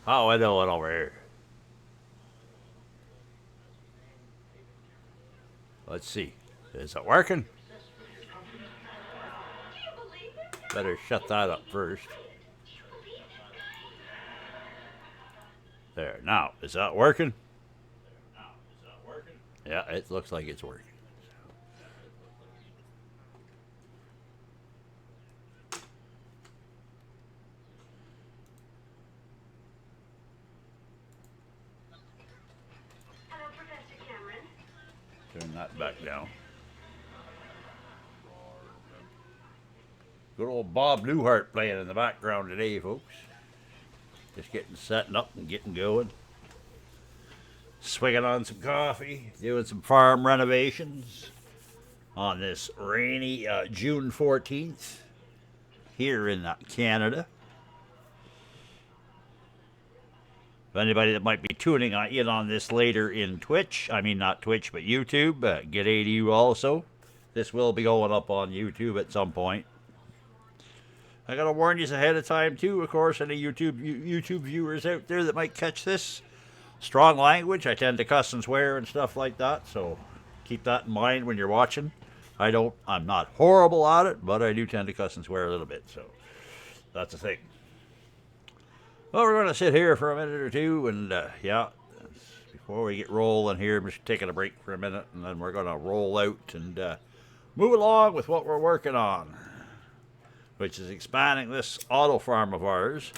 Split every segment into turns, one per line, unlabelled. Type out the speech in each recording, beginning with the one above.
How I know it over here? Let's see. Is it working? Better shut that up first. There. Now, is that working? Yeah, it looks like it's working. Turn that back down. Good old Bob Newhart playing in the background today, folks. Just getting setting up and getting going. Swigging on some coffee, doing some farm renovations on this rainy June 14th here in Canada. For anybody that might be tuning in on this later in Twitch, I mean not Twitch, but YouTube, g'day to you also. This will be going up on YouTube at some point. I gotta warn you ahead of time too, of course, any YouTube viewers out there that might catch this. Strong language, I tend to cuss and swear and stuff like that, so keep that in mind when you're watching. I'm not horrible at it, but I do tend to cuss and swear a little bit, so that's a thing. Well, we're going to sit here for a minute or two, and before we get rolling here, I'm just taking a break for a minute, and then we're going to roll out and move along with what we're working on, which is expanding this auto farm of ours.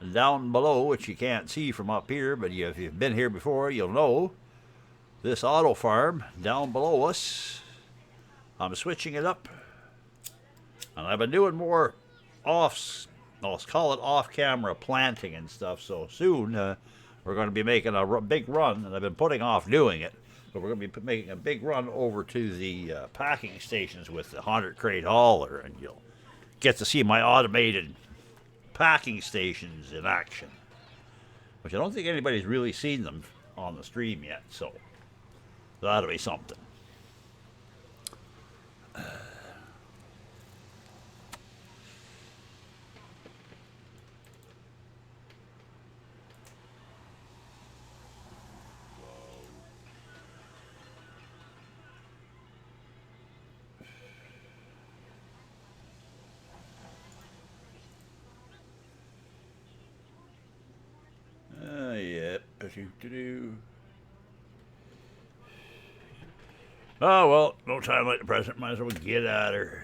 And down below, which you can't see from up here, but if you've been here before, you'll know, this auto farm down below us, I'm switching it up, and I've been doing more let's call it off-camera planting and stuff, so soon we're going to be making a big run, and I've been putting off doing it, but we're going to be making a big run over to the packing stations with the 100 crate hauler, and you'll get to see my automated packing stations in action, which I don't think anybody's really seen them on the stream yet, so that'll be something. Oh, well, no time like the present. Might as well get at her.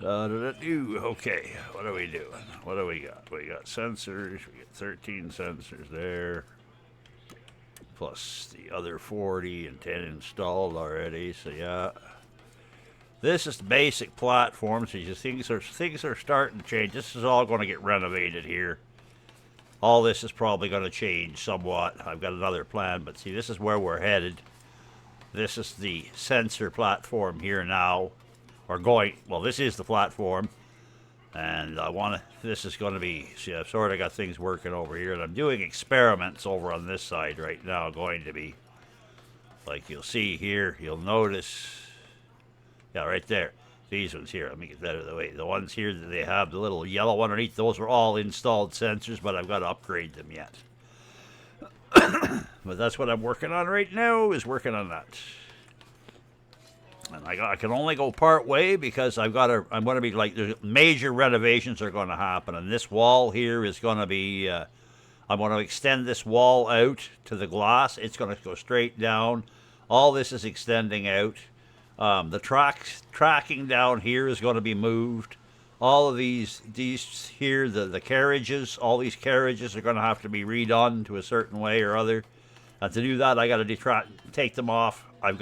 Okay, what are we doing? What do we got? We got sensors. We got 13 sensors there. Plus the other 40 and 10 installed already. So, yeah. This is the basic platform. So things are starting to change. This is all going to get renovated here. All this is probably going to change somewhat. I've got another plan, but see, this is where we're headed. This is the sensor platform here now. This is the platform. And this is going to be, see, I've sort of got things working over here. And I'm doing experiments over on this side right now. Going to be, like you'll see here, you'll notice. Yeah, right there. These ones here, let me get that out of the way. The ones here that they have, the little yellow underneath, those are all installed sensors, but I've got to upgrade them yet. But that's what I'm working on right now, is working on that. And I can only go part way because I'm going to be there's major renovations are going to happen. And this wall here is going to be, I'm going to extend this wall out to the glass. It's going to go straight down. All this is extending out. The tracking down here is going to be moved. All of these here, the carriages, all these carriages are going to have to be redone to a certain way or other. And to do that, I got to take them off. I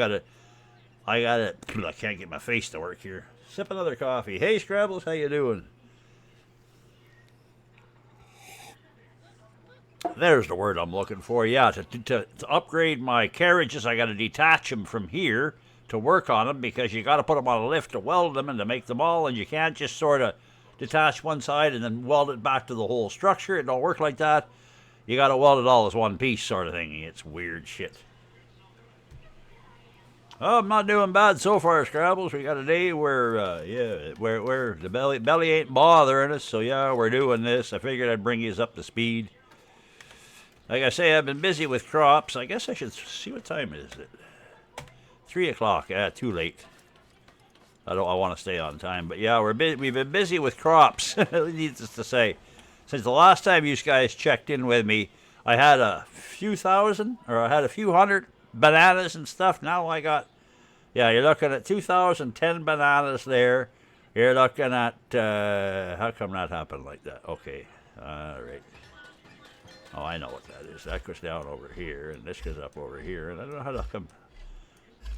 can't get my face to work here. Sip another coffee. Hey, Scrabbles, how you doing? There's the word I'm looking for. Yeah, to upgrade my carriages, I got to detach them from here to work on them, because you got to put them on a lift to weld them and to make them all, and you can't just sort of detach one side and then weld it back to the whole structure. It don't work like that. You got to weld it all as one piece sort of thing. It's weird shit. Oh, I'm not doing bad so far, Scrabbles. We got a day where, yeah, where the belly ain't bothering us. So yeah, we're doing this. I figured I'd bring you up to speed. Like I say, I've been busy with crops. I guess I should see what time is it. 3 o'clock. Too late. I want to stay on time, but yeah, we've been busy with crops. Needless to say, since the last time you guys checked in with me, I had a few thousand, or I had a few hundred bananas and stuff. Now I got, yeah, you're looking at 2,010 bananas there. You're looking at, how come that happened like that? Okay, all right. Oh, I know what that is. That goes down over here, and this goes up over here, and I don't know how to come.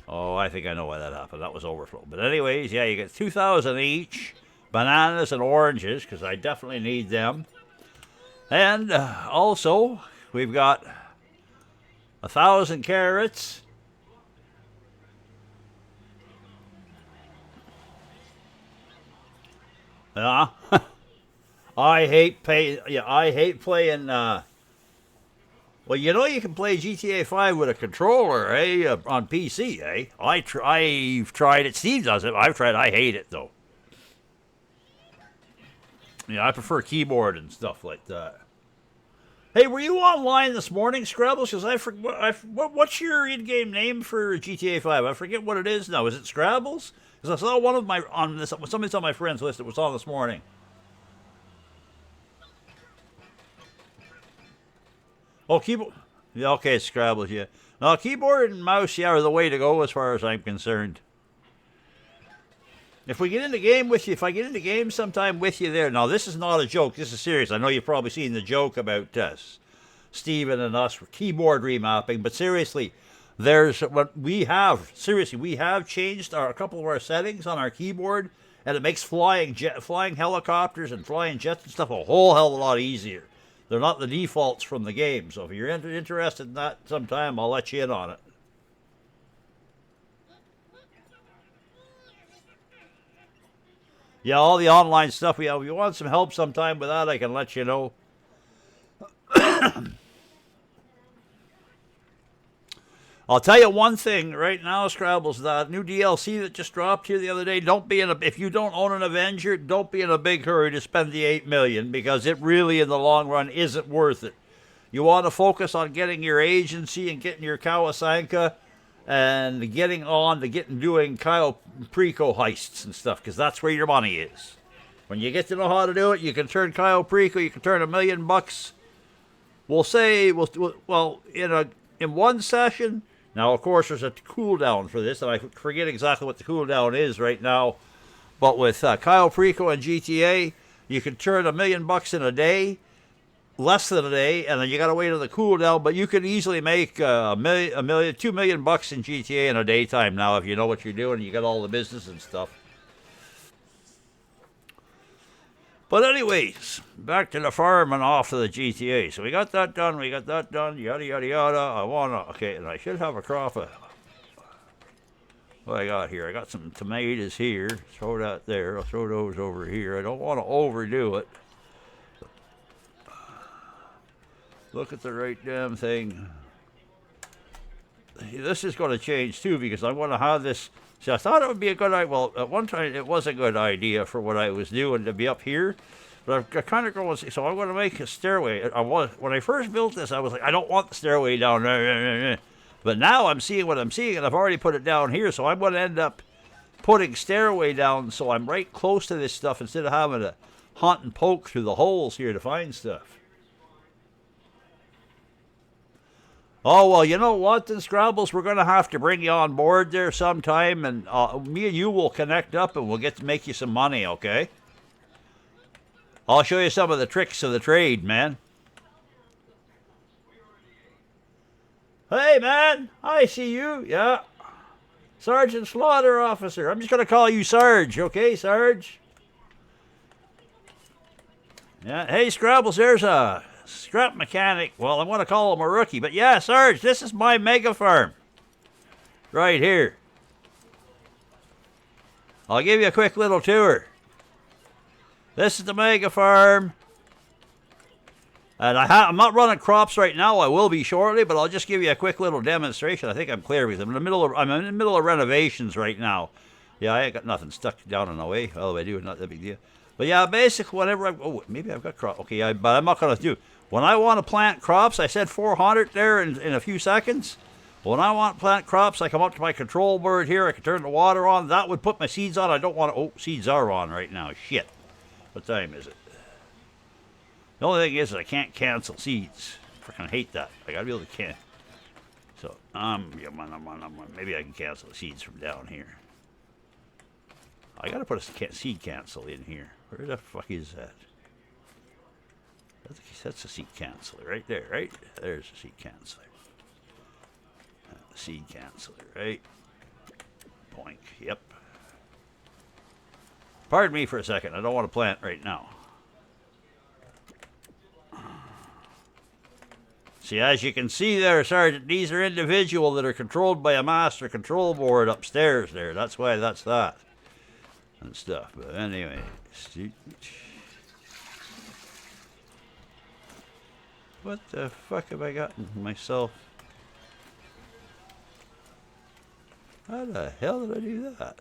Oh, I think I know why that happened. That was overflow. But anyways, yeah, you get 2,000 each, bananas and oranges, because I definitely need them. And also, we've got 1,000 carrots. Yeah, I hate pay. Yeah, I hate playing. Well, you know you can play GTA 5 with a controller, eh? On PC, eh? I've tried it. Steve does it. I've tried. I hate it though. Yeah, I prefer keyboard and stuff like that. Hey, were you online this morning, Scrabbles? Because what's your in-game name for GTA 5? I forget what it is now. Is it Scrabbles? Because I saw one of my on this. Somebody's on my friends list. It was on this morning. Oh, keyboard. Yeah, okay, Scrabble, yeah. No, keyboard and mouse, yeah, are the way to go as far as I'm concerned. If we get in the game with you, if I get in the game sometime with you there. Now, this is not a joke. This is serious. I know you've probably seen the joke about Steven and us for keyboard remapping, but seriously, there's what we have. Seriously, we have changed a couple of our settings on our keyboard, and it makes flying helicopters and flying jets and stuff a whole hell of a lot easier. They're not the defaults from the game, so if you're interested in that sometime, I'll let you in on it. Yeah, all the online stuff we have. If you want some help sometime with that, I can let you know. I'll tell you one thing right now, Scrabbles. The new DLC that just dropped here the other day. If you don't own an Avenger, don't be in a big hurry to spend the 8 million because it really, in the long run, isn't worth it. You want to focus on getting your agency and getting your Kawasanka and doing Kyle Preco heists and stuff because that's where your money is. When you get to know how to do it, you can turn Kyle Preco. You can turn $1,000,000. We'll say in one session. Now, of course, there's a cooldown for this, and I forget exactly what the cooldown is right now. But with Kyle Preco and GTA, you can turn $1,000,000 in a day, less than a day, and then you got to wait on the cooldown. But you can easily make $2,000,000 in GTA in a daytime now if you know what you're doing. And you got all the business and stuff. But anyways, back to the farm and off to the GTA. So we got that done, yada, yada, yada. Okay, and I should have a crop of, what I got here. I got some tomatoes here. Throw that there. I'll throw those over here. I don't want to overdo it. Look at the right damn thing. This is going to change too because I'm going to have this. See, I thought it would be a good idea. Well, at one time it was a good idea for what I was doing to be up here. But I'm kind of going, so I'm going to make a stairway. When I first built this, I was like, I don't want the stairway down there. But now I'm seeing what I'm seeing, and I've already put it down here. So I'm going to end up putting stairway down so I'm right close to this stuff instead of having to hunt and poke through the holes here to find stuff. Oh, well, you know what, then, Scrabbles? We're going to have to bring you on board there sometime, and me and you will connect up, and we'll get to make you some money, okay? I'll show you some of the tricks of the trade, man. Hey, man, I see you. Yeah. Sergeant Slaughter Officer. I'm just going to call you Sarge, okay, Sarge? Yeah. Hey, Scrabbles, there's a scrap mechanic. Well, I'm going to call him a rookie. But yeah, Sarge, this is my mega farm. Right here. I'll give you a quick little tour. This is the mega farm. And I'm not running crops right now. I will be shortly, but I'll just give you a quick little demonstration. I think I'm clear because I'm in the middle of renovations right now. Yeah, I ain't got nothing stuck down in the way. Well, I do, not that big deal. But yeah, basically, whenever maybe I've got crop. Okay, but I'm not gonna do. When I want to plant crops, I said 400 there in a few seconds. When I want to plant crops, I come up to my control board here. I can turn the water on. That would put my seeds on. I don't want to. Oh, seeds are on right now. Shit. What time is it? The only thing is that I can't cancel seeds. Freaking hate that. I gotta be able to can. So maybe I can cancel the seeds from down here. I gotta put a seed cancel in here. Where the fuck is that? That's a seed canceller right there, right? There's a seed canceller. Seed canceller, right? Boink. Yep. Pardon me for a second. I don't want to plant right now. See, as you can see there, Sergeant, these are individual that are controlled by a master control board upstairs there. That's why that's that. And stuff. But anyway. What the fuck have I gotten myself? How the hell did I do that?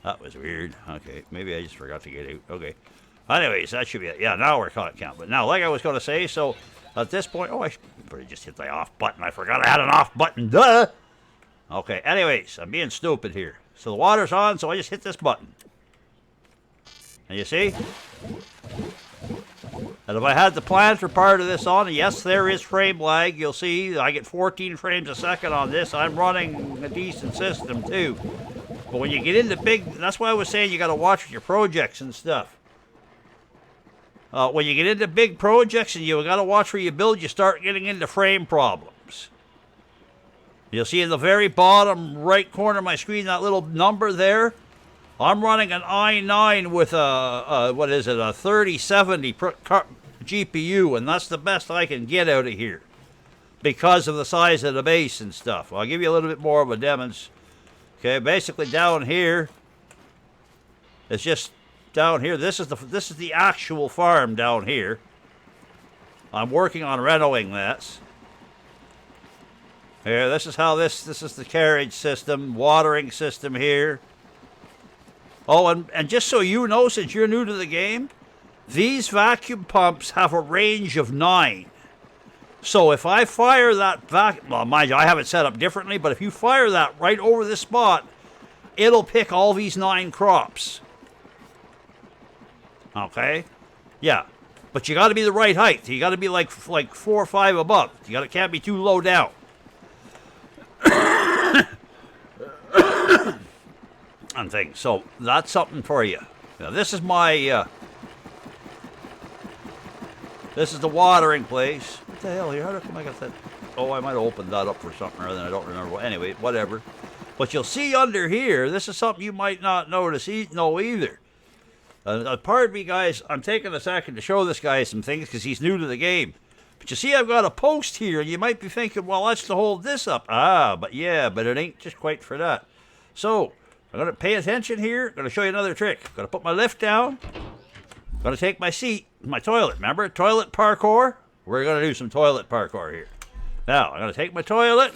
That was weird. Okay, maybe I just forgot to get out. Okay. Anyways, that should be it. Yeah, now we're caught count. But now, like I was going to say, so at this point, I should probably just hit the off button. I forgot I had an off button. Duh! Okay, anyways, I'm being stupid here. So the water's on, so I just hit this button. And you see? And if I had the planter part of this on, yes, there is frame lag. You'll see I get 14 frames a second on this. I'm running a decent system, too. But when you get into big, that's why I was saying you got to watch your projects and stuff. When you get into big projects and you got to watch where you build, you start getting into frame problems. You'll see in the very bottom right corner of my screen, that little number there. I'm running an i9 with a 3070 GPU, and that's the best I can get out of here because of the size of the base and stuff. I'll give you a little bit more of a demonstration. Okay, basically down here, it's just down here. This is the actual farm down here. I'm working on renovating this. Here, this is how this is the carriage system, watering system here. Oh, and just so you know, since you're new to the game, these vacuum pumps have a range of 9. So if I fire that vacuum, well, mind you, I have it set up differently, but if you fire that right over this spot, it'll pick all these 9 crops. Okay? Yeah. But you got to be the right height. You got to be like 4 or 5 above. Can't be too low down. And things. So that's something for you. Now this is my this is the watering place. What the hell here? How come I got that? Oh, I might have opened that up for something or other. I don't remember. Well, anyway, whatever. But you'll see under here, this is something you might not know either. Pardon me, guys. I'm taking a second to show this guy some things because he's new to the game. But you see, I've got a post here, and you might be thinking, well, that's to hold this up. But it ain't just quite for that. So I'm going to pay attention here. I'm going to show you another trick. I'm going to put my lift down. I'm going to take my seat, my toilet. Remember, toilet parkour? We're going to do some toilet parkour here. Now, I'm going to take my toilet.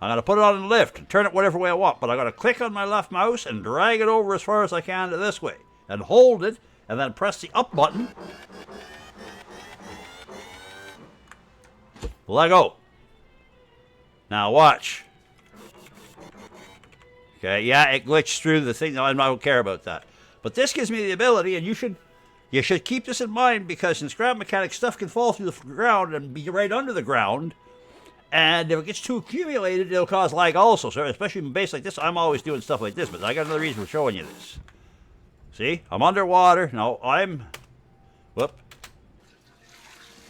I'm going to put it on the lift and turn it whatever way I want. But I'm going to click on my left mouse and drag it over as far as I can to this way. And hold it, and then press the up button. Let go. Now watch. Okay, yeah, it glitched through the thing. No, I don't care about that. But this gives me the ability, and you should keep this in mind because in scrap mechanics, stuff can fall through the ground and be right under the ground. And if it gets too accumulated, it'll cause lag also. So especially in a base like this, I'm always doing stuff like this. But I got another reason for showing you this. See, I'm underwater. No, whoop.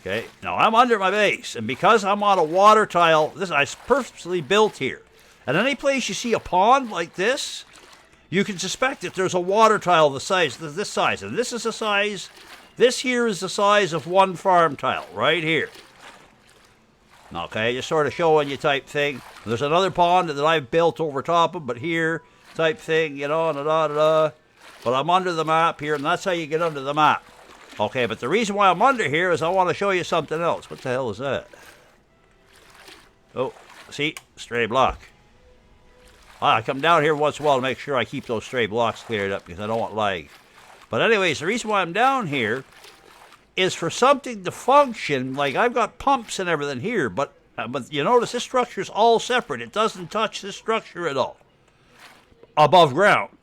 Okay, now I'm under my base. And because I'm on a water tile, this I purposely built here. And any place you see a pond like this, you can suspect that there's a water tile this size. And this is the size, this here is the size of one farm tile, right here. Okay, just sort of showing you type thing. There's another pond that I've built over top of, but here, type thing, But I'm under the map here, and that's how you get under the map. Okay, but the reason why I'm under here is I want to show you something else. What the hell is that? Oh, see? Stray block. I come down here once in a while to make sure I keep those stray blocks cleared up because I don't want lag. But anyways, the reason why I'm down here is for something to function. Like, I've got pumps and everything here, but you notice this structure is all separate. It doesn't touch this structure at all. Above ground.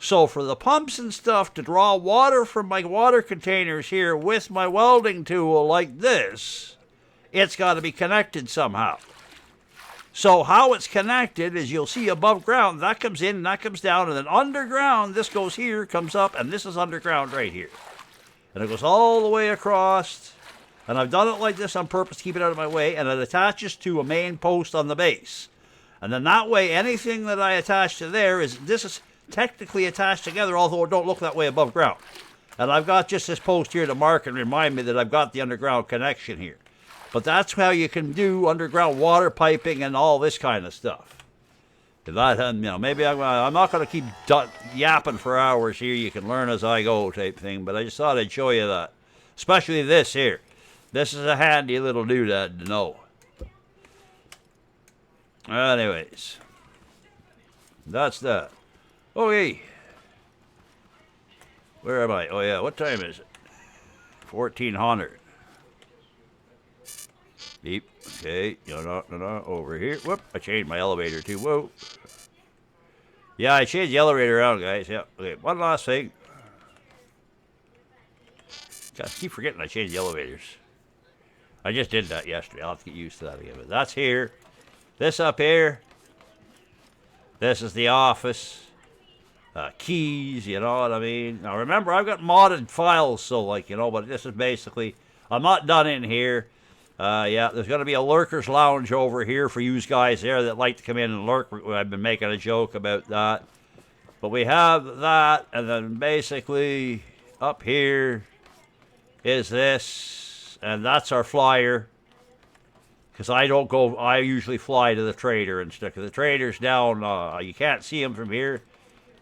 So for the pumps and stuff to draw water from my water containers here with my welding tool like this, it's got to be connected somehow. So how it's connected is you'll see above ground, that comes in and that comes down, and then underground, this goes here, comes up, and this is underground right here. And it goes all the way across, and I've done it like this on purpose to keep it out of my way, and it attaches to a main post on the base. And then that way, anything that I attach to there this is technically attached together, although it don't look that way above ground. And I've got just this post here to mark and remind me that I've got the underground connection here. But that's how you can do underground water piping and all this kind of stuff. If that, maybe I'm not going to keep yapping for hours here. You can learn as I go type thing. But I just thought I'd show you that. Especially this here. This is a handy little doodad to know. Anyways. That's that. Okay. Where am I? Oh, yeah. What time is it? 1400. Beep. Okay. Over here. Whoop. I changed my elevator too. Whoa. Yeah, I changed the elevator around, guys. Yeah. Okay. One last thing. God, I keep forgetting I changed the elevators. I just did that yesterday. I'll have to get used to that again. But that's here. This up here. This is the office. Keys, you know what I mean? Now remember, I've got modded files, so but this is basically, I'm not done in here. Yeah, there's going to be a lurker's lounge over here for you guys there that like to come in and lurk. I've been making a joke about that. But we have that, and then basically up here is this, and that's our flyer. Because I usually fly to the trader and stuff. The trader's down, you can't see him from here.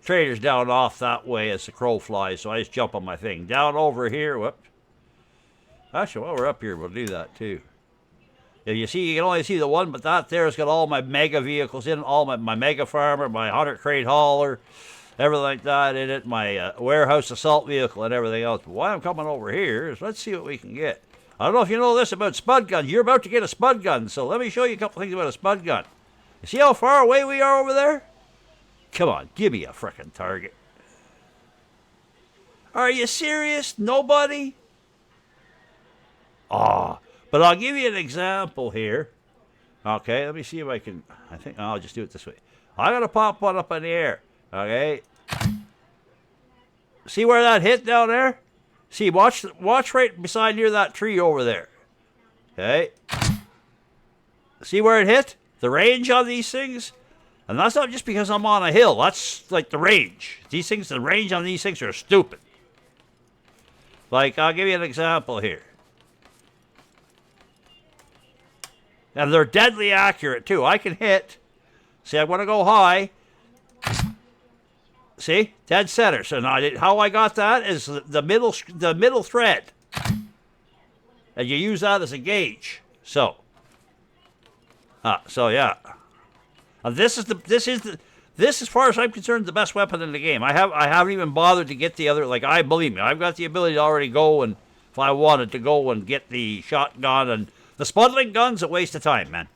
Trader's down off that way as the crow flies, so I just jump on my thing. Down over here, whoop. Actually, while we're up here, we'll do that too. If you see, you can only see the one, but that there's got all my mega vehicles in it, all my mega farmer, my 100 crate hauler, everything like that in it, my warehouse assault vehicle and everything else. But why I'm coming over here is let's see what we can get. I don't know if you know this about spud guns. You're about to get a spud gun, so let me show you a couple things about a spud gun. You see how far away we are over there? Come on, give me a frickin' target. Are you serious? Nobody? But I'll give you an example here. Okay, let me see if I can. I think I'll just do it this way. I'm going to pop one up in the air. Okay. See where that hit down there? See, watch right beside near that tree over there. Okay. See where it hit? The range on these things? And that's not just because I'm on a hill. That's like the range. These things, the range on these things are stupid. Like, I'll give you an example here. And they're deadly accurate, too. I can hit. See, I want to go high. See? Dead center. So now, how I got that is the middle thread. And you use that as a gauge. So yeah. And this, as far as I'm concerned, the best weapon in the game. I haven't even bothered to get the other. Believe me, I've got the ability to already go and, if I wanted to go and get the shotgun and the Spudlink gun's a waste of time, man.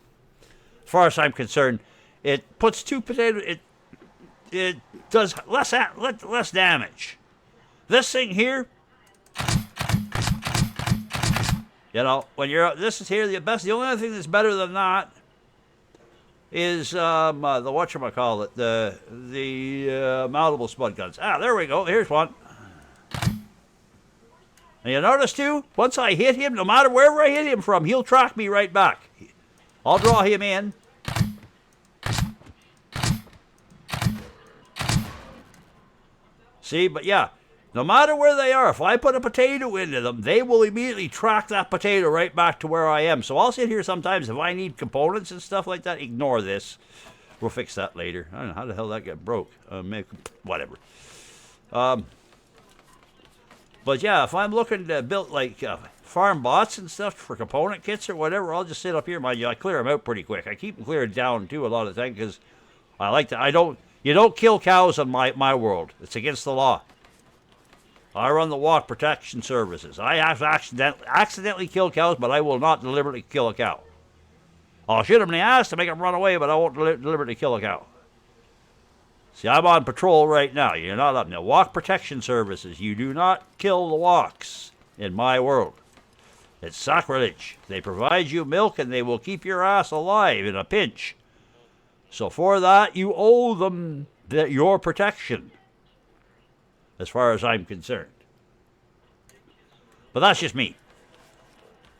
As far as I'm concerned, it puts two potatoes. It does less damage. This thing here, when you're this is here the best. The only other thing that's better than that is the whatchamacallit, the mountable spud guns. There we go. Here's one. And you notice too, once I hit him, no matter wherever I hit him from, he'll track me right back. I'll draw him in. See, but yeah, no matter where they are, if I put a potato into them, they will immediately track that potato right back to where I am. So I'll sit here sometimes if I need components and stuff like that. Ignore this. We'll fix that later. I don't know how the hell that got broke. Whatever. But yeah, if I'm looking to build like farm bots and stuff for component kits or whatever, I'll just sit up here. I clear them out pretty quick. I keep them cleared down too a lot of the time because I like to. I don't. You don't kill cows on my world. It's against the law. I run the walk protection services. I have accidentally killed cows, but I will not deliberately kill a cow. I'll shoot them in the ass to make them run away, but I won't deliberately kill a cow. See, I'm on patrol right now. You're not up now. Walk protection services. You do not kill the walks in my world. It's sacrilege. They provide you milk and they will keep your ass alive in a pinch. So for that, you owe them your protection, as far as I'm concerned. But that's just me.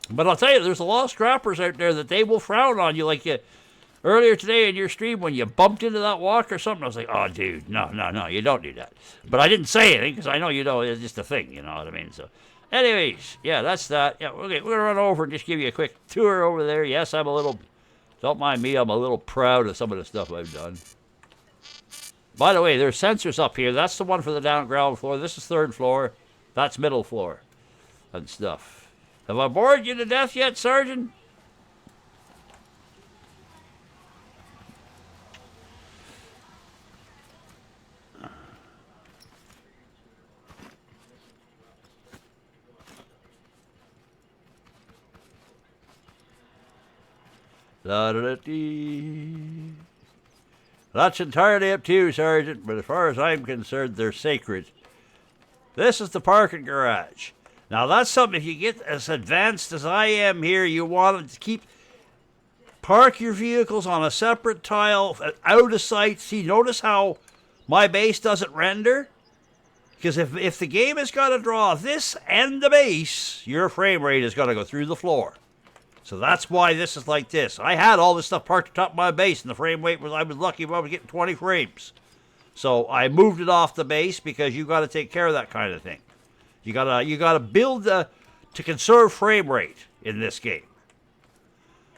But I'll tell you, there's a lot of scrappers out there that they will frown on you. Like earlier today in your stream when you bumped into that walk or something, I was like, oh, dude, no, you don't do that. But I didn't say anything because I know you know it's just a thing, you know what I mean? So, anyways, yeah, that's that. Yeah, okay, we're going to run over and just give you a quick tour over there. Yes, don't mind me, I'm a little proud of some of the stuff I've done. By the way, there's sensors up here. That's the one for the ground floor. This is third floor. That's middle floor and stuff. Have I bored you to death yet, Sergeant? La-da-da-dee. That's entirely up to you, Sergeant, but as far as I'm concerned, they're sacred. This is the parking garage. Now, that's something, if you get as advanced as I am here, you want to park your vehicles on a separate tile, out of sight. See, notice how my base doesn't render? Because if the game has got to draw this and the base, your frame rate is going to go through the floor. So that's why this is like this. I had all this stuff parked atop my base, and the frame rate I was lucky if I was getting 20 frames. So I moved it off the base because you got to take care of that kind of thing. You gotta build to conserve frame rate in this game.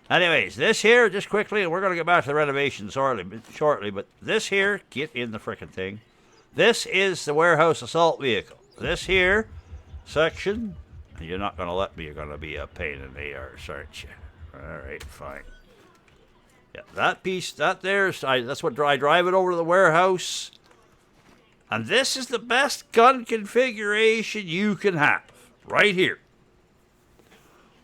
Anyways, this here, just quickly, and we're gonna get back to the renovations shortly. But this here, get in the frickin' thing. This is the warehouse assault vehicle. This here section, you're not gonna let me. You're gonna be a pain in the arse, aren't you? All right, fine. Yeah, that piece, that's what I drive it over to the warehouse. And this is the best gun configuration you can have, right here.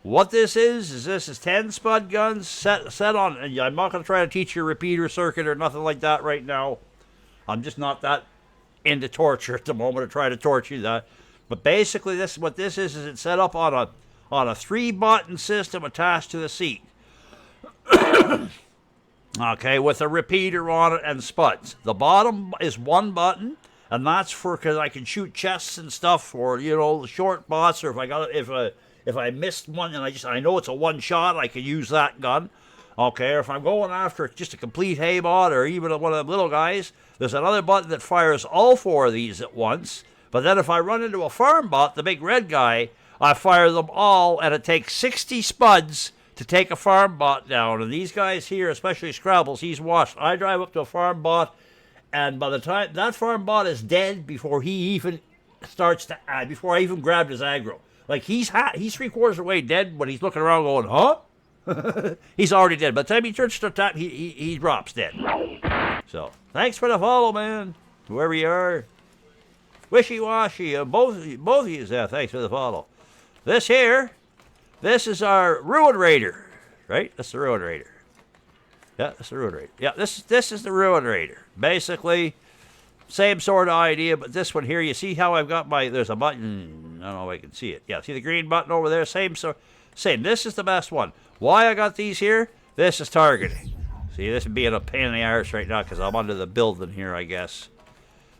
What this is 10 spud guns set on, and I'm not going to try to teach you a repeater circuit or nothing like that right now. I'm just not that into torture at the moment to try to torture you that. But basically, what this is it's set up on a 3-button system attached to the seat. Okay, with a repeater on it and spuds. The bottom is 1 button. And that's because I can shoot chests and stuff, or the short bots, or if I missed one and I know it's a one shot, I can use that gun. Okay, or if I'm going after just a complete hay bot or even one of the little guys, there's another button that fires all 4 of these at once. But then if I run into a farm bot, the big red guy, I fire them all, and it takes 60 spuds to take a farm bot down. And these guys here, especially Scrabbles, he's watched. I drive up to a farm bot. And by the time that farm bot is dead, before he even before I even grabbed his aggro, like he's 3/4 of the way dead when he's looking around going, huh? He's already dead. By the time he turns to tap, he drops dead. So thanks for the follow, man. Whoever you are, wishy-washy, both of you. Yeah, thanks for the follow. This is our Ruin Raider, right? That's the Ruin Raider. Yeah, that's the Ruin Raider. Yeah, this is the Ruin Raider. Basically, same sort of idea, but this one here, you see how I've got there's a button, I don't know if I can see it. Yeah, see the green button over there? Same. This is the best one. Why I got these here? This is targeting. See, this is being a pain in the arse right now because I'm under the building here, I guess.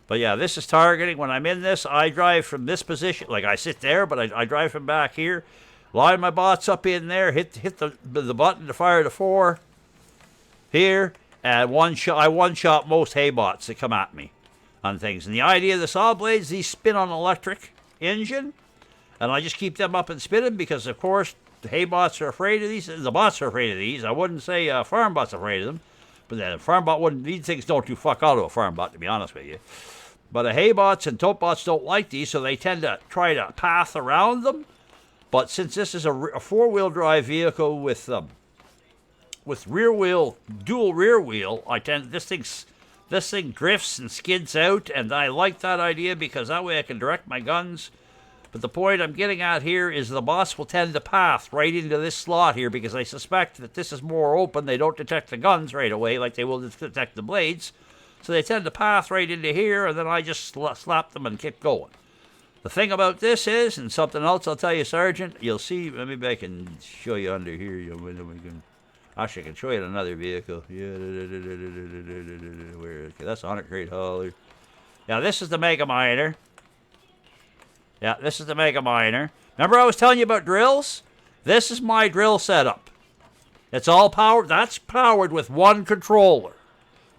But yeah, this is targeting. When I'm in this, I drive from this position. Like I sit there, but I drive from back here. Line my bots up in there, hit the button to fire the 4. Here, and I one-shot most hay bots that come at me on things. And the idea of the saw blades, these spin on an electric engine, and I just keep them up and spinning because, of course, the hay bots are afraid of these. The bots are afraid of these. I wouldn't say farm bots are afraid of them, but the farm bot wouldn't. These things don't do fuck all to a farm bot, to be honest with you. But the hay bots and tote bots don't like these, so they tend to try to path around them. But since this is a four-wheel drive vehicle with rear wheel, dual rear wheel, this thing drifts and skids out, and I like that idea because that way I can direct my guns. But the point I'm getting at here is the bots will tend to path right into this slot here because I suspect that this is more open. They don't detect the guns right away like they will detect the blades. So they tend to path right into here, and then I just slap them and keep going. The thing about this is, and something else I'll tell you, Sergeant, you'll see, maybe I can show you under here. Actually, I can show you another vehicle. Yeah, okay, that's a 100 crate hauler. Yeah, this is the Mega Miner. Yeah, this is the Mega Miner. Remember I was telling you about drills? This is my drill setup. It's all powered. That's powered with one controller.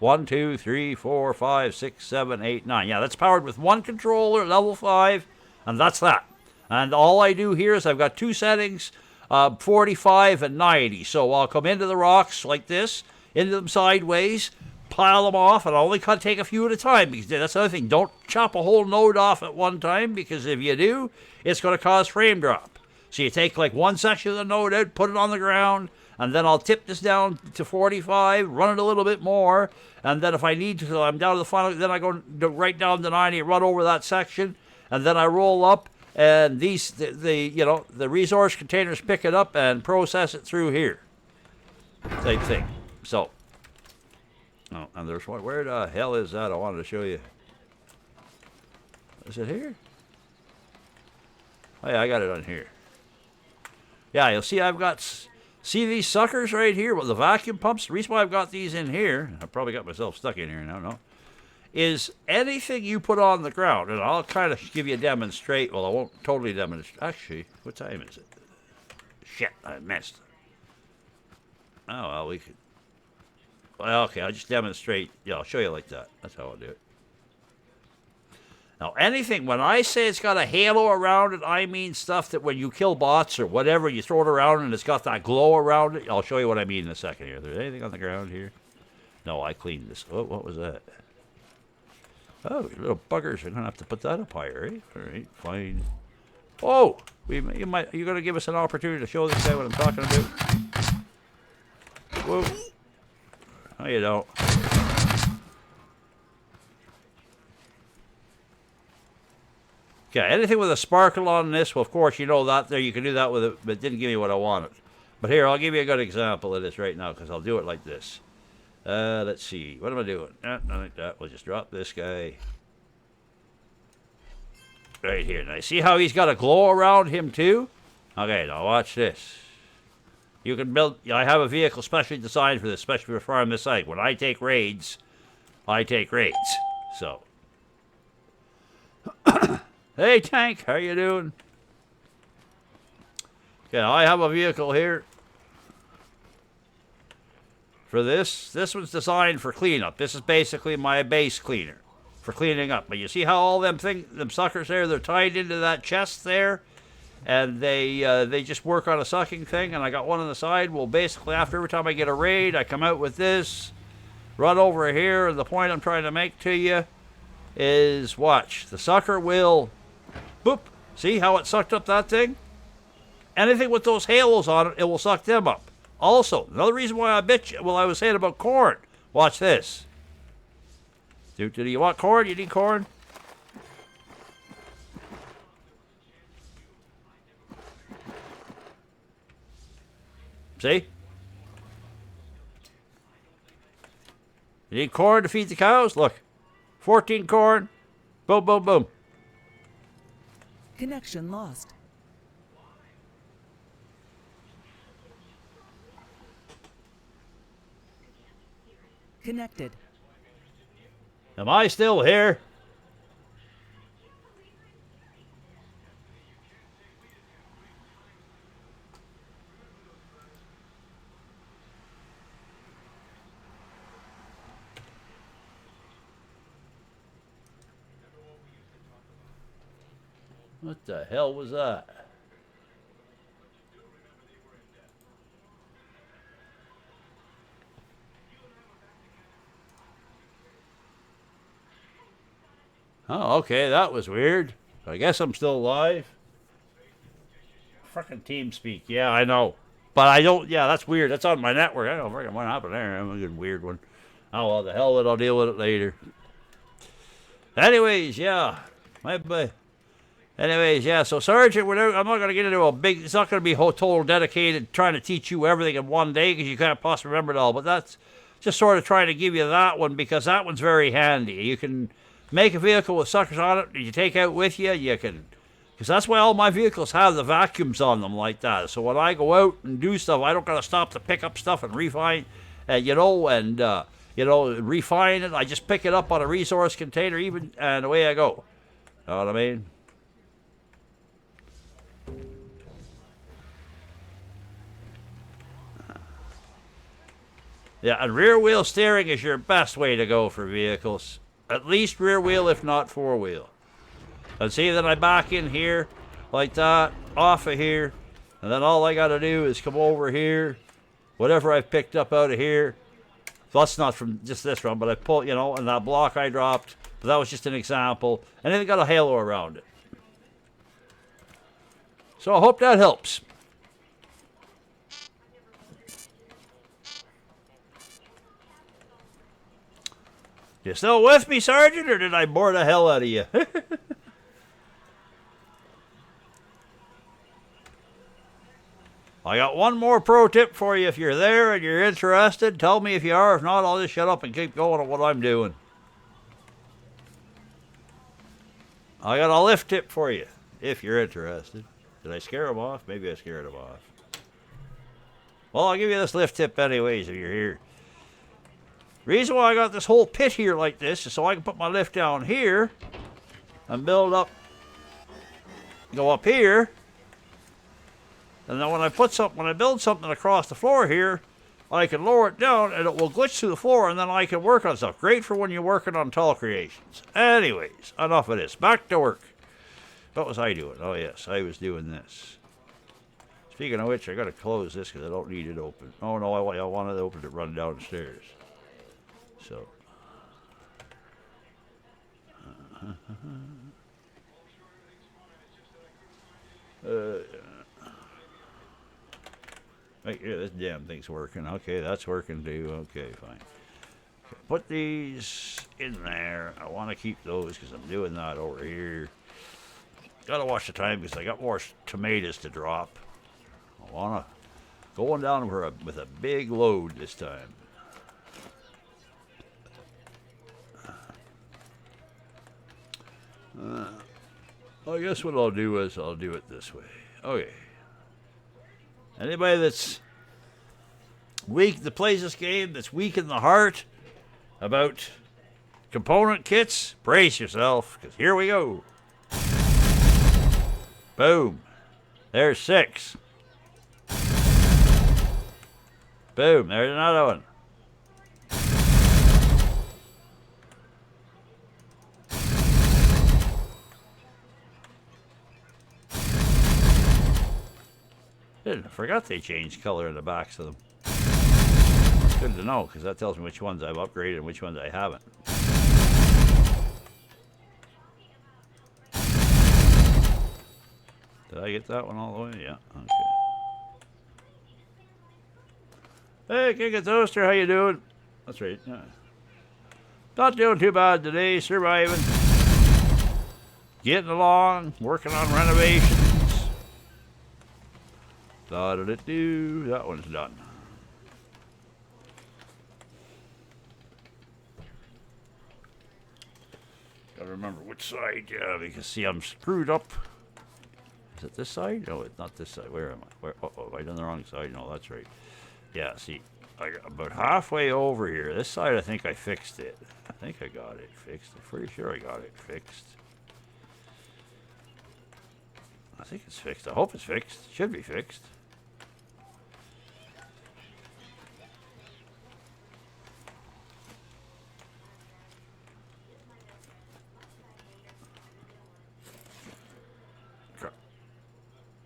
1, 2, 3, 4, 5, 6, 7, 8, 9. Yeah, that's powered with one controller, level 5, and that's that. And all I do here is I've got two settings, 45 and 90. So I'll come into the rocks like this, into them sideways, pile them off, and I'll only take a few at a time, because that's the other thing. Don't chop a whole node off at one time, because if you do, it's going to cause frame drop. So you take like one section of the node out, put it on the ground, and then I'll tip this down to 45, run it a little bit more, and then if I need to, I'm down to the final, then I go right down to 90, run over that section, and then I roll up, and the resource containers pick it up and process it through here. Same thing. So, oh, and there's one. Where the hell is that? I wanted to show you. Is it here? Oh yeah, I got it on here. Yeah, you'll see I've got. See these suckers right here with the vacuum pumps? The reason why I've got these in here, I probably got myself stuck in here now, no, is anything you put on the ground, and I'll kind of give you a demonstrate. Well, I won't totally demonstrate. Actually, what time is it? Shit, I missed. Oh, well, we could. Well, okay, I'll just demonstrate. Yeah, I'll show you like that. That's how I'll do it. Now, anything, when I say it's got a halo around it, I mean stuff that when you kill bots or whatever, you throw it around and it's got that glow around it. I'll show you what I mean in a second here. Is there anything on the ground here? No, I cleaned this. Oh, what was that? Oh, you little buggers are going to have to put that up higher, eh? All right, fine. Oh, you're going to give us an opportunity to show this guy what I'm talking about? Whoa. No, you don't. Okay, anything with a sparkle on this, well, of course, you know that there. You can do that with it, but it didn't give me what I wanted. But here, I'll give you a good example of this right now, because I'll do it like this. Let's see. What am I doing? Not like that. We'll just drop this guy. Right here. Now, see how he's got a glow around him, too? Okay, now watch this. You can build... I have a vehicle specially designed for this, especially for farm this site. When I take raids, I take raids. So... Hey, Tank, how you doing? Okay, I have a vehicle here. For this one's designed for cleanup. This is basically my base cleaner for cleaning up. But you see how all them suckers there, they're tied into that chest there, and they just work on a sucking thing. And I got one on the side. Well, basically, after every time I get a raid, I come out with this, run over here. And the point I'm trying to make to you is, watch, the sucker will. Boop. See how it sucked up that thing? Anything with those halos on it, it will suck them up. Also, another reason why I was saying about corn. Watch this. Do you want corn? You need corn? See? You need corn to feed the cows? Look. 14 corn. Boom, boom, boom.
Connection lost. Connected.
Am I still here? What the hell was that? Oh, okay, that was weird. I guess I'm still alive. Frickin' TeamSpeak. Yeah, I know. But I don't, yeah, that's weird. That's on my network. I don't know what happened there. I'm a good weird one. Oh, well, the hell with it. I'll deal with it later. Anyways, yeah. Anyways, yeah, so Sergeant, I'm not going to get into a big, it's not going to be total dedicated trying to teach you everything in one day because you can't possibly remember it all. But that's just sort of trying to give you that one because that one's very handy. You can make a vehicle with suckers on it that you take out with you. You can, because that's why all my vehicles have the vacuums on them like that. So when I go out and do stuff, I don't got to stop to pick up stuff and refine, refine it. I just pick it up on a resource container and away I go. Know what I mean? Yeah, and rear wheel steering is your best way to go for vehicles. At least rear wheel, if not four wheel. And see that I back in here like that, off of here, and then all I got to do is come over here, whatever I've picked up out of here. That's not from just this one, but I pull, and that block I dropped. But that was just an example. And then it got a halo around it. So I hope that helps. You still with me, Sergeant, or did I bore the hell out of you? I got one more pro tip for you if you're there and you're interested. Tell me if you are. If not, I'll just shut up and keep going on what I'm doing. I got a lift tip for you if you're interested. Did I scare him off? Maybe I scared him off. Well, I'll give you this lift tip anyways if you're here. Reason why I got this whole pit here like this is so I can put my lift down here and build up, go up here, and then when I build something across the floor here, I can lower it down and it will glitch through the floor and then I can work on stuff. Great for when you're working on tall creations. Anyways, enough of this. Back to work. What was I doing? Oh yes, I was doing this. Speaking of which, I got to close this because I don't need it open. Oh no, I wanted it open to run downstairs. So. Right here, this damn thing's working. Okay, that's working too. Okay, fine. Okay, put these in there. I want to keep those because I'm doing that over here. Gotta watch the time because I got more tomatoes to drop. I want to going down with a big load this time. I guess what I'll do is I'll do it this way. Okay. Anybody that's weak that plays this game, that's weak in the heart about component kits, brace yourself, because here we go. Boom. There's 6. Boom. There's another one. I forgot they changed color in the backs of them. It's good to know, because that tells me which ones I've upgraded and which ones I haven't. Did I get that one all the way? Yeah, okay. Hey, King of Toaster, how you doing? That's right, yeah. Not doing too bad today, surviving. Getting along, working on renovations. Da-da-da-do. That one's done. Gotta remember which side, yeah, because see, I'm screwed up. Is it this side? No, it's not this side. Where am I? Oh, I done the wrong side. No, that's right. Yeah, see, I got about halfway over here. This side, I think I fixed it. I think I got it fixed. I'm pretty sure I got it fixed. I think it's fixed. I hope it's fixed. Should be fixed.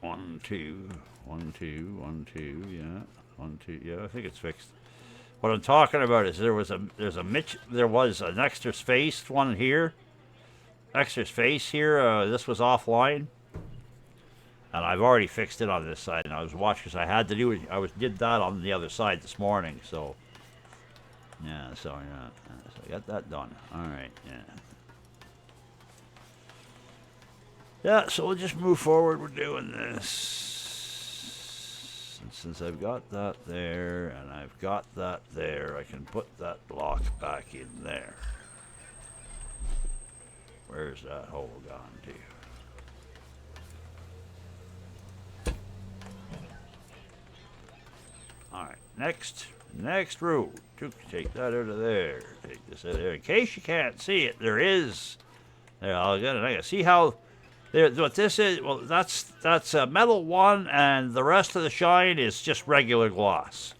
One, two, yeah. 1, 2, yeah, I think it's fixed. What I'm talking about is there was an extra spaced one here, extra space here. This was offline. And I've already fixed it on this side. And I was watching because I had to do it. Did that on the other side this morning. So, yeah. So I got that done. All right. Yeah. Yeah. So we'll just move forward. We're doing this. And since I've got that there and I've got that there, I can put that block back in there. Where's that hole gone to? Alright, next road. Take that out of there. Take this out of there. In case you can't see it, there is. There, I'll get it. I see how. There, what this is? Well, that's a metal one, and the rest of the shine is just regular gloss.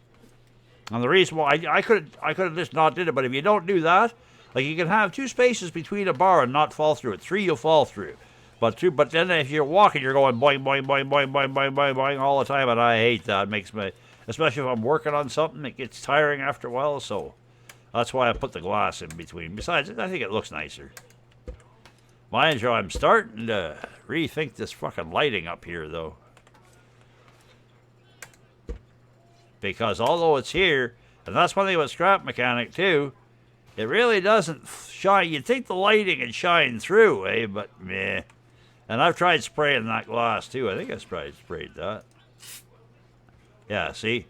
And the reason why I could have just not did it, but if you don't do that, like you can have 2 spaces between a bar and not fall through it. 3 you'll fall through. But then if you're walking, you're going boing, boing, boing, boing, boing, boing, boing, boing all the time, and I hate that. It makes me, especially if I'm working on something, it gets tiring after a while, so that's why I put the glass in between. Besides, I think it looks nicer. Mind you, I'm starting to rethink this fucking lighting up here, though. Because although it's here, and that's one thing with Scrap Mechanic, too, it really doesn't shine. You'd think the lighting would shine through, eh? But meh. And I've tried spraying that glass, too. I think I sprayed that. Yeah, see?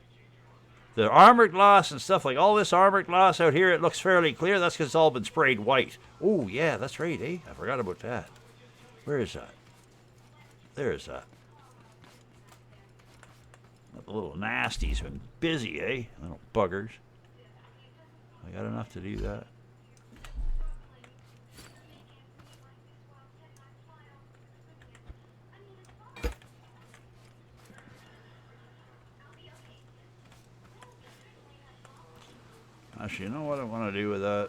The armored glass and stuff, like all this armored glass out here, it looks fairly clear. That's because it's all been sprayed white. Oh, yeah, that's right, eh? I forgot about that. Where is that? There's that. The little nasties been busy, eh? Little buggers. I got enough to do that. Actually, you know what I want to do with that?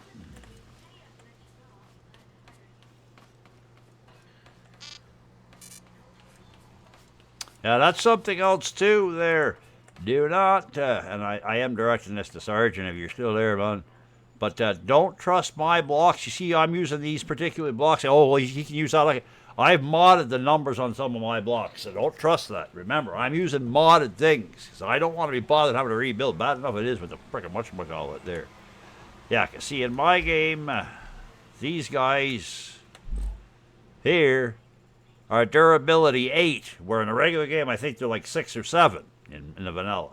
Yeah, that's something else too there. Do not, and I am directing this to Sergeant if you're still there, man. But don't trust my blocks. You see, I'm using these particular blocks. Oh, well, he can use that. Like I've modded the numbers on some of my blocks, so don't trust that. Remember, I'm using modded things, so I don't want to be bothered having to rebuild. Bad enough it is with the frickin' whatchamacallit there. Yeah, cause see, in my game, these guys here are durability 8, where in a regular game I think they're like 6 or 7 in the vanilla.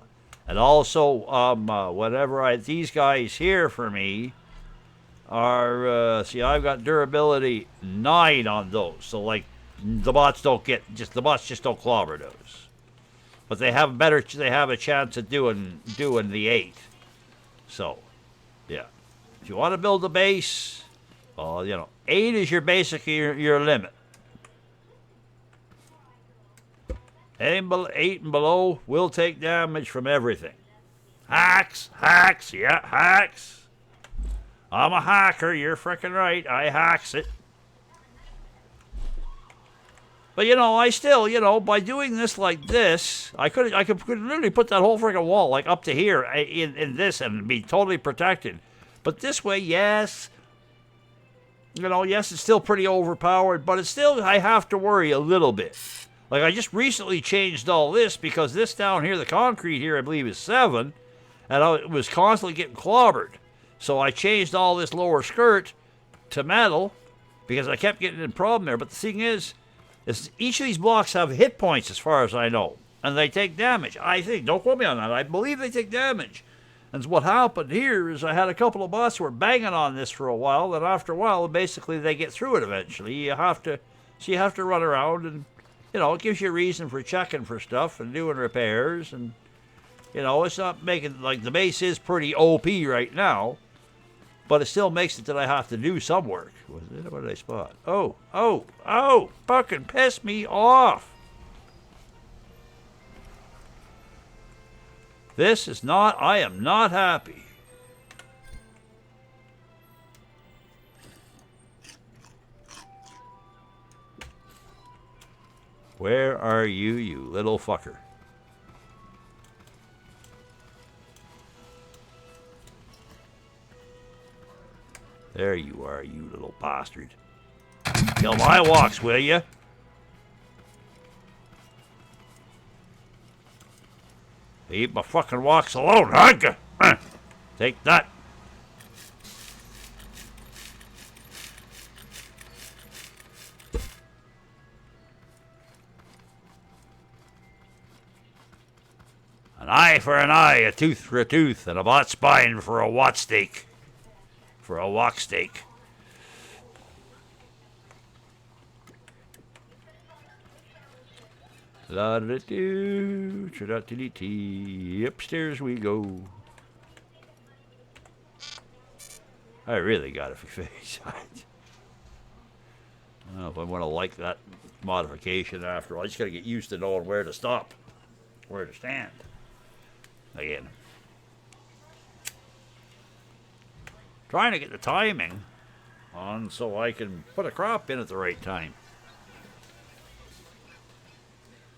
And also, these guys here for me are, see, I've got durability 9 on those. So like the bots just don't clobber those. But they have a chance of doing the 8. So, yeah. If you want to build a base, well, 8 is your limit. 8 and below will take damage from everything. Hacks, yeah, hacks. I'm a hacker, you're frickin' right, I hacks it. But I still, by doing this like this, I could literally put that whole frickin' wall like up to here in this and be totally protected. But this way, yes, it's still pretty overpowered, but it's still, I have to worry a little bit. Like, I just recently changed all this because this down here, the concrete here, I believe is 7, and it was constantly getting clobbered. So I changed all this lower skirt to metal because I kept getting in a problem there. But the thing is each of these blocks have hit points as far as I know, and they take damage. I think, don't quote me on that, I believe they take damage. And what happened here is I had a couple of bots who were banging on this for a while, and after a while, basically they get through it eventually. You have to run around and it gives you a reason for checking for stuff and doing repairs. And, it's not making, like, the base is pretty OP right now, but it still makes it that I have to do some work. What did I spot? Oh, fucking piss me off. I am not happy. Where are you, you little fucker? There you are, you little bastard. Kill my walks, will you? Leave my fucking walks alone, huh? Take that. An eye for an eye, a tooth for a tooth, and a bot spine for a wat steak. For a walk steak. La da do, da da dee. Upstairs we go. I really gotta fix that. I don't know if I want to like that modification after all. I just gotta get used to knowing where to stop, where to stand. Again. Trying to get the timing on so I can put a crop in at the right time.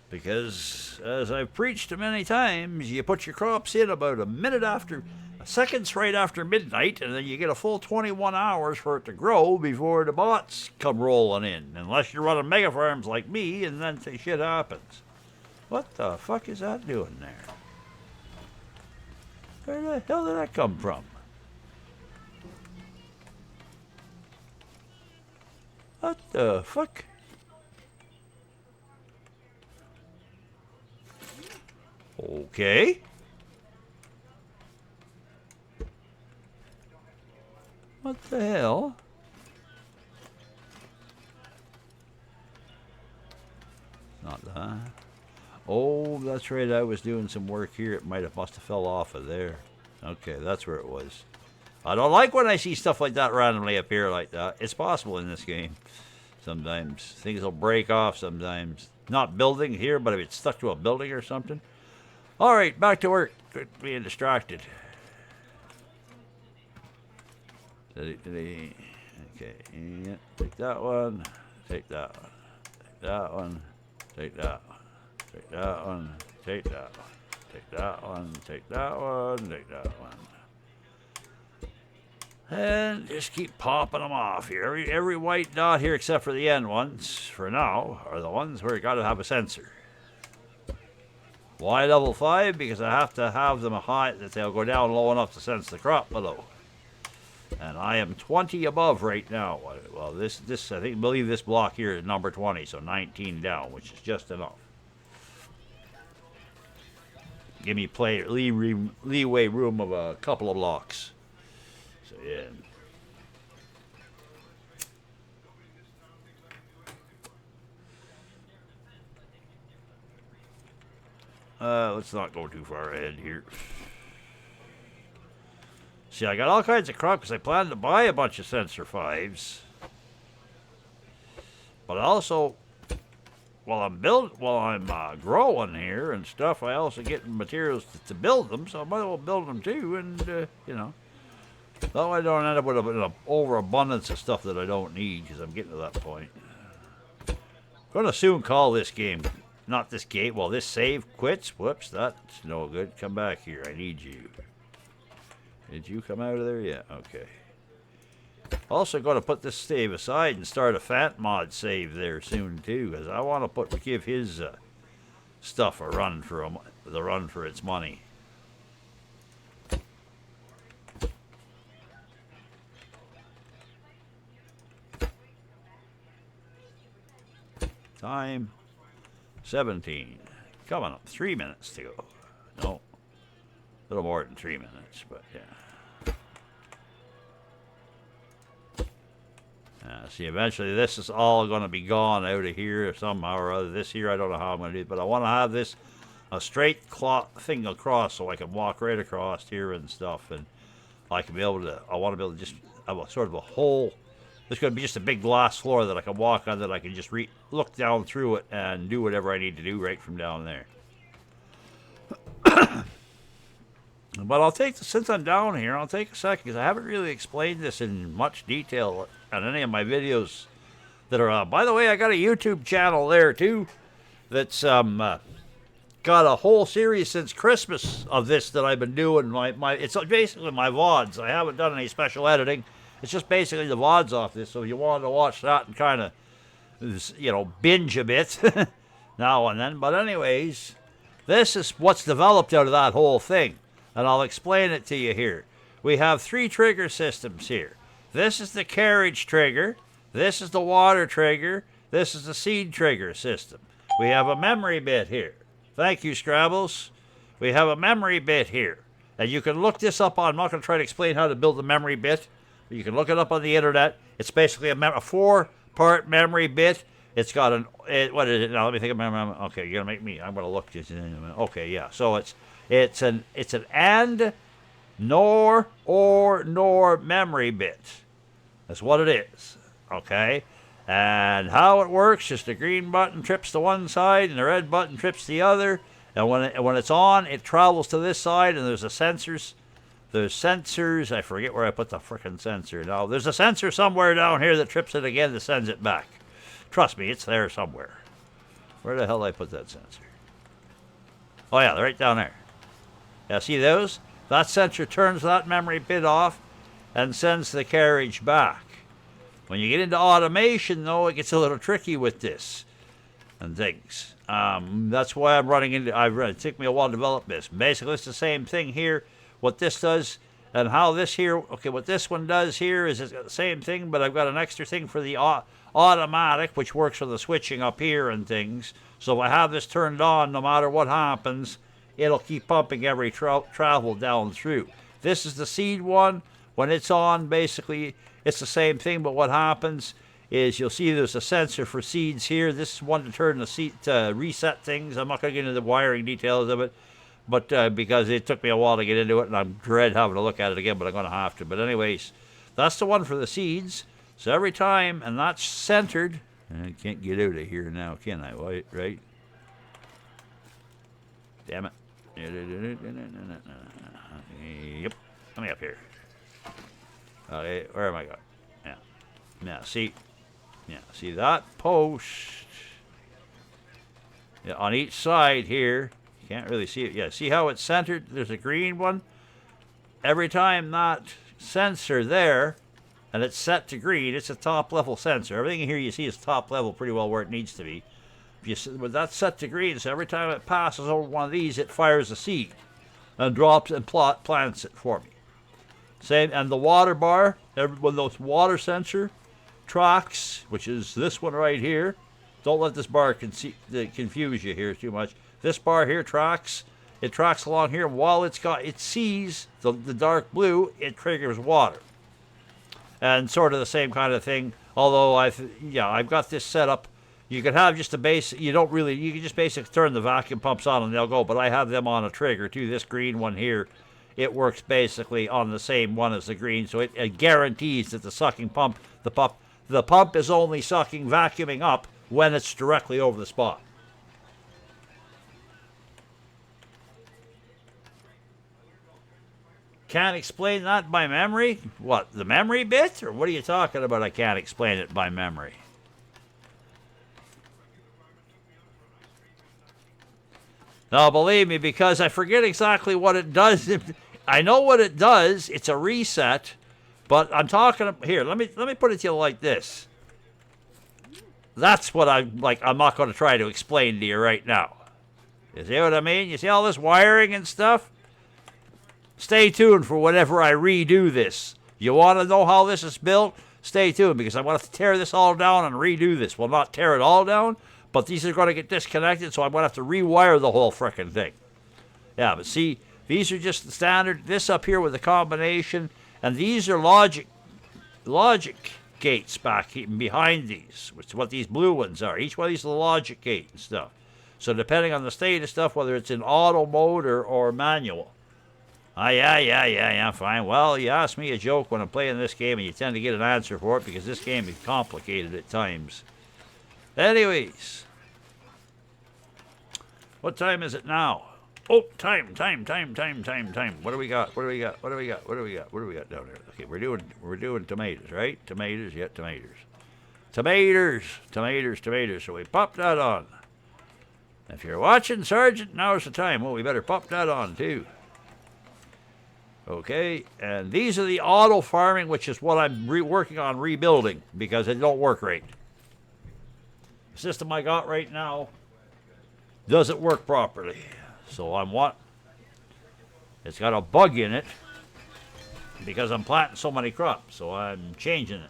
Because, as I've preached many times, you put your crops in about seconds right after midnight, and then you get a full 21 hours for it to grow before the bots come rolling in. Unless you're running mega farms like me, and then shit happens. What the fuck is that doing there? Where the hell did that come from? What the fuck? Okay. What the hell? Not that. Oh, that's right. I was doing some work here. It must have fell off of there. Okay, that's where it was. I don't like when I see stuff like that randomly appear like that. It's possible in this game. Sometimes things will break off sometimes. Not building here, but if it's stuck to a building or something. All right, back to work. Quit being distracted. Okay, yeah, take that one. Take that one. Take that one. Take that one. Take that one. Take that one. Take that one. Take that one. Take that one. And just keep popping them off here. Every white dot here, except for the end ones, for now, are the ones where you got to have a sensor. Why level 5? Because I have to have them high that they'll go down low enough to sense the crop below. And I am 20 above right now. Well, this I believe this block here is number 20, so 19 down, which is just enough. Give me leeway room of a couple of blocks. So yeah. Let's not go too far ahead here. See, I got all kinds of crop because I plan to buy a bunch of Sensor 5s. But also, while I'm growing here and stuff, I also get materials to build them, so I might as well build them too, and, you know. Though I don't end up with an overabundance of stuff that I don't need because I'm getting to that point. I'm going to soon call this game. Not this game. Well, this save quits. Whoops, that's no good. Come back here. I need you. Did you come out of there yet? Okay. Also going to put this save aside and start a Fat Mod save there soon too, because I want to give his stuff a run for its money. Time 17. Coming up. 3 minutes to go. No. A little more than 3 minutes, but yeah. See, eventually this is all going to be gone out of here somehow or other. This here, I don't know how I'm going to do it, but I want to have this a straight thing across so I can walk right across here and stuff, and I can be able to. I want to be able to just have a sort of a whole. There's going to be just a big glass floor that I can walk on, that I can just look down through it and do whatever I need to do right from down there. But since I'm down here, I'll take a second, because I haven't really explained this in much detail on any of my videos that are by the way, I got a YouTube channel there too that's got a whole series since Christmas of this that I've been doing. It's basically my VODs. I haven't done any special editing. It's just basically the VODs off this, so if you wanted to watch that and kind of binge a bit now and then. But anyways, this is what's developed out of that whole thing, and I'll explain it to you here. We have 3 trigger systems here. This is the carriage trigger. This is the water trigger. This is the seed trigger system. We have a memory bit here. Thank you, Scrabbles. We have a memory bit here. And you can look this up on, I'm not going to try to explain how to build a memory bit, but you can look it up on the internet. It's basically a 4-part memory bit. It's got what is it now? Let me think of okay, you're going to make me, I'm going to look this in a minute. Okay, yeah. So it's an and, nor, or, nor memory bit. That's what it is. Okay? And how it works, just the green button trips to one side and the red button trips the other. And when it's on, it travels to this side, and there's sensors. There's sensors. I forget where I put the frickin' sensor now. There's a sensor somewhere down here that trips it again that sends it back. Trust me, it's there somewhere. Where the hell did I put that sensor? Oh yeah, right down there. Yeah, see those? That sensor turns that memory bit off and sends the carriage back. When you get into automation, though, it gets a little tricky with this and things. That's why I'm running into. It took me a while to develop this. Basically, it's the same thing here. What this does and how this here. Okay, what this one does here is it's got the same thing, but I've got an extra thing for the automatic, which works for the switching up here and things. So if I have this turned on, no matter what happens, it'll keep pumping every travel down through. This is the seed one. When it's on, basically, it's the same thing, but what happens is you'll see there's a sensor for seeds here. This is one to turn the seed to reset things. I'm not going to get into the wiring details of it, but because it took me a while to get into it, and I'm dread having to look at it again, but I'm going to have to. But anyways, that's the one for the seeds. So every time, and that's centered. I can't get out of here now, can I? Right? Damn it. Yep. Let me up here. Okay, where am I going? Yeah. Now, see that post. Yeah, on each side here, you can't really see it. Yeah, see how it's centered? There's a green one. Every time that sensor there, and it's set to green, it's a top level sensor. Everything here you see is top level, pretty well where it needs to be. But that's set to green, so every time it passes over one of these, it fires a seed and drops and plants it for me. Same, and the water bar, when those water sensor tracks, which is this one right here. Don't let this bar confuse you here too much. This bar here tracks. It tracks along here. While it sees the dark blue, it triggers water. And sort of the same kind of thing. Although I've got this set up. You can have just a base. You can just basically turn the vacuum pumps on and they'll go. But I have them on a trigger too. This green one here, it works basically on the same one as the green. So it guarantees that the sucking pump, the pump is only sucking, vacuuming up when it's directly over the spot. Can't explain that by memory? What, the memory bit? Or what are you talking about? I can't explain it by memory. Now, believe me, because I forget exactly what it does. I know what it does. It's a reset. But I'm talking here. Let me put it to you like this. That's what I'm like. I'm not going to try to explain to you right now. You see what I mean? You see all this wiring and stuff? Stay tuned for whenever I redo this. You want to know how this is built? Stay tuned, because I'm going to have to tear this all down and redo this. Well, not tear it all down, but these are going to get disconnected, so I'm going to have to rewire the whole frickin' thing. Yeah, but see, these are just the standard. This up here with the combination. And these are logic gates back behind these, which is what these blue ones are. Each one of these is a logic gate and stuff. So depending on the state of stuff, whether it's in auto mode or manual. Yeah, fine. Well, you ask me a joke when I'm playing this game, and you tend to get an answer for it, because this game is complicated at times. Anyways. What time is it now? Oh, time. What do we got down there? Okay, we're doing tomatoes, right? Tomatoes. So we pop that on. If you're watching, Sergeant, now's the time. Well, we better pop that on, too. Okay, and these are the auto farming, which is what I'm working on rebuilding, because it don't work right. system I got right now doesn't work properly. So it's got a bug in it because I'm planting so many crops. So I'm changing it.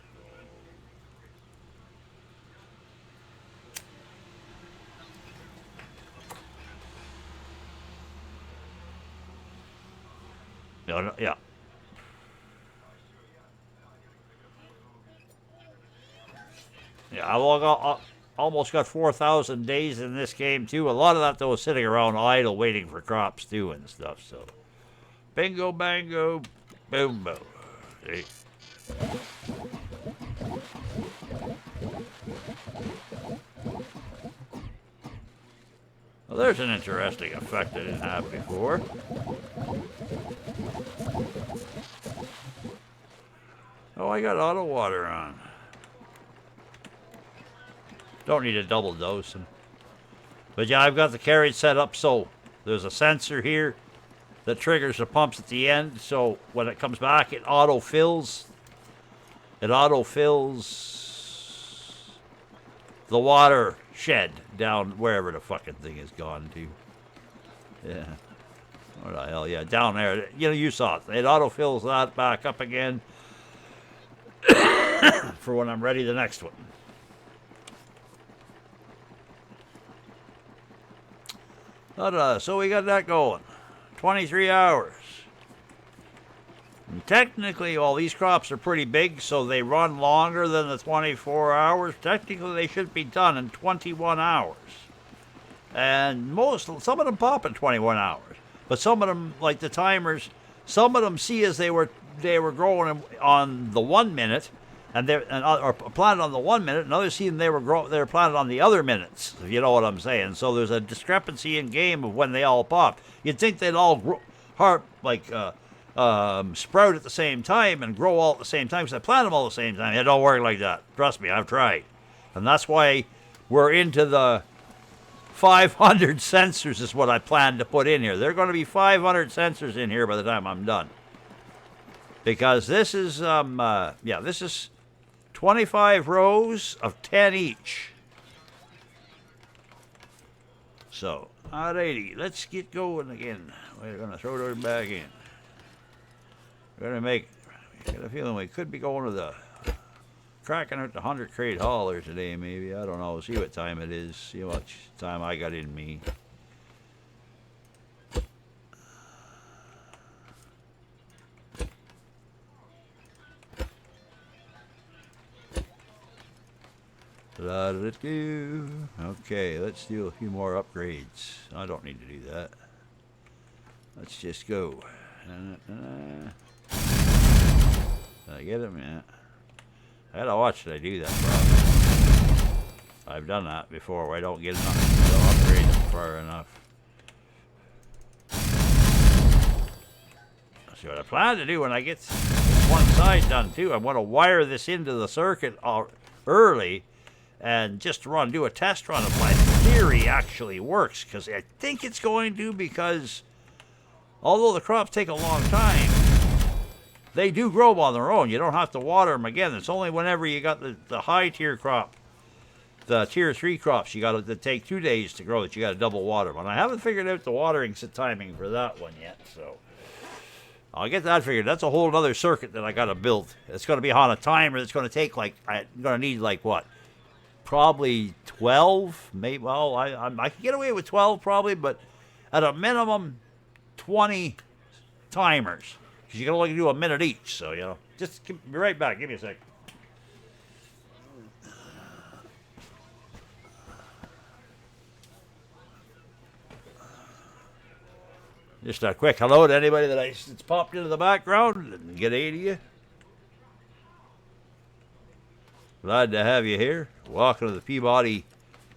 Yeah. Yeah, almost got 4,000 days in this game, too. A lot of that, though, is sitting around idle waiting for crops, too, and stuff. So, bingo, bango, boom, boom. See? Well, there's an interesting effect I didn't have before. Oh, I got auto water on. Don't need a double dose. But yeah, I've got the carriage set up so there's a sensor here that triggers the pumps at the end. So when it comes back, it auto fills. It auto fills the water shed down wherever the fucking thing has gone to. Yeah. What the hell? Yeah, down there. You know, you saw it. It auto fills that back up again for when I'm ready the next one. But, so we got that going. 23 hours. And technically, all these crops are pretty big, so they run longer than the 24 hours. Technically, they should be done in 21 hours. And some of them pop in 21 hours. But some of them, like the timers, some of them see as they were growing on the 1 minute, or planted on the 1 minute, and others see them they were planted on the other minutes, if you know what I'm saying. So there's a discrepancy in game of when they all pop. You'd think they'd all sprout at the same time and grow all at the same time, because I plant them all at the same time. It don't work like that. Trust me, I've tried. And that's why we're into the 500 sensors is what I plan to put in here. There are going to be 500 sensors in here by the time I'm done. Because this is, this is 25 rows of 10 each. So, alrighty, let's get going again. We're going to throw those back in. We're going to I got a feeling we could be going to the, cracking out the 100 crate hauler today, maybe. I don't know. See what time it is. See how much time I got in me. Okay, let's do a few more upgrades. I don't need to do that. Let's just go. Did I get him? Yeah. I gotta watch that I do that, probably. I've done that before where I don't get enough. I don't upgrade them far enough. See what I plan to do when I get one side done too. I want to wire this into the circuit early and just do a test run of my theory actually works, because I think it's going to, because although the crops take a long time, they do grow on their own. You don't have to water them again. It's only whenever you got the high tier crop, the tier 3 crops, you got to take 2 days to grow that you got to double water them. And I haven't figured out the watering timing for that one yet, so I'll get that figured. That's a whole other circuit that I got to build. It's going to be on a timer. It's going to take I'm going to need what? Probably 12, maybe. Well, I can get away with 12 probably, but at a minimum 20 timers, because you can only do a minute each. So just be right back. Give me a sec. Just a quick hello to anybody that's popped into the background, and g'day to you. Glad to have you here. Welcome to the Peabody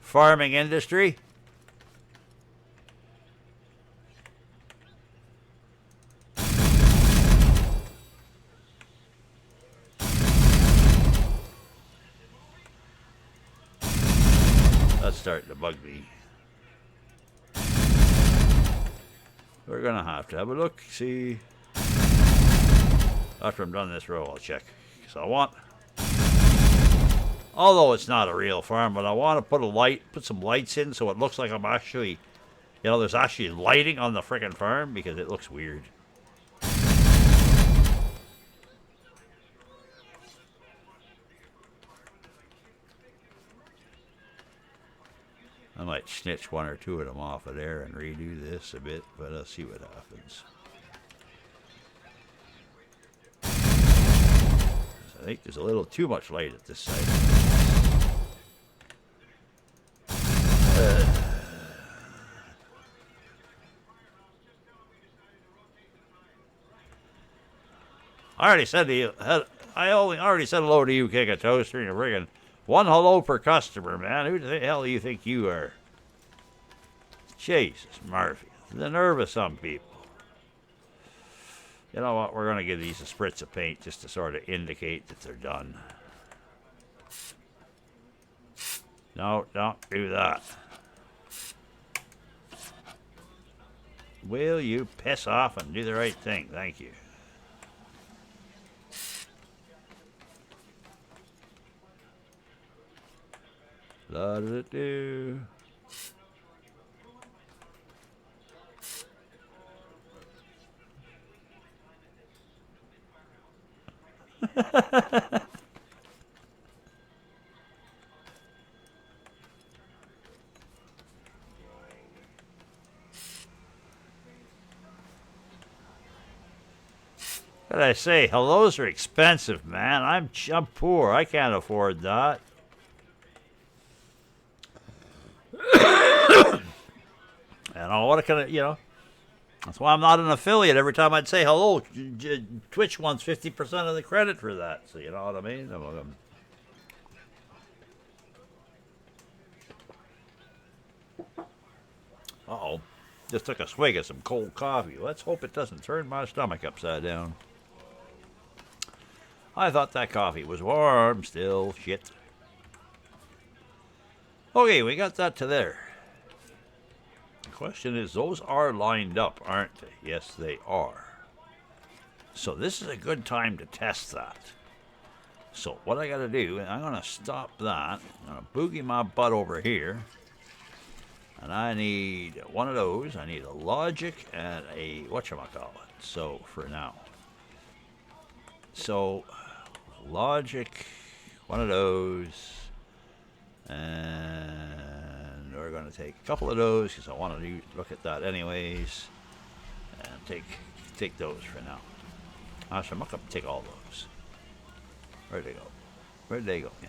farming industry. That's starting to bug me. We're going to have a look, see. After I'm done this row, I'll check. So I want Although it's not a real farm, but I want to put some lights in so it looks like I'm actually, there's actually lighting on the frickin' farm because it looks weird. I might snitch one or two of them off of there and redo this a bit, but I'll see what happens. I think there's a little too much light at this side. I already said to you, I already said hello to you, King of Toaster. You're friggin' one hello per customer, man. Who the hell do you think you are? Jesus, Murphy. The nerve of some people. You know what? We're going to give these a spritz of paint just to sort of indicate that they're done. No, don't do that. Will you piss off and do the right thing? Thank you. La-da-da-do. What did I say? Hellos are expensive, man. I'm poor. I can't afford that. What can I, that's why I'm not an affiliate. Every time I'd say hello, Twitch wants 50% of the credit for that. So you know what I mean? Uh-oh. Just took a swig of some cold coffee. Let's hope it doesn't turn my stomach upside down. I thought that coffee was warm still. Shit. Okay, we got that to there. The question is, those are lined up, aren't they? Yes, they are. So this is a good time to test that. So what I got to do, I'm going to stop that. I'm going to boogie my butt over here. And I need one of those. I need a Logic and a whatchamacallit. So for now. So Logic, one of those. And we're going to take a couple of those because I want to look at that anyways. And take those for now. Actually, I'm not going to take all those. Where'd they go? Where'd they go? Yeah.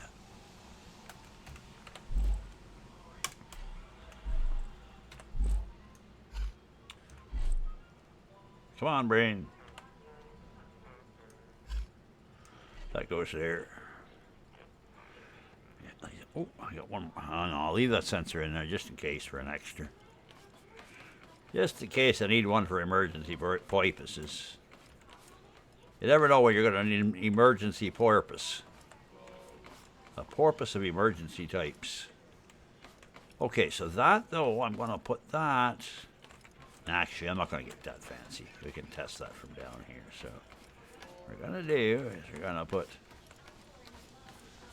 Come on, brain. That goes there. Oh, I got one. Oh, no, I'll leave that sensor in there just in case for an extra. Just in case I need one for emergency purposes. You never know when you're going to need an emergency porpoise. A porpoise of emergency types. Okay, so that though, I'm going to put that. Actually, I'm not going to get that fancy. We can test that from down here. So, what we're going to do is we're going to put.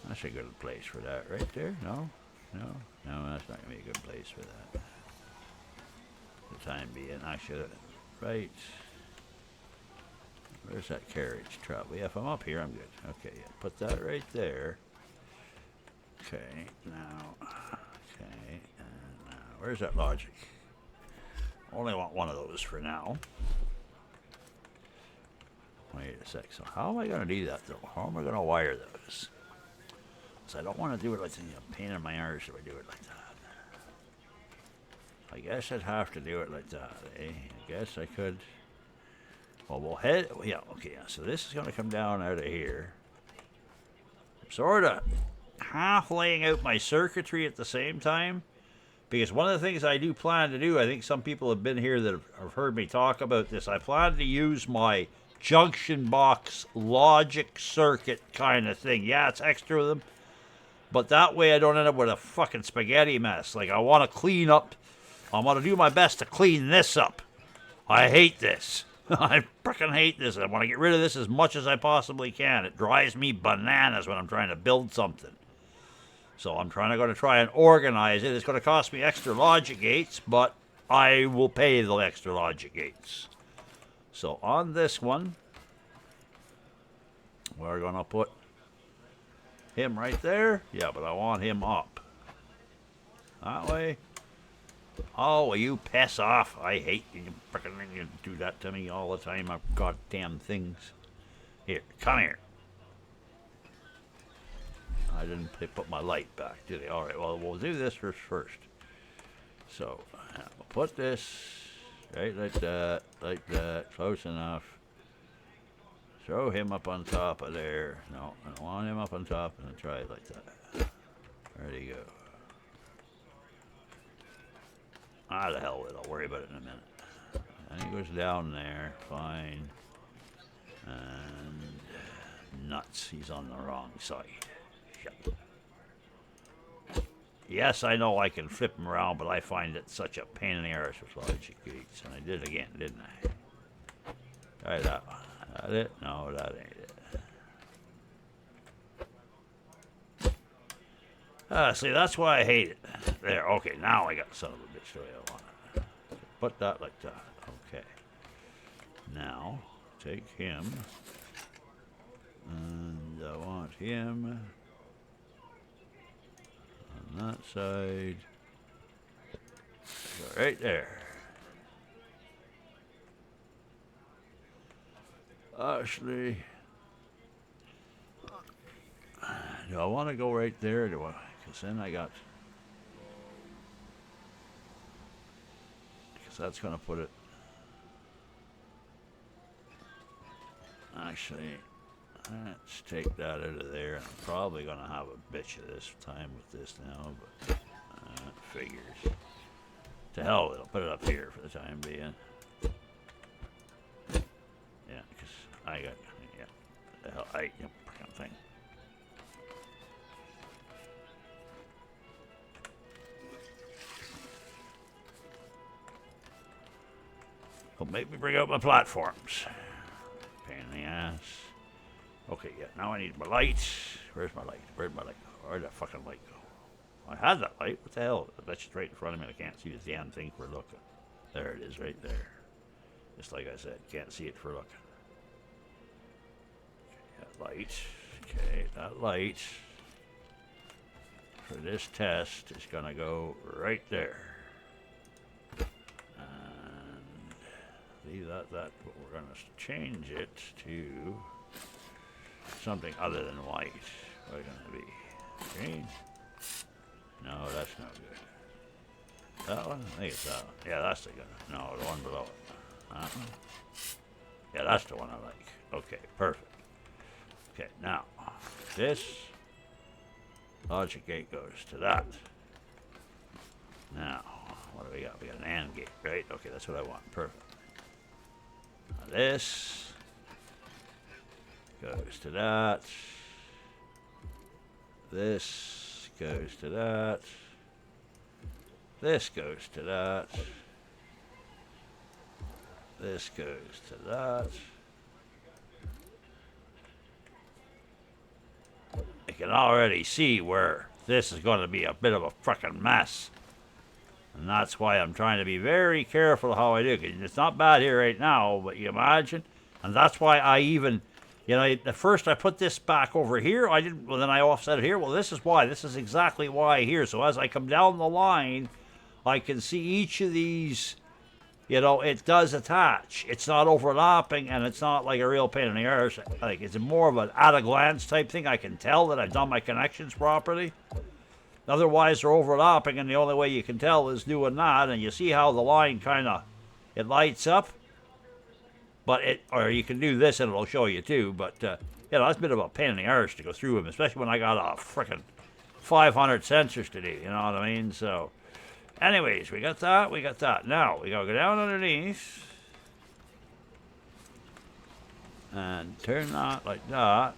That's a good place for that right there. No, that's not going to be a good place for that. For the time being, actually, right. Where's that carriage trap? Yeah, if I'm up here, I'm good. Okay, yeah, put that right there. Okay, now, and where's that Logic? Only want one of those for now. Wait a sec. So how am I going to do that, though? How am I going to wire those? So I don't want to do it like a pain in my arse if I do it like that. I guess I'd have to do it like that, eh? I guess I could. Well, we'll head. Yeah, okay. So this is going to come down out of here. I'm sort of half laying out my circuitry at the same time. Because one of the things I do plan to do, I think some people have been here that have heard me talk about this. I plan to use my junction box logic circuit kind of thing. Yeah, it's extra with them. But that way I don't end up with a fucking spaghetti mess. Like, I want to clean up. I want to do my best to clean this up. I hate this. I frickin' hate this. I want to get rid of this as much as I possibly can. It drives me bananas when I'm trying to build something. So I'm going to try and organize it. It's going to cost me extra logic gates, but I will pay the extra logic gates. So on this one, we're going to put him right there. Yeah, but I want him up. That way. Oh, will you piss off? I hate you. You do that to me all the time. Goddamn things. Here, come here. I didn't put my light back, did I? All right, well, we'll do this first. So, we'll put this right like that, close enough. Throw him up on top of there. No, I don't want him up on top, and try it like that. There you go. Ah, the hell with it. I'll worry about it in a minute. And he goes down there. Fine. And nuts. He's on the wrong side. Shit. Yes, I know I can flip him around, but I find it such a pain in the arse with logic gates. And I did again, didn't I? Try that one. That it? No, that ain't it. See, that's why I hate it. There, okay, now I got the son of a bitch the way I want it. Put that like that. Okay. Now, take him. And I want him on that side. Go right there. Actually, do I want to go right there? Because then I got... Because that's going to put it... Actually, let's take that out of there. I'm probably going to have a bitch of this time with this now, but figures. To hell with it. I'll put it up here for the time being. Yeah, because I got... Yeah, the hell, freaking thing. Will make me bring out my platforms. Pain in the ass. Okay, yeah, now I need my light. Where's my light? Where'd my light go? Where'd that fucking light go? I had that light. What the hell? That's just right in front of me. I can't see the damn thing for looking. There it is, right there. Just like I said, can't see it for looking. Okay, that light. Okay, that light for this test is gonna go right there. Leave that, but we're going to change it to something other than white. What's it going to be? Green? No, that's not good. That one? I think it's that one. Yeah, that's the good one. No, the one below it. That one? Yeah, that's the one I like. Okay, perfect. Okay, now, this logic gate goes to that. Now, what do we got? We got an AND gate, right? Okay, that's what I want. Perfect. This goes to that. This goes to that. This goes to that. This goes to that. I can already see where this is going to be a bit of a frickin' mess. And that's why I'm trying to be very careful how I do it. It's not bad here right now, but you imagine? And that's why I even, at first I put this back over here. I didn't, well, then I offset it here. Well, this is why. This is exactly why here. So as I come down the line, I can see each of these, it does attach. It's not overlapping, and it's not like a real pain in the arse. Like, it's more of an at-a-glance type thing. I can tell that I've done my connections properly. Otherwise, they're overlapping, and the only way you can tell is doing that. And you see how the line it lights up. Or you can do this, and it'll show you too. But that's a bit of a pain in the arse to go through them, especially when I got a frickin' 500 sensors to do. You know what I mean? So, anyways, we got that. We got that. Now we gotta go down underneath and turn that like that.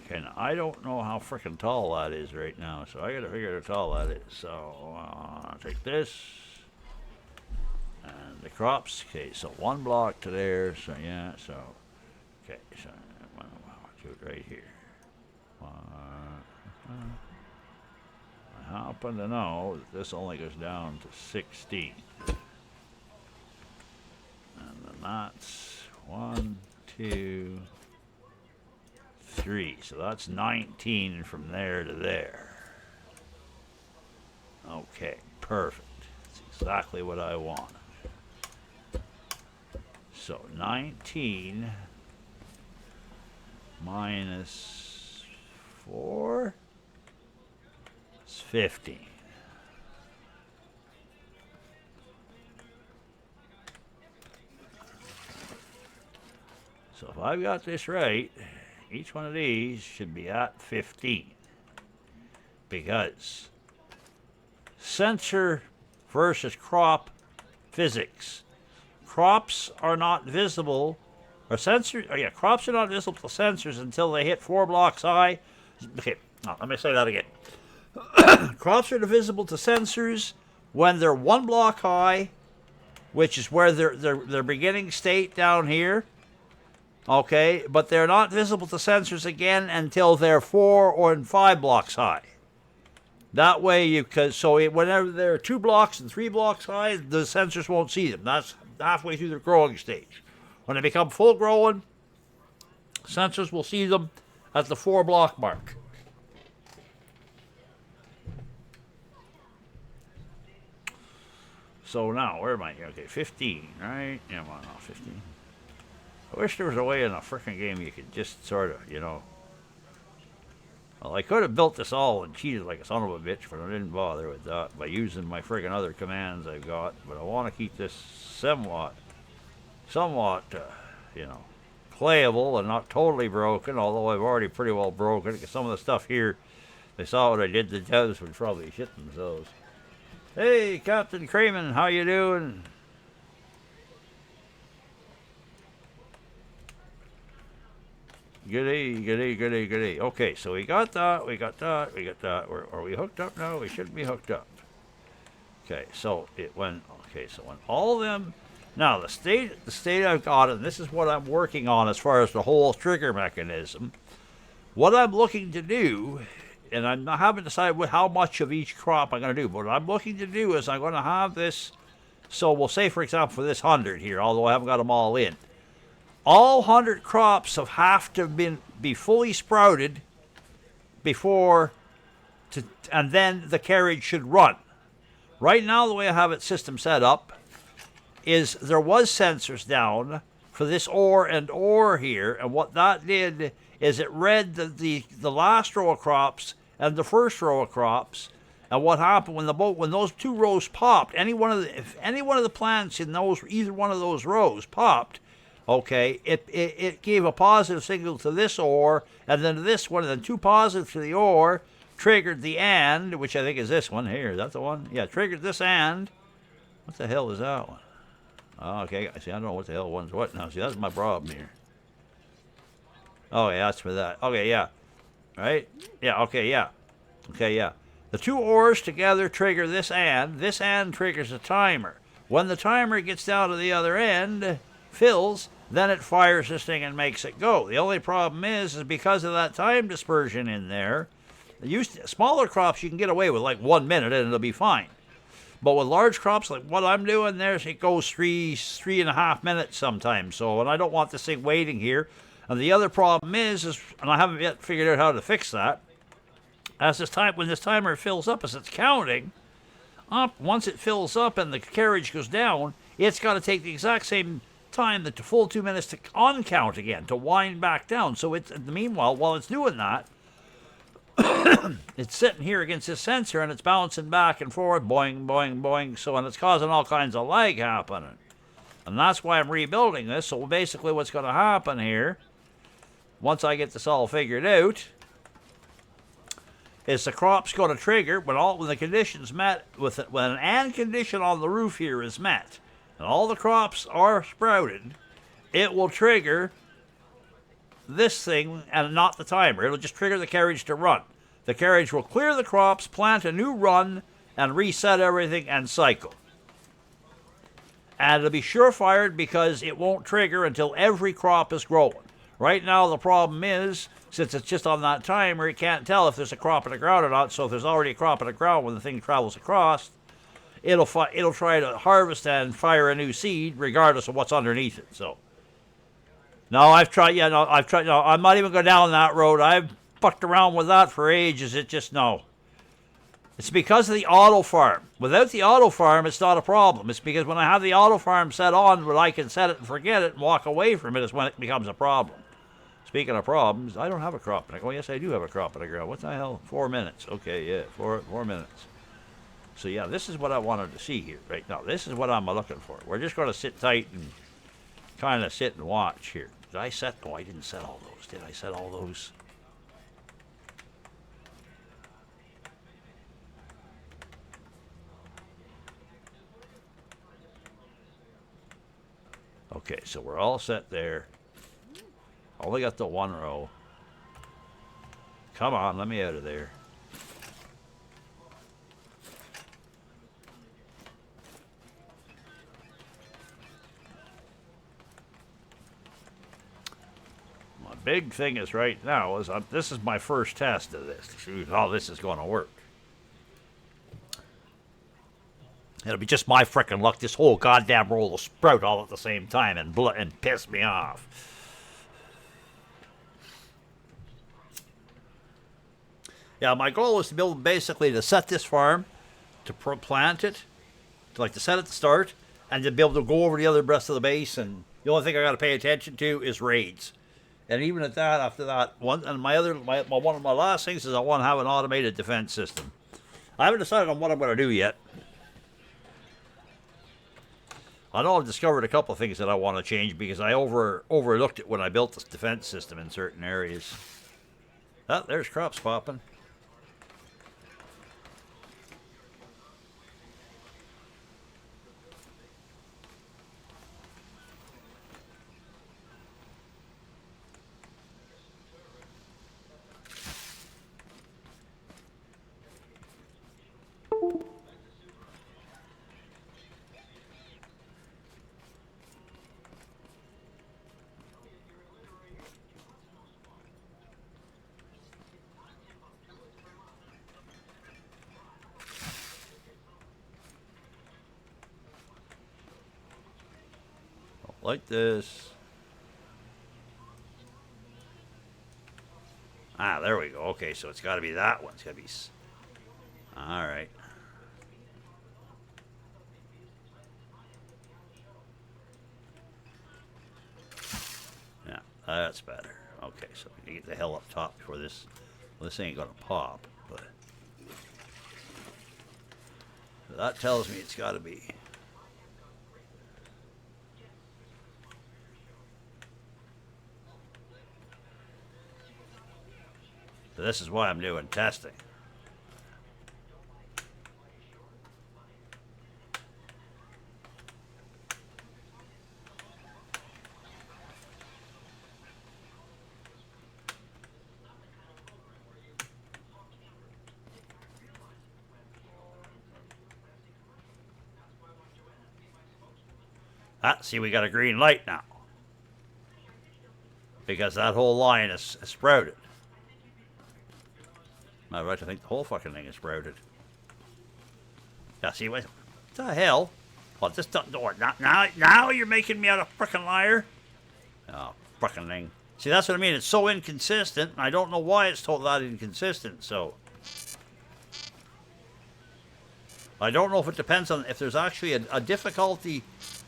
Okay, now I don't know how frickin' tall that is right now, so I gotta figure out how tall that is. So, I'll take this, and the crops. Okay, so one block to there, so yeah, so, okay, so, I'll do it right here. happen to know that this only goes down to 16. And then that's 1, 2, 3. So that's 19 from there to there. Okay, perfect. That's exactly what I want. So 19 minus 4 is 15. So if I've got this right, each one of these should be at 15. Because sensor versus crop physics. Crops are not visible, or sensors, crops are not visible to sensors until they hit 4 blocks high. Okay, let me say that again. Crops are visible to sensors when they're 1 block high, which is where their beginning state down here. Okay, but they're not visible to sensors again until they're 4 or 5 blocks high. That way, whenever they're 2 blocks and 3 blocks high, the sensors won't see them. That's halfway through their growing stage. When they become full growing, sensors will see them at the 4 block mark. So now, where am I here? Okay, 15, right? Yeah, well, no, 15. I wish there was a way in a frickin' game you could just sort of, Well, I could have built this all and cheated like a son of a bitch, but I didn't bother with that by using my friggin' other commands I've got. But I want to keep this somewhat, playable and not totally broken, although I've already pretty well broken it, because some of the stuff here, they saw what I did, the devs would probably shit themselves. Hey, Captain Crayman, how you doing? Goody. Okay, so we got that. Are we hooked up now? We shouldn't be hooked up. Okay, so when all of them, now the state I've got, and this is what I'm working on as far as the whole trigger mechanism. What I'm looking to do, and I haven't decided how much of each crop I'm going to do, but what I'm looking to do is I'm going to have this, so we'll say, for example, for this 100 here, although I haven't got them all in, all 100 crops have to be fully sprouted and then the carriage should run. Right now, the way I have it system set up is there was sensors down for this ore and ore here, and what that did is it read the last row of crops and the first row of crops, and what happened when those 2 rows popped, if any one of the plants in either one of those rows popped, okay, it gave a positive signal to this ore, and then to this one, and then 2 positive to the ore, triggered the AND, which I think is this one here. Is that the one? Yeah, triggered this AND. What the hell is that one? Oh, okay, see, I don't know what the hell one's what now. See, that's my problem here. Oh, yeah, that's for that. Okay, yeah. Right? Yeah, okay, yeah. Okay, yeah. The 2 ores together trigger this AND. This AND triggers a timer. When the timer gets down to the other end, fills, then it fires this thing and makes it go. The only problem is because of that time dispersion in there, smaller crops you can get away with like 1 minute and it'll be fine. But with large crops like what I'm doing, it goes 3.5 minutes sometimes. So, and I don't want this thing waiting here. And the other problem is, and I haven't yet figured out how to fix that, when this timer fills up, as it's counting up, once it fills up and the carriage goes down, it's got to take the exact same time, the full 2 minutes to uncount again, to wind back down. So meanwhile, while it's doing that, it's sitting here against this sensor and it's bouncing back and forth, boing, boing, boing. And it's causing all kinds of lag happening. And that's why I'm rebuilding this. So basically what's going to happen here, once I get this all figured out, is the crop's going to trigger when the conditions met, when an AND condition on the roof here is met, and all the crops are sprouted, it will trigger this thing and not the timer. It'll just trigger the carriage to run. The carriage will clear the crops, plant a new run, and reset everything and cycle. And it'll be sure-fired because it won't trigger until every crop is growing. Right now, the problem is, since it's just on that timer, it can't tell if there's a crop in the ground or not. So if there's already a crop in the ground when the thing travels across, it'll try to harvest and fire a new seed regardless of what's underneath it. So no, I've tried. Yeah, no, I've tried. No, I'm not even going down that road. I've fucked around with that for ages. It just no. It's because of the auto farm. Without the auto farm, it's not a problem. It's because when I have the auto farm set on, when I can set it and forget it and walk away from it, is when it becomes a problem. Speaking of problems, I don't have a crop in the ground. Oh, yes, I do have a crop in the ground. What the hell? 4 minutes. Okay, yeah, 4 minutes. So, yeah, this is what I wanted to see here right now. This is what I'm looking for. We're just going to sit tight and kind of sit and watch here. Did I set? Oh, I didn't set all those. Did I set all those? Okay, so we're all set there. Only got the one row. Come on, let me out of there. My big thing is right now is this is my first test of this to see how this is going to work. It'll be just my frickin' luck this whole goddamn roll will sprout all at the same time and piss me off. Yeah, my goal is to be able basically to set this farm, to plant it, to set it to start, and to be able to go over the other rest of the base. And the only thing I got to pay attention to is raids. And even at that, after that, one of my last things is I want to have an automated defense system. I haven't decided on what I'm going to do yet. I know I've discovered a couple of things that I want to change because I overlooked it when I built this defense system in certain areas. Oh, there's crops popping. Like this. Ah, there we go. Okay, so it's got to be that one. It's got to be... All right. Yeah, that's better. Okay, so we can get the hell up top before this... Well, this ain't going to pop, but... That tells me it's got to be... So this is why I'm doing testing. Ah, see, we got a green light now. Because that whole line is sprouted. Matter of fact, I think the whole fucking thing is sprouted. Yeah, see, what the hell? Well, just don't do it. Now you're making me out a frickin' liar. Oh, frickin' thing. See, that's what I mean. It's so inconsistent. I don't know why it's told that inconsistent, so... I don't know if it depends on if there's actually a difficulty.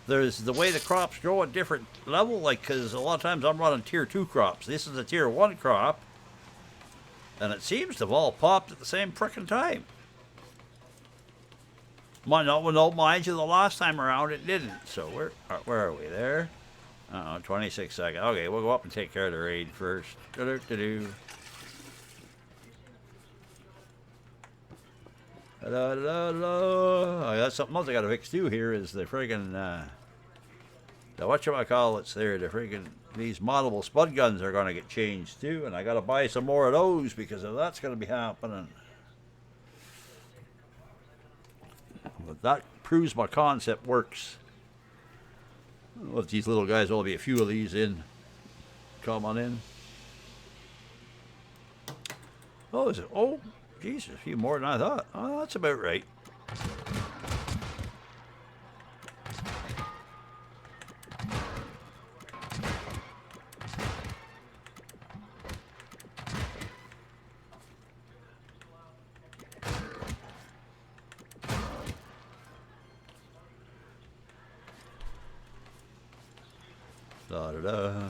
There's the way the crops grow at different level, like, because a lot of times I'm running tier 2 crops. This is a tier 1 crop. And it seems to have all popped at the same frickin' time. No, mind you, the last time around it didn't. So where are we there? 26 seconds. Okay, we'll go up and take care of the raid first. Da-da-da-do. Da-da-da-da. That's something else I gotta fix too here is the friggin' the whatchamacallits there, the friggin' these moddable spud guns are gonna get changed too, and I gotta buy some more of those because of that's gonna be happening. But that proves my concept works. Well, if these little guys will be a few of these in. coming in. Oh, is it? Oh, Jesus, a few more than I thought. Oh, that's about right. Da-da-da.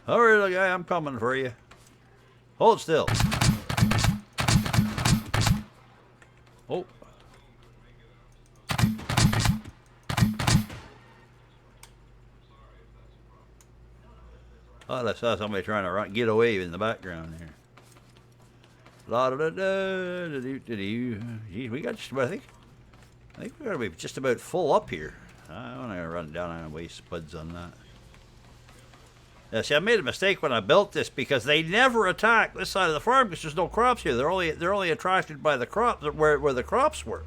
All right, little guy, I'm coming for you. Hold still. Oh. Oh, I saw somebody trying to run, get away in the background here. La da da da da da da. Geez, we got just about, I think we're gonna be just about full up here. I'm gonna run down and waste spuds on that. Yeah, see, I made a mistake when I built this because they never attack this side of the farm because there's no crops here. They're only attracted by the crops where the crops were.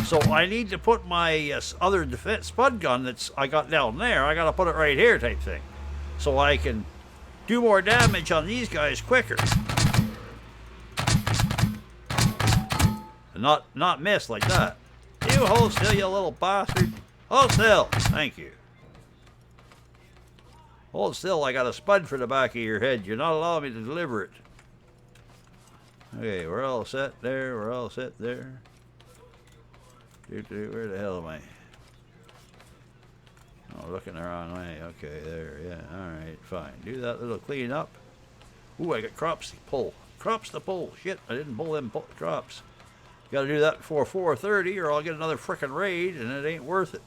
So I need to put my other defense spud gun that's I got down there. I gotta put it right here, type thing, so I can do more damage on these guys quicker. And not miss like that. You hold still, you little bastard. Hold still. Thank you. Hold still, I got a spud for the back of your head. You're not allowing me to deliver it. Okay, we're all set there. We're all set there. Where the hell am I? Oh, looking the wrong way. Okay, there, yeah. Alright, fine. Do that little clean up. Ooh, I got crops to pull. Crops to pull. Shit, I didn't pull them crops. Gotta do that before 4:30 or I'll get another frickin' raid and it ain't worth it.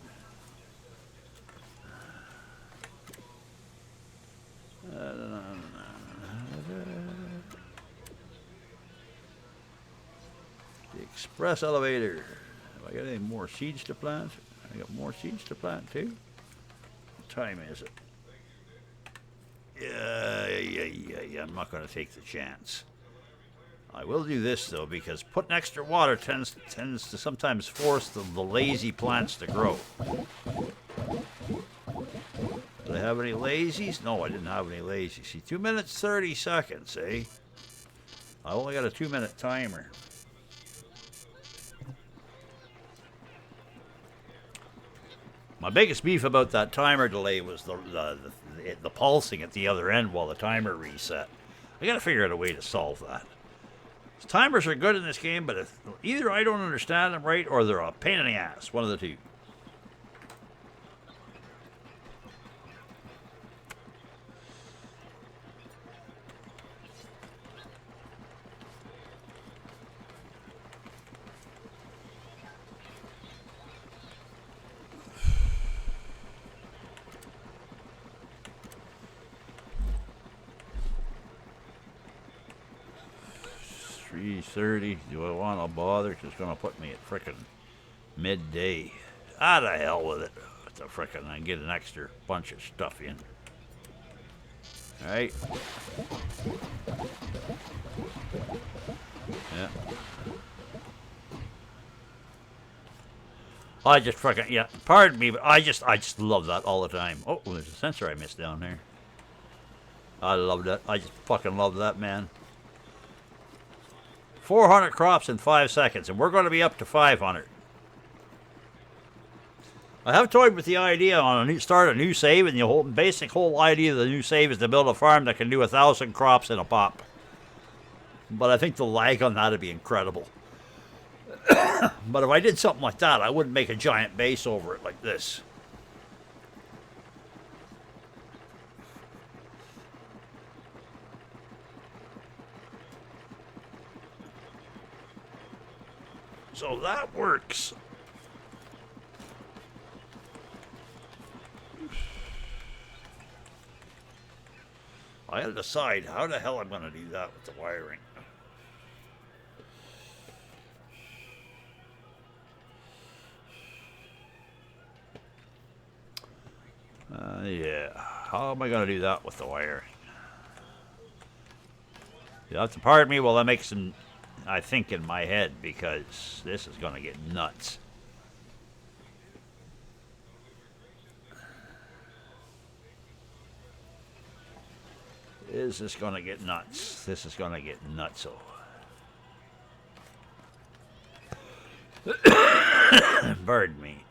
The express elevator. Have I got any more seeds to plant? I got more seeds to plant too. What time is it? Yeah. I'm not going to take the chance. I will do this though because putting extra water tends to sometimes force the lazy plants to grow. Did I have any lazies? No, I didn't have any lazies. See, 2 minutes 30 seconds, eh? I only got a 2-minute timer. My biggest beef about that timer delay was the pulsing at the other end while the timer reset. I gotta figure out a way to solve that. Timers are good in this game, but either I don't understand them right or they're a pain in the ass. One of the two. $3.30. Do I want to bother? It's going to put me at frickin' midday. Ah, the hell with it. What the frickin' I get an extra bunch of stuff in. Alright. Yeah. I just frickin', yeah, pardon me, but I just love that all the time. Oh, there's a sensor I missed down there. I love that. I just fucking love that, man. 400 crops in 5 seconds, and we're going to be up to 500. I have toyed with the idea on start a new save, and the whole idea of the new save is to build a farm that can do 1,000 crops in a pop. But I think the lag on that would be incredible. But if I did something like that, I wouldn't make a giant base over it like this. So that works. I gotta decide how the hell I'm gonna do that with the wiring. Yeah. How am I gonna do that with the wiring? You'll have to pardon me while I make some, I think, in my head, because this is gonna get nuts. Is this gonna get nuts? This is gonna get nutso. Pardon me.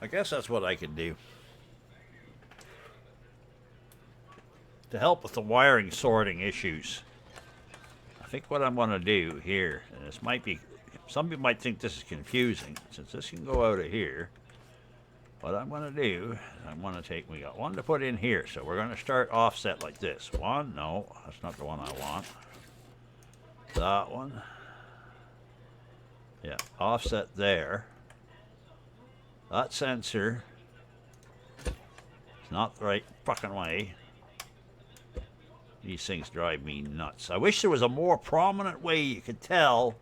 I guess that's what I could do. To help with the wiring sorting issues. I think what I'm going to do here, and this might be, some people might think this is confusing, since this can go out of here. What I'm going to do, I'm going to take, we got one to put in here, so we're going to start offset like this. One, no, that's not the one I want. That one. Yeah, offset there. That sensor is not the right fucking way. These things drive me nuts. I wish there was a more prominent way you could tell,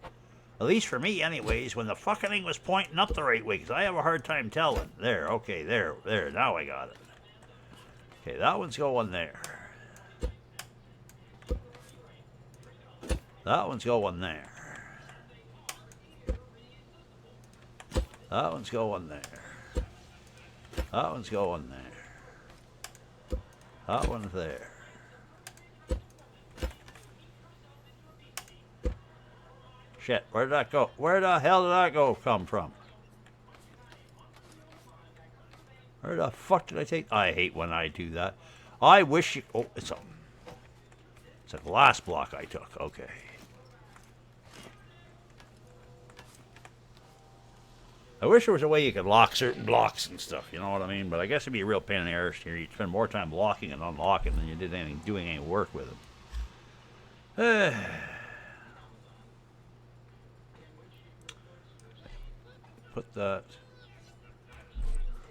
at least for me anyways, when the fucking thing was pointing up the right way, because I have a hard time telling. There, okay, there, now I got it. Okay, that one's going there. That one's going there. That one's going there. That one's going there. That one's there. Shit, where did that go? Where the hell did that come from? Where the fuck did I take? I hate when I do that. I wish you... Oh, it's a glass block I took. Okay. I wish there was a way you could lock certain blocks and stuff, you know what I mean? But I guess it'd be a real pain in the arse here. You'd spend more time locking and unlocking than you did doing any work with them. Put that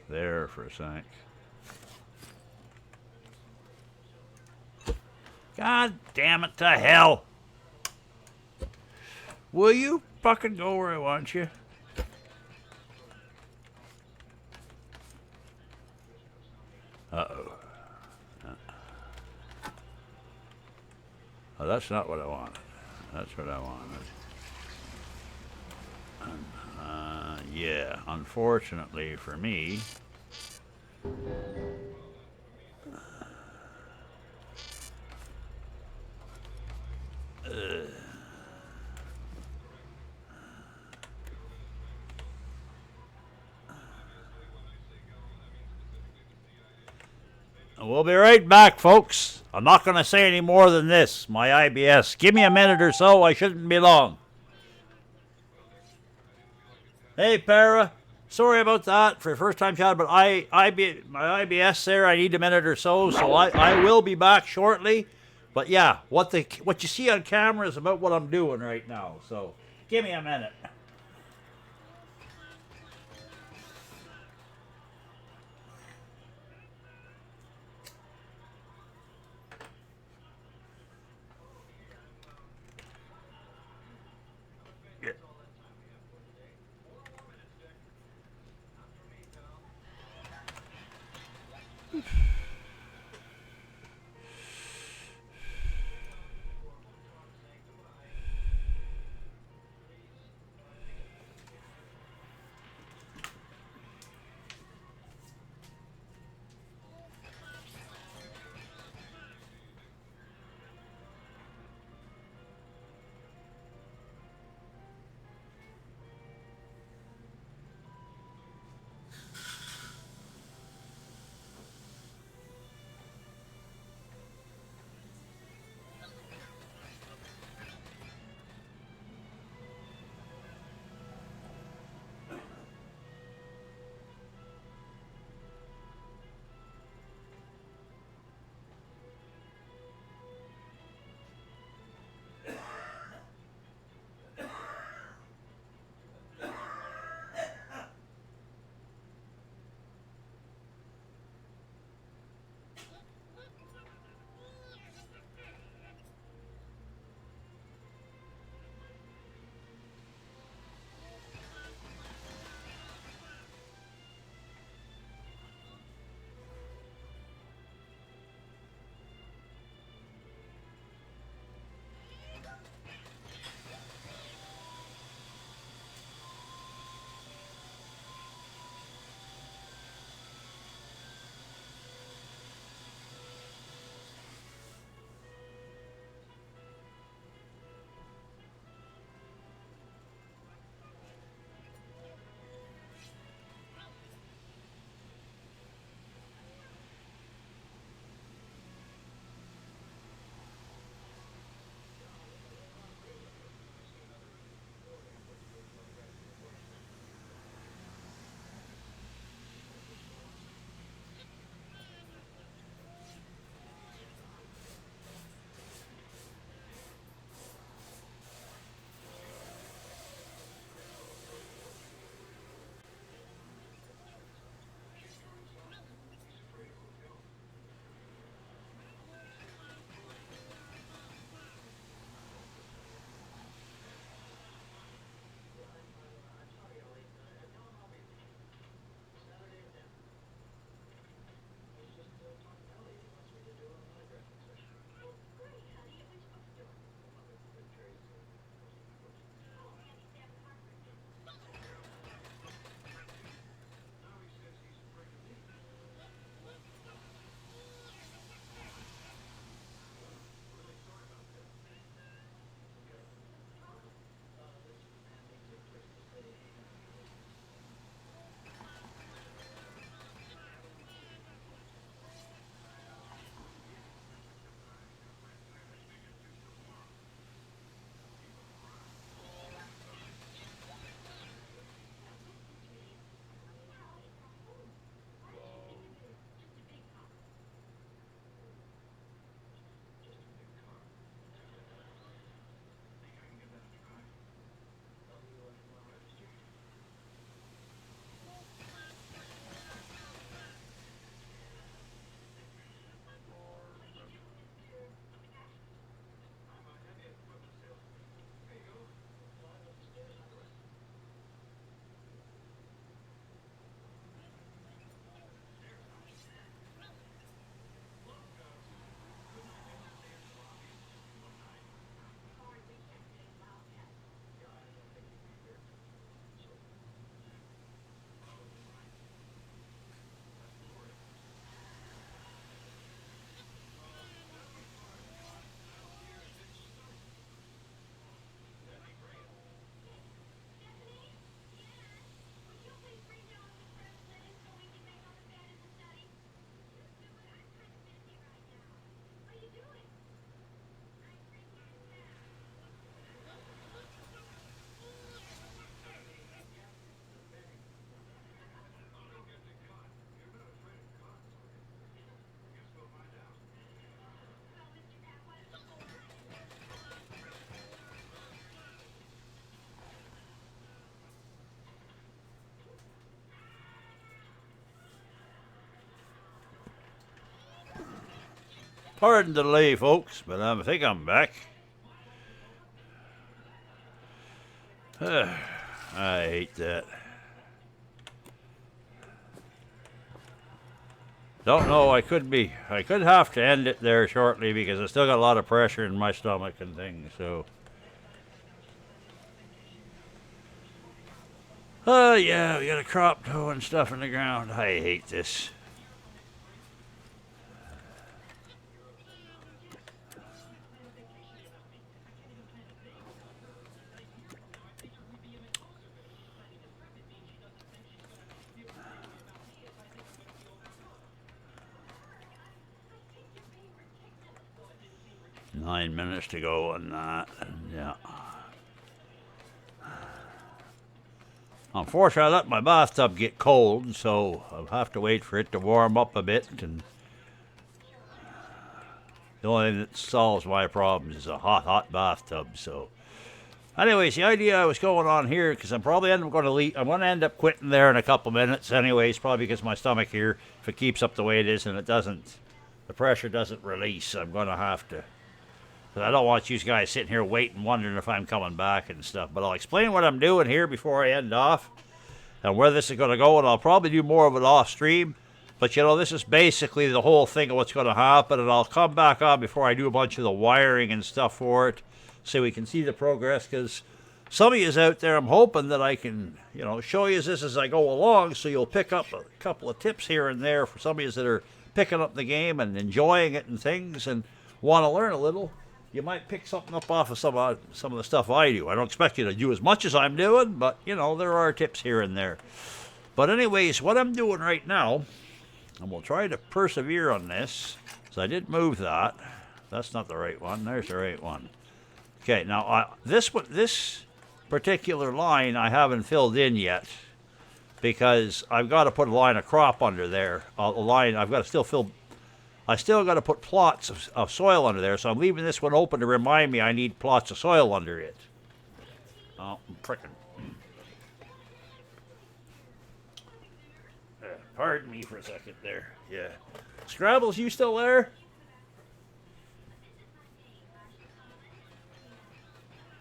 there for a sec. God damn it to hell! Will you fucking go where I want you? Uh-oh. Oh, that's not what I wanted. That's what I wanted. Yeah, unfortunately for me... We'll be right back, folks. I'm not going to say any more than this. My IBS. Give me a minute or so. I shouldn't be long. Hey, Para. Sorry about that for first time chat, but my IBS there, I need a minute or so I will be back shortly. But yeah, what you see on camera is about what I'm doing right now. So give me a minute. Pardon the delay, folks, but I think I'm back. I hate that. Don't know, I could have to end it there shortly because I still got a lot of pressure in my stomach and things, so. Oh, yeah, we got a crop toe and stuff in the ground. I hate this. Nine minutes to go on that, yeah. Unfortunately, I let my bathtub get cold, so I'll have to wait for it to warm up a bit. And the only thing that solves my problems is a hot bathtub. So, anyways, the idea I was going on here, because I'm probably going to end up quitting there in a couple minutes. Anyways, probably because my stomach here, if it keeps up the way it is and the pressure doesn't release, I'm going to have to. Because I don't want you guys sitting here waiting, wondering if I'm coming back and stuff. But I'll explain what I'm doing here before I end off and where this is going to go. And I'll probably do more of it off stream. But, you know, this is basically the whole thing of what's going to happen. And I'll come back on before I do a bunch of the wiring and stuff for it so we can see the progress. Because some of you out there, I'm hoping that I can, you know, show you this as I go along. So you'll pick up a couple of tips here and there for some of you that are picking up the game and enjoying it and things and want to learn a little. You might pick something up off of some of the stuff I do. I don't expect you to do as much as I'm doing, but, you know, there are tips here and there. But anyways, what I'm doing right now, and we'll try to persevere on this, so I did move that. That's not the right one. There's the right one. Okay, now this particular line I haven't filled in yet because I've got to put a line of crop under there. I still got to put plots of soil under there, so I'm leaving this one open to remind me I need plots of soil under it. Oh, I'm frickin'. Pardon me for a second there. Yeah. Scrabbles, you still there?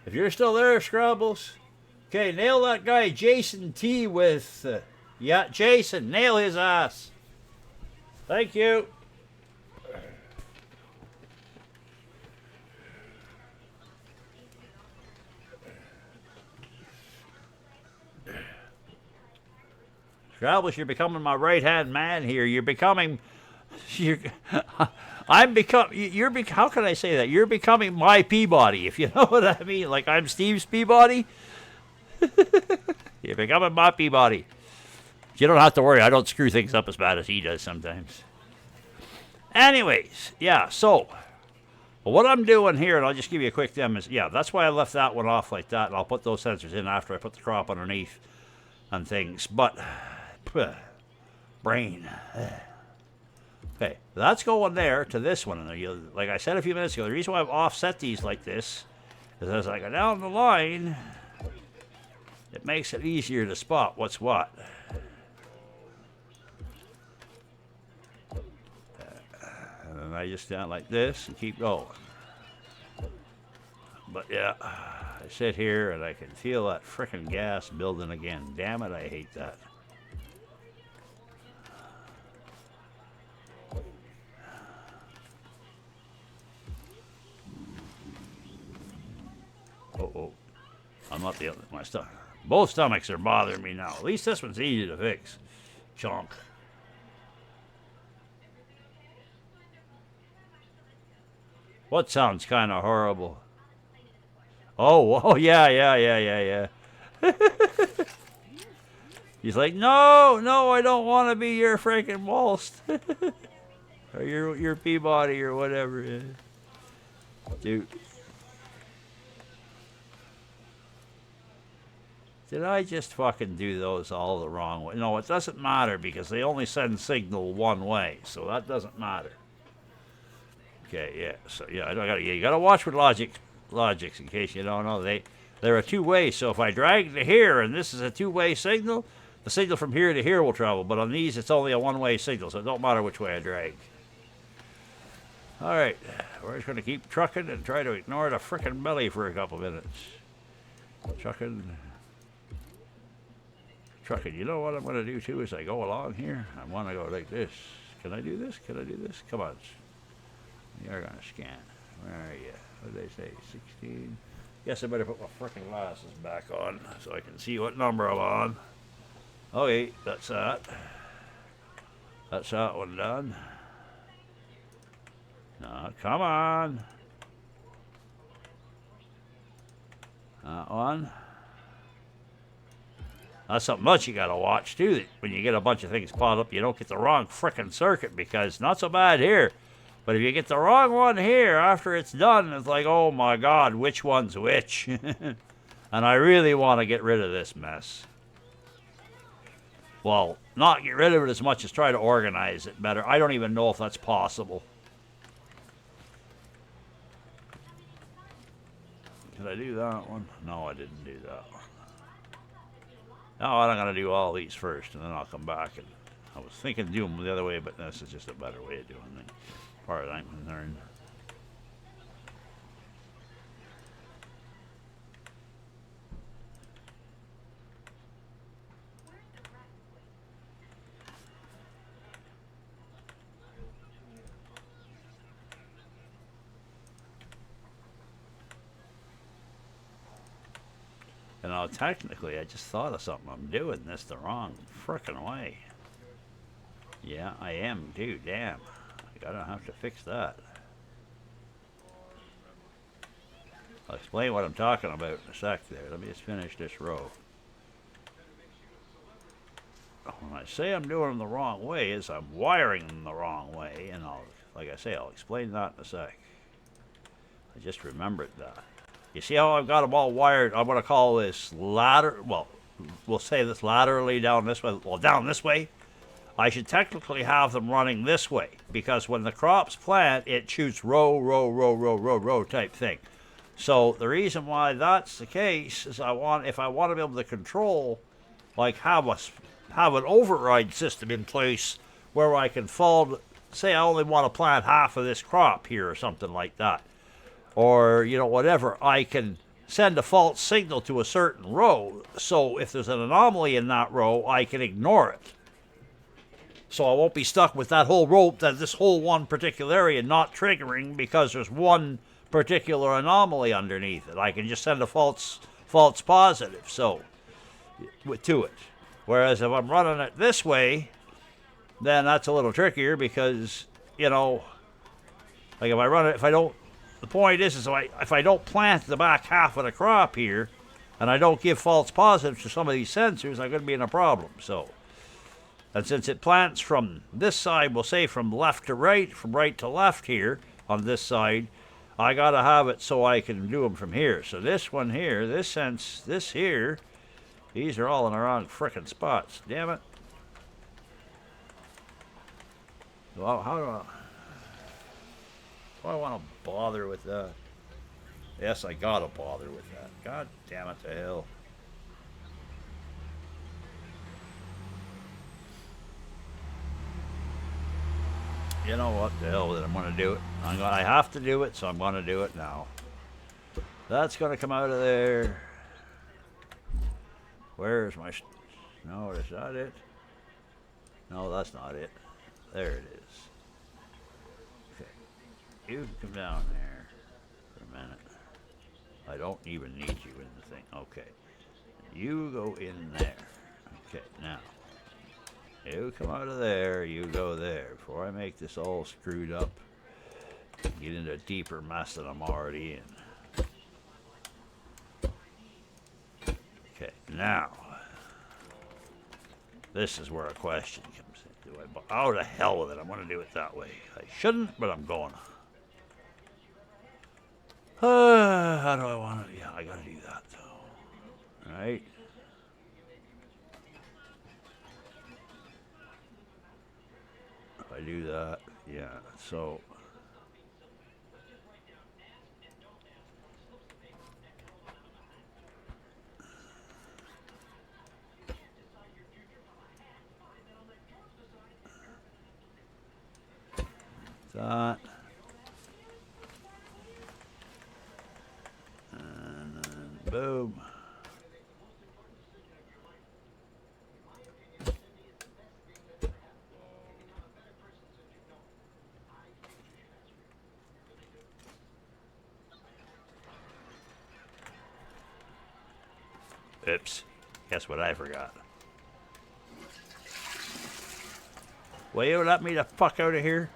If you're still there, Scrabbles. Okay, nail that guy Jason T with... yeah, Jason, nail his ass. Thank you. Scrabbles, you're becoming my right-hand man here. You're becoming... how can I say that? You're becoming my Peabody, if you know what I mean. Like I'm Steve's Peabody. You're becoming my Peabody. You don't have to worry. I don't screw things up as bad as he does sometimes. Anyways, yeah, so... Well, what I'm doing here, and I'll just give you a quick demo, is, yeah, that's why I left that one off like that, and I'll put those sensors in after I put the crop underneath and things. But... brain. Okay, that's going there to this one. And like I said a few minutes ago, the reason why I've offset these like this is as I go down the line, it makes it easier to spot what's what. And then I just stand like this and keep going. But yeah, I sit here and I can feel that frickin' gas building again. Damn it, I hate that. Oh, I'm not the other. My stomach. Both stomachs are bothering me now. At least this one's easy to fix. Chunk. What sounds kind of horrible? Oh, yeah. He's like, no, I don't want to be your freaking Walst. Or your Peabody or whatever. Yeah. Dude. Did I just fucking do those all the wrong way? No, it doesn't matter because they only send signal one way, so that doesn't matter. Okay, yeah. So yeah, you gotta watch with logics in case you don't know. They're a two-way. So if I drag to here and this is a two-way signal, the signal from here to here will travel. But on these, it's only a one-way signal, so it don't matter which way I drag. Alright, we're just going to keep trucking and try to ignore the frickin' belly for a couple minutes. Trucking. Trucking. You know what I'm going to do too as I go along here? I want to go like this. Can I do this? Can I do this? Come on. You're going to scan. Where are you? What did they say? 16? Guess I better put my frickin' glasses back on so I can see what number I'm on. Okay, that's that. That's that one done. No, come on. That one. That's something else you gotta watch too. That when you get a bunch of things piled up, you don't get the wrong frickin' circuit, because not so bad here, but if you get the wrong one here after it's done, it's like, oh my god, which one's which? And I really want to get rid of this mess. Well, not get rid of it as much as try to organize it better. I don't even know if that's possible. Did I do that one? No, I didn't do that one. Now I'm going to do all these first, and then I'll come back. And I was thinking of doing them the other way, but this is just a better way of doing it, as far as I'm concerned. You know, technically, I just thought of something. I'm doing this the wrong frickin' way. Yeah, I am, too. Damn. I gotta have to fix that. I'll explain what I'm talking about in a sec there. Let me just finish this row. When I say I'm doing them the wrong way, is I'm wiring them the wrong way, and like I say, I'll explain that in a sec. I just remembered that. You see how I've got them all wired? I'm going to call this ladder. Well, we'll say this laterally down this way. Well, down this way. I should technically have them running this way, because when the crops plant, it shoots row, row, row, row, row, row type thing. So the reason why that's the case is if I want to be able to control, like have an override system in place where I can say I only want to plant half of this crop here or something like that. Or, you know, whatever, I can send a false signal to a certain row. So if there's an anomaly in that row, I can ignore it. So I won't be stuck with that whole row, this whole one particular area not triggering because there's one particular anomaly underneath it. I can just send a false positive, so, to it. Whereas if I'm running it this way, then that's a little trickier because, you know, like if I run it, the point is if I don't plant the back half of the crop here, and I don't give false positives to some of these sensors, I'm going to be in a problem. So, and since it plants from this side, we'll say from left to right, from right to left here on this side, I got to have it so I can do them from here. So this one here, this here, these are all in the wrong frickin' spots. Damn it. Well, how do I want to bother with that? Yes, I gotta bother with that. God damn it to hell. You know what the hell, that I'm gonna do it. I have to do it, so I'm gonna do it now. That's gonna come out of there. Where's my... No, is that it? No, that's not it. There it is. Okay. You come down there for a minute. I don't even need you in the thing. Okay. You go in there. Okay, now. You come out of there, you go there. Before I make this all screwed up, get into a deeper mess that I'm already in. Okay, now. This is where a question comes in. Oh, the hell with it. I'm going to do it that way. I shouldn't, but I'm going to. How do I want to? Yeah, I got to do that, though. Right? If I do that, yeah, so. That. Boom. Oops. Guess what I forgot? Will you let me the fuck out of here?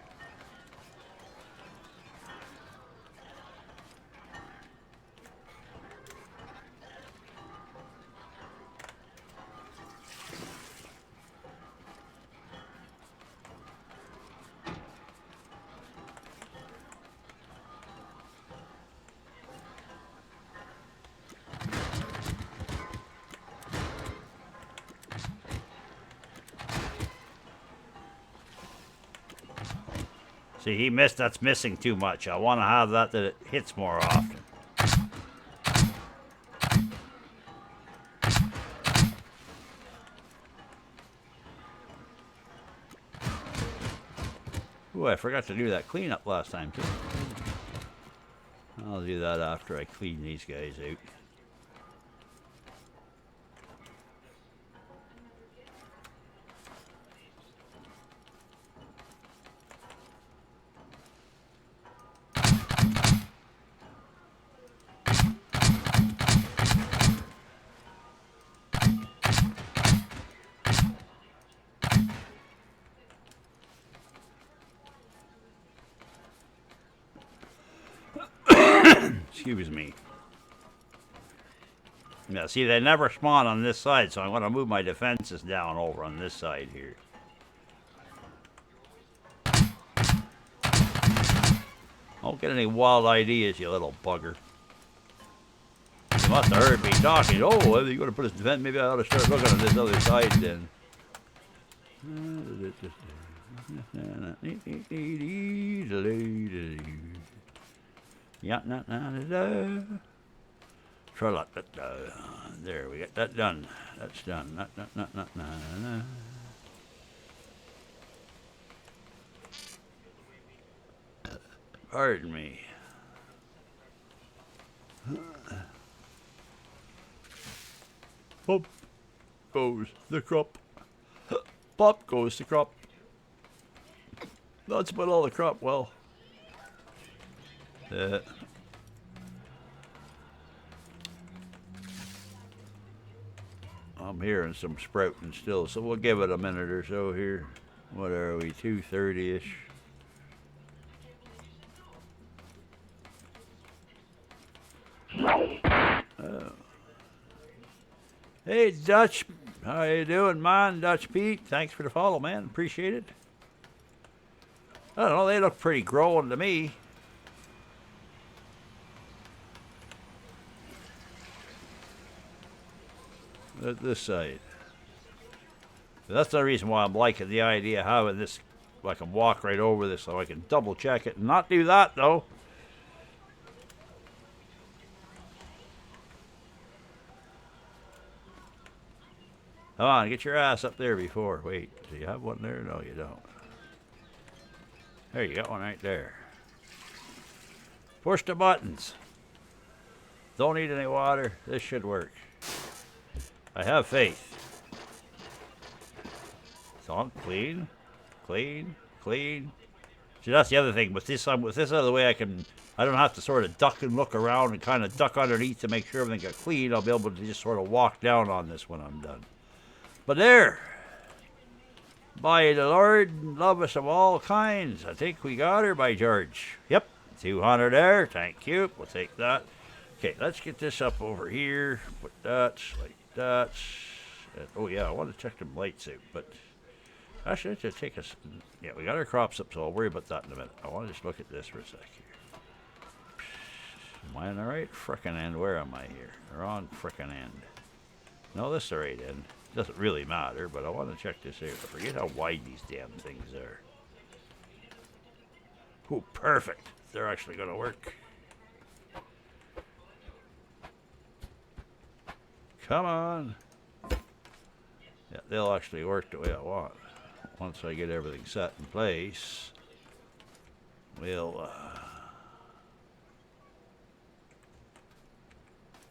See, he missed. That's missing too much. I want to have that it hits more often. Ooh, I forgot to do that cleanup last time, too. I'll do that after I clean these guys out. Excuse me. Yeah, see, they never spawn on this side, so I'm going to move my defenses down over on this side here. Don't get any wild ideas, you little bugger. You must have heard me talking. Oh, if you're going to put a defense, maybe I ought to start looking on this other side then. Yeah, there, we get that done. That's done. Pardon me. Pop goes the crop. Pop goes the crop. That's about all the crop. Well, I'm hearing some sprouting still, so we'll give it a minute or so here. What are we, 2:30-ish? Oh. Hey, Dutch. How you doing, man? Dutch Pete. Thanks for the follow, man. Appreciate it. I don't know. They look pretty growing to me. At this side. That's the reason why I'm liking the idea of having this. I can walk right over this so I can double check it and not do that, though. Come on, get your ass up there before. Wait, do you have one there? No, you don't. There, you got one right there. Push the buttons. Don't need any water. This should work. I have faith. So clean, clean, clean. See, that's the other thing. With this out of the way, I don't have to sort of duck and look around and kind of duck underneath to make sure everything got clean. I'll be able to just sort of walk down on this when I'm done. But there, by the Lord, love us of all kinds. I think we got her, by George. Yep, 200 there. Thank you. We'll take that. Okay, let's get this up over here. Put that like that. Oh yeah, I want to check them lights out, but actually, let's just take us. Yeah, we got our crops up, so I'll worry about that in a minute. I want to just look at this for a sec here. Am I on the right frickin' end? Where am I here? The wrong frickin' end. No, this is the right end. Doesn't really matter, but I want to check this out. I forget how wide these damn things are. Oh, perfect. They're actually going to work. Come on. Yeah, they'll actually work the way I want. Once I get everything set in place, we'll...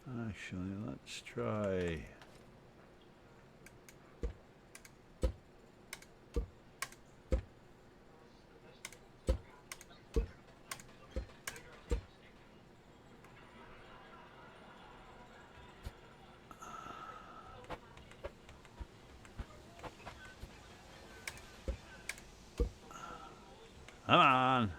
Actually, let's try. Come on.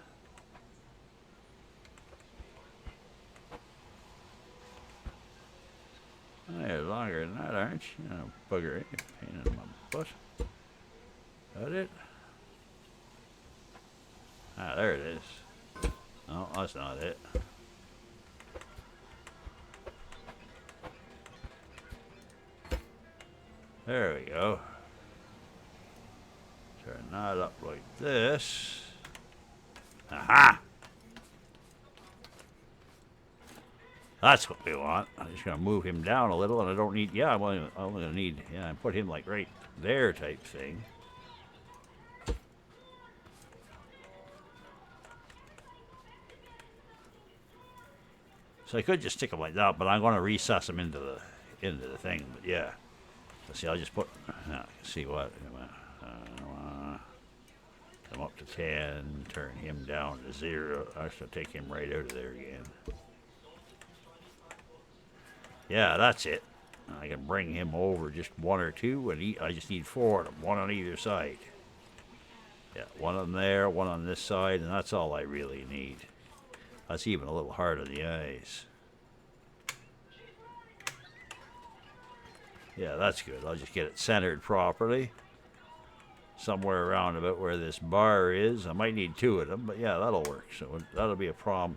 Oh, you're longer than that, aren't you? Oh, bugger, eh? Pain in my butt. That it? Ah, there it is. No, that's not it. There we go. Turn that up like this. Aha! That's what we want. I'm just going to move him down a little, and I don't need... Yeah, I'm only going to need... Yeah, put him like right there type thing. So I could just stick him like that, but I'm going to recess him into the thing. But yeah. Let's see, I'll just put... see what... come up to 10, turn him down to 0. I should take him right out of there again. Yeah, that's it. I can bring him over just 1 or 2, and I just need 4 of them, 1 on either side. Yeah, 1 on there, 1 on this side, and that's all I really need. That's even a little hard on the eyes. Yeah, that's good. I'll just get it centered properly. Somewhere around about where this bar is. I might need 2 of them, but yeah, that'll work. So that'll be a problem.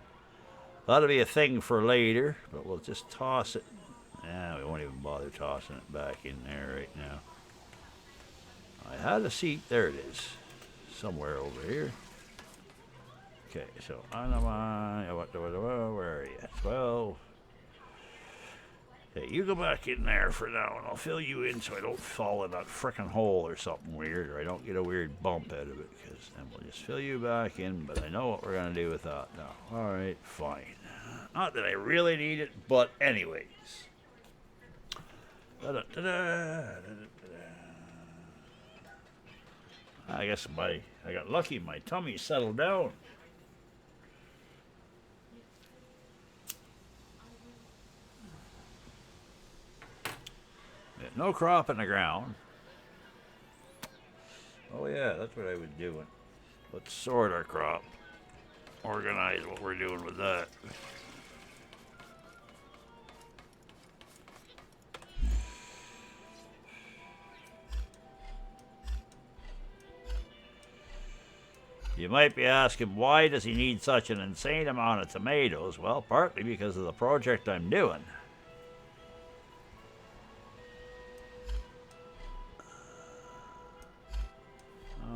That'll be a thing for later, but we'll just toss it. Yeah, we won't even bother tossing it back in there right now. I had a seat. There it is. Somewhere over here. Okay, so where are you? 12. Hey, you go back in there for now, and I'll fill you in so I don't fall in that frickin' hole or something weird, or I don't get a weird bump out of it, because then we'll just fill you back in, but I know what we're going to do with that now. Alright, fine. Not that I really need it, but anyways. I guess I got lucky, my tummy settled down. No crop in the ground. Oh yeah, that's what I was doing. Let's sort our crop. Organize what we're doing with that. You might be asking, why does he need such an insane amount of tomatoes? Well, partly because of the project I'm doing.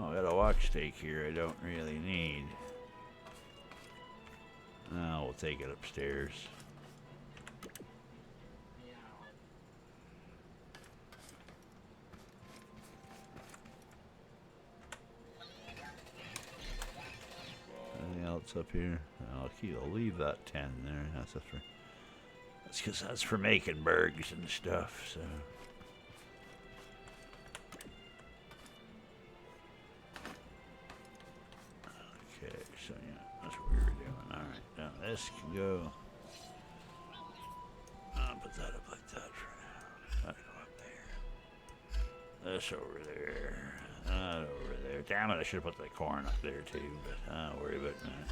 Oh, I got a walk stake here I don't really need. Oh, we'll take it upstairs. Anything else up here? I'll leave that 10 there. That's because that's for making bergs and stuff, so... Okay, so yeah, that's what we were doing. Alright, now this can go... I'll put that up like that for now. That'll go up there. This over there. That over there. Damn it, I should have put the corn up there too, but I'll worry about that.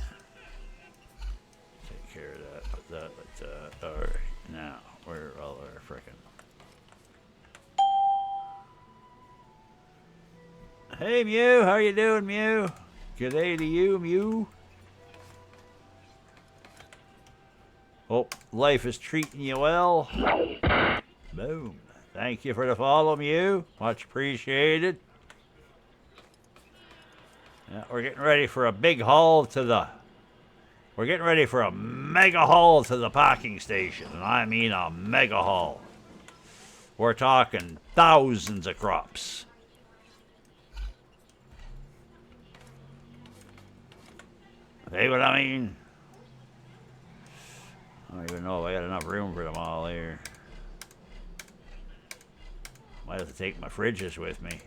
Take care of that. Put that like that. Alright, now, where are all our frickin'... Hey Mew, how you doing, Mew? Good day to you, Mew. Hope life is treating you well. Boom. Thank you for the follow, Mew. Much appreciated. Yeah, we're getting ready for a big haul to the... We're getting ready for a mega haul to the packing station. And I mean a mega haul. We're talking thousands of crops. See what I mean? I don't even know if I got enough room for them all here. Might have to take my fridges with me.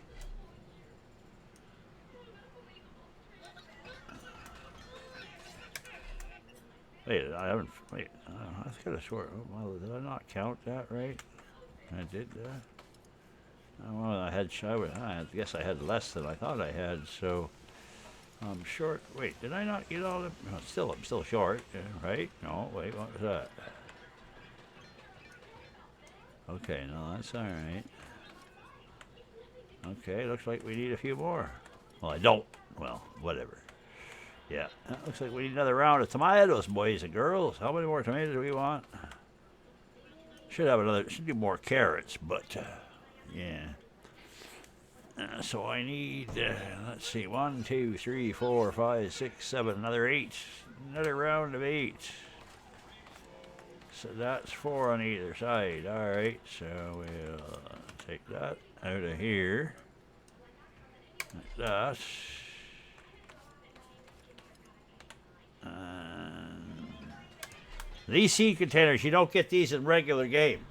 Wait, I haven't. Wait, I could have sworn. Oh, well, did I not count that right? I did that. Oh, well, I guess I had less than I thought I had. So I'm short. Wait, did I not get all the? No, I'm still short. Right? No, wait, what was that? Okay, no, that's all right. Okay, looks like we need a few more. Well, I don't. Well, whatever. Yeah, looks like we need another round of tomatoes, boys and girls. How many more tomatoes do we want? Should have another. Should do more carrots, but yeah. So I need. Let's see. 1, 2, 3, 4, 5, 6, 7. Another 8. Another round of 8. So that's 4 on either side. All right. So we'll take that out of here. Like that. These seed containers, you don't get these in regular game.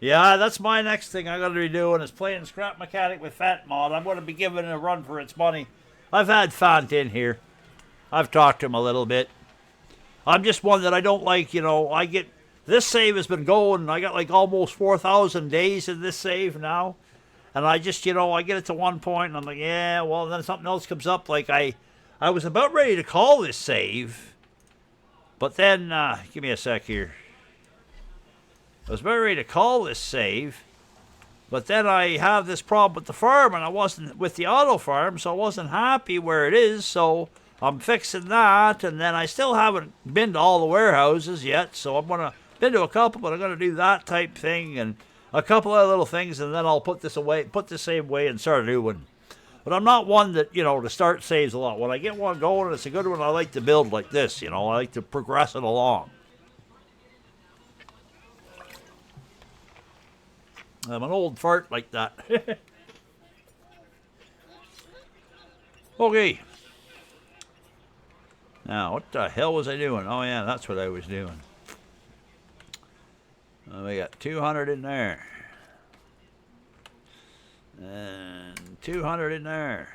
Yeah, that's my next thing I'm going to be doing is playing Scrap Mechanic with Fat Mod. I'm going to be giving it a run for its money. I've had Fant in here. I've talked to him a little bit. I'm just one that I don't like, I get... This save has been going, I got like almost 4,000 days in this save now. And I just, I get it to one point and I'm like, yeah, well, then something else comes up. Like I was about ready to call this save. But then, give me a sec here. I was about ready to call this save. But then I have this problem with the farm, and I wasn't with the auto farm, so I wasn't happy where it is. So I'm fixing that, and then I still haven't been to all the warehouses yet. So I'm gonna been to a couple, but I'm gonna do that type thing and a couple of little things, and then I'll put this save away, and start a new one. But I'm not one that, to start saves a lot. When I get one going and it's a good one, I like to build like this, I like to progress it along. I'm an old fart like that. Okay. Now, what the hell was I doing? Oh, yeah, that's what I was doing. We got 200 in there. And 200 in there.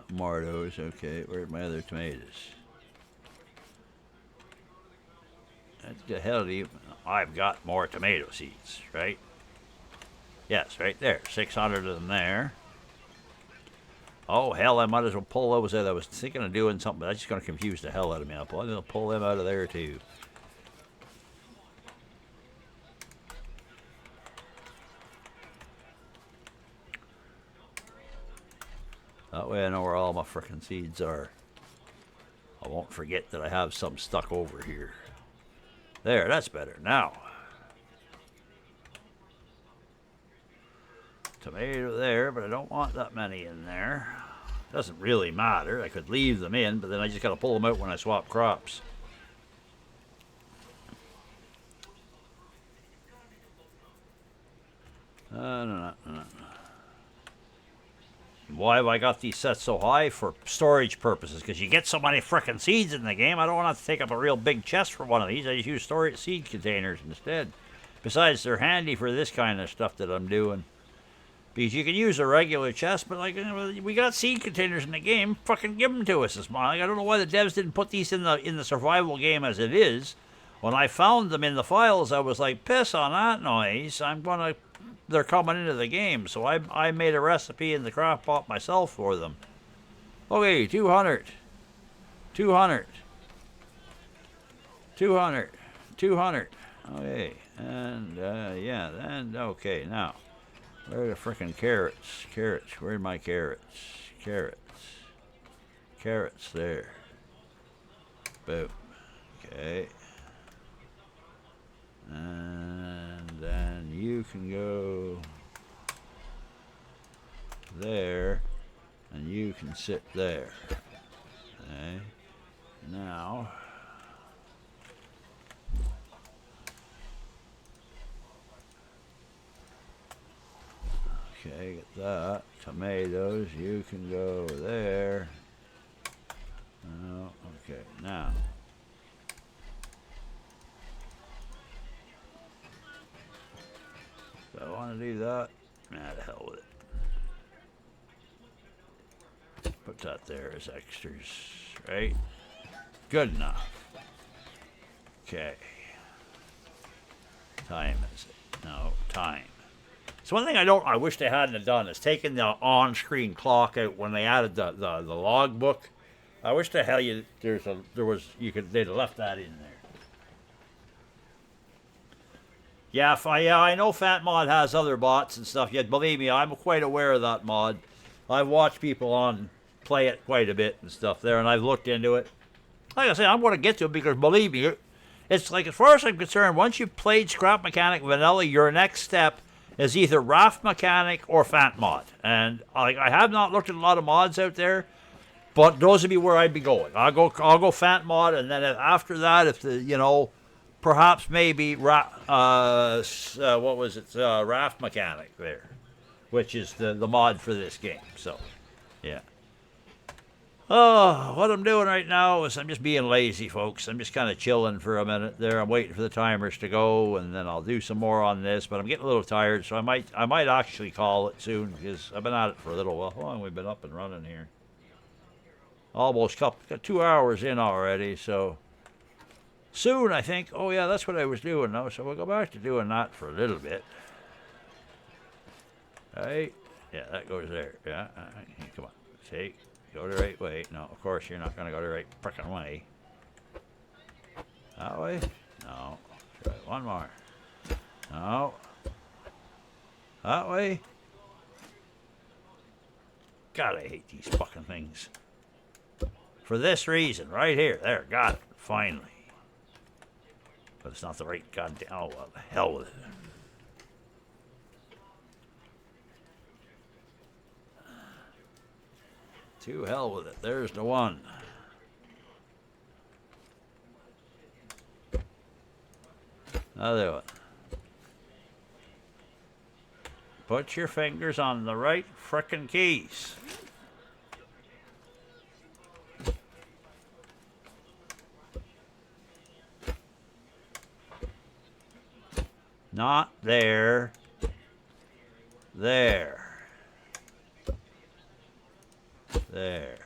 Tomatoes, okay. Where's my other tomatoes? What the hell do you... I've got more tomato seeds, right? Yes, right there. 600 of them there. Oh, hell, I might as well pull those out. I was thinking of doing something, but that's just going to confuse the hell out of me. I'm going to pull them out of there, too. That way I know where all my frickin' seeds are. I won't forget that I have some stuck over here. There, that's better. Now. Tomato there, but I don't want that many in there. Doesn't really matter. I could leave them in, but then I just got to pull them out when I swap crops. No. Why have I got these set so high? For storage purposes, because you get so many frickin' seeds in the game. I don't want to have to take up a real big chest for one of these. I just use storage seed containers instead. Besides, they're handy for this kind of stuff that I'm doing. Because you can use a regular chest, but like we got seed containers in the game. Fucking give them to us, I don't know why the devs didn't put these in the survival game as it is. When I found them in the files, I was like, piss on that noise. They're coming into the game, so I made a recipe in the craft pot myself for them. Okay, 200. 200. 200. 200. Okay, and yeah, then okay, now. Where are the frickin' carrots? Carrots, where are my carrots? Carrots. Carrots there. Boom. Okay. And then you can go there, and you can sit there. Okay. Now, okay, get that. Tomatoes, you can go there. Oh, okay, now. Do I want to do that? Nah, the hell with it. Put that there as extras, right? Good enough. Okay. Time is it? No, time. So one thing I wish they hadn't done is taken the on-screen clock out when they added the log book. I wish the hell they'd have left that in there. Yeah, I know Fat Mod has other bots and stuff. Yet believe me, I'm quite aware of that mod. I've watched people on play it quite a bit and stuff there, and I've looked into it. Like I said, I'm going to get to it because believe me, it's like as far as I'm concerned, once you've played Scrap Mechanic Vanilla, your next step is either Raft Mechanic or Fat Mod. And I have not looked at a lot of mods out there, but those would be where I'd be going. I'll go Fat Mod, and then after that, if perhaps maybe what was it? Raft Mechanic there, which is the mod for this game. So, yeah. Oh, what I'm doing right now is I'm just being lazy, folks. I'm just kind of chilling for a minute there. I'm waiting for the timers to go, and then I'll do some more on this. But I'm getting a little tired, so I might actually call it soon because I've been at it for a little while. How long have we been up and running here? Almost got 2 hours in already, so soon I think. Oh yeah, that's what I was doing now. So we'll go back to doing that for a little bit. Right? Yeah, that goes there. Yeah, come on, take. Go the right way. No, of course you're not going to go the right frickin' way. That way? No. Try one more. No. That way? God, I hate these fucking things. For this reason, right here. There, got it. Finally. But it's not the right goddamn... Oh, well, the hell with it. To hell with it. There's the one. Another one. Put your fingers on the right frickin' keys. Not there. There. There.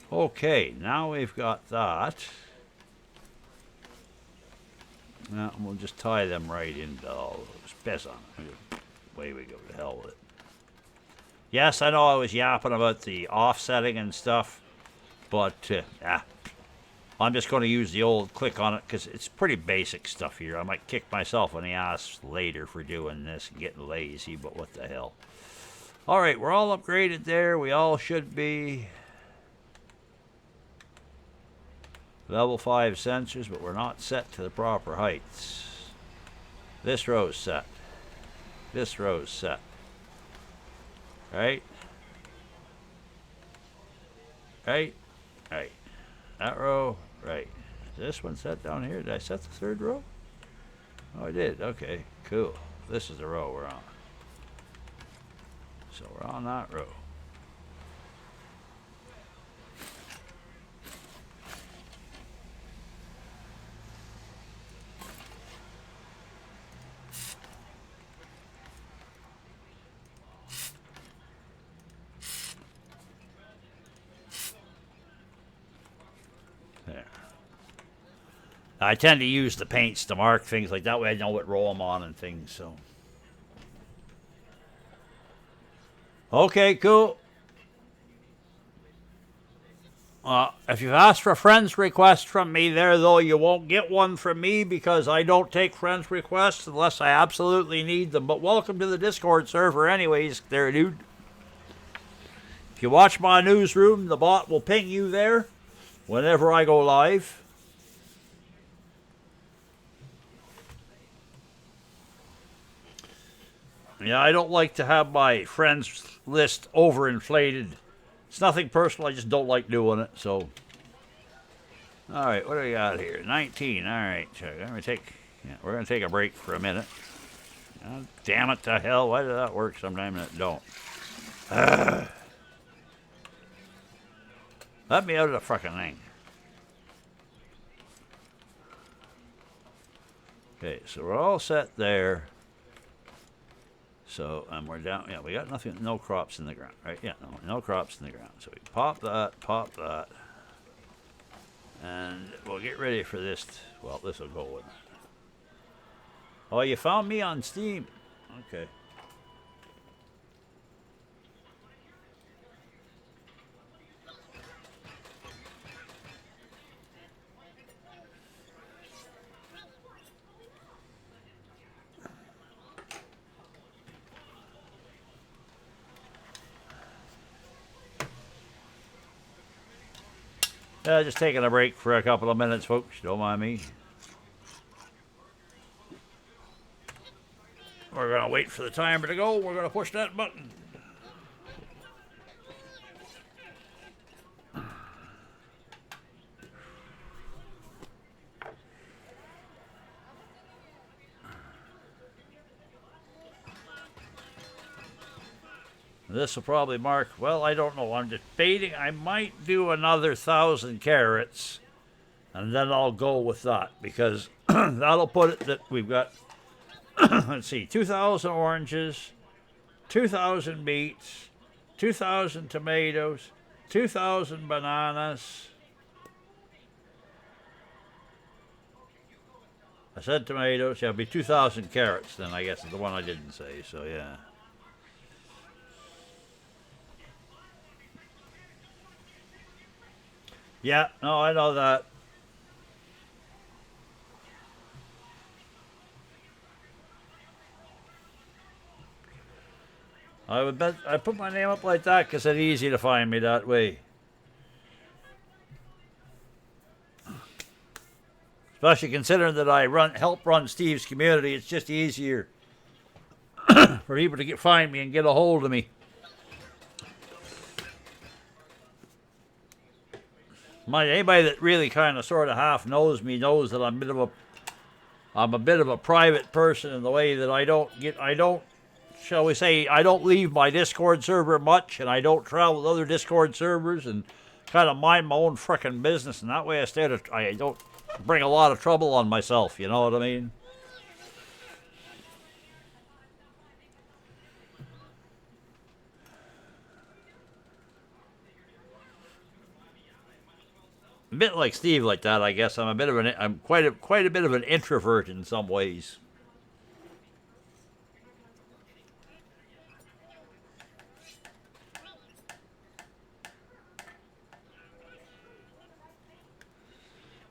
Okay, now we've got that. Now we'll just tie them right into all those. Piss on it. Away we go to hell with it. Yes, I know I was yapping about the offsetting and stuff, but I'm just going to use the old click on it because it's pretty basic stuff here. I might kick myself in the ass later for doing this and getting lazy, but what the hell. All right, we're all upgraded there. We all should be. Level 5 sensors, but we're not set to the proper heights. This row's set. This row's set. Right? Right? Right. That row, right. Is this one set down here? Did I set the third row? Oh, I did. Okay, cool. This is the row we're on. So we're on that row. There. I tend to use the paints to mark things like that way I know what row I'm on and things, so. Okay, cool. If you've asked for a friend's request from me there, though, you won't get one from me because I don't take friends' requests unless I absolutely need them. But welcome to the Discord server anyways, there, dude. If you watch my newsroom, the bot will ping you there whenever I go live. Yeah, I don't like to have my friends list overinflated. It's nothing personal. I just don't like doing it. So, all right, what do we got here? 19. All right, so we're gonna take a break for a minute. Damn it to hell! Why does that work sometimes and it don't? Let me out of the fucking thing. Okay, so we're all set there. So, we're down. Yeah, we got nothing, no crops in the ground, right? Yeah, no crops in the ground. So we pop that. And we'll get ready for this. Well, this will go with it. Oh, you found me on Steam. Okay. Just taking a break for a couple of minutes, folks. Don't mind me. We're going to wait for the timer to go. We're going to push that button. This will probably mark, well, I don't know. I'm debating. I might do another 1,000 carrots, and then I'll go with that, because that'll put it that we've got, let's see, 2,000 oranges, 2,000 beets, 2,000 tomatoes, 2,000 bananas. I said tomatoes. Yeah, it'll be 2,000 carrots then, I guess, is the one I didn't say, so yeah. Yeah, no, I know that. I would bet I put my name up like that because it's easy to find me that way. Especially considering that I help run Steve's community, it's just easier for people to find me and get a hold of me. Anybody that really kind of sort of half knows me knows that I'm a bit of a private person in the way that I don't, shall we say, I don't leave my Discord server much, and I don't travel with other Discord servers, and kind of mind my own frickin' business, and that way I don't bring a lot of trouble on myself, you know what I mean? A bit like Steve like that, I guess. I'm quite a bit of an introvert in some ways.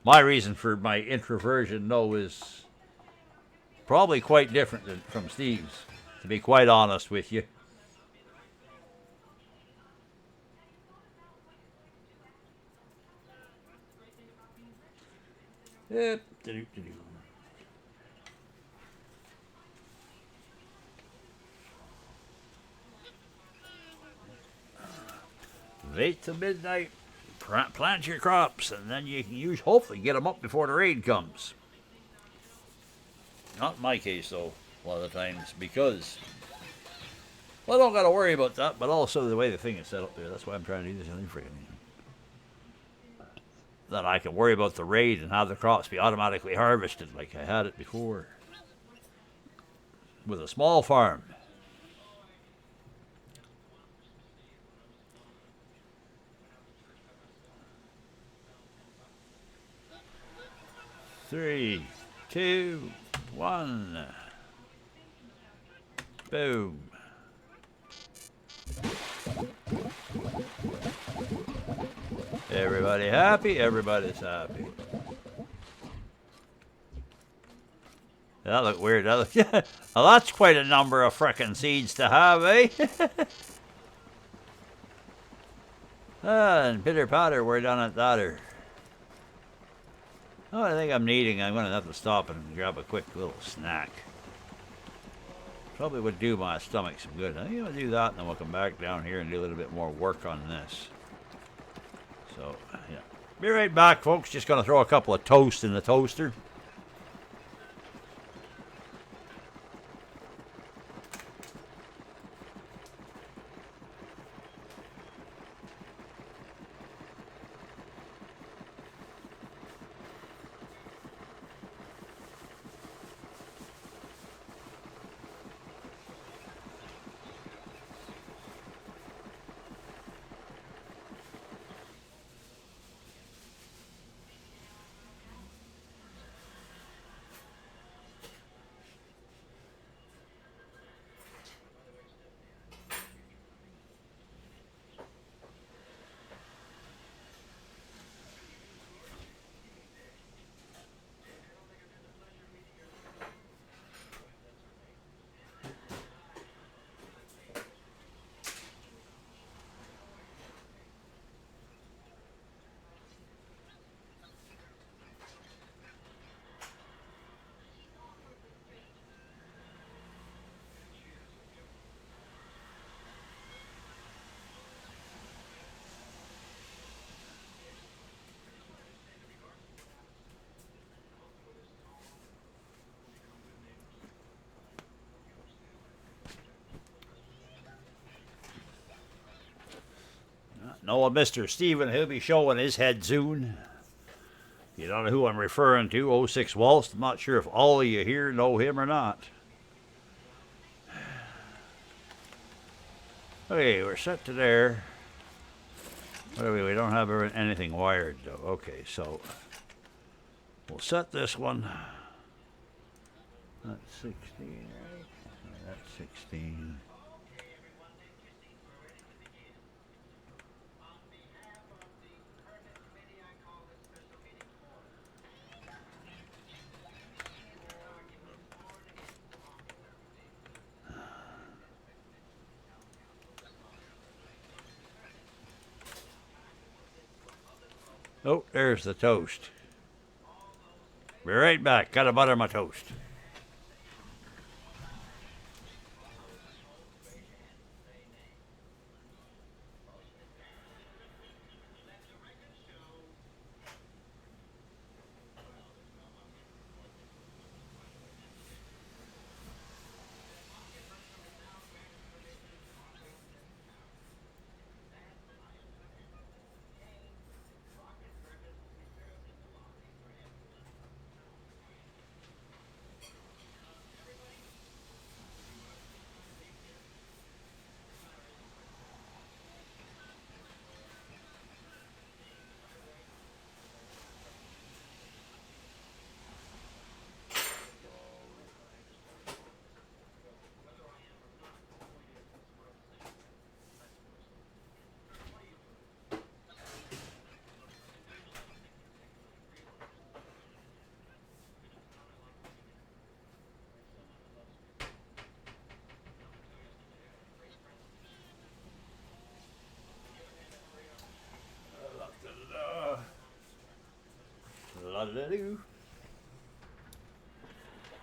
My reason for my introversion, though, is probably quite different from Steve's, to be quite honest with you. Yep. Wait till midnight, plant your crops, and then you can hopefully get them up before the rain comes. Not in my case, though, a lot of the times, because, well, I don't got to worry about that, but also the way the thing is set up there. That's why I'm trying to do this freaking thing. Then I can worry about the raid and have the crops be automatically harvested like I had it before with a small farm. Three, two, one. Boom. Everybody happy? Everybody's happy. That looked weird. Yeah. Well, that's quite a number of frickin' seeds to have, eh? And pitter patter, we're done at that. Oh, I think I'm going to have to stop and grab a quick little snack. Probably would do my stomach some good. I think I'll do that, and then we'll come back down here and do a little bit more work on this. So, yeah. Be right back, folks. Just going to throw a couple of toast in the toaster. Know Mr. Steven, he'll be showing his head soon. You don't know who I'm referring to, oh 06 Waltz. I'm not sure if all of you here know him or not. Okay, we're set to there. We don't have anything wired though. Okay, so we'll set this one. That's 16, right? That's 16. Oh, there's the toast. Be right back. Gotta butter my toast.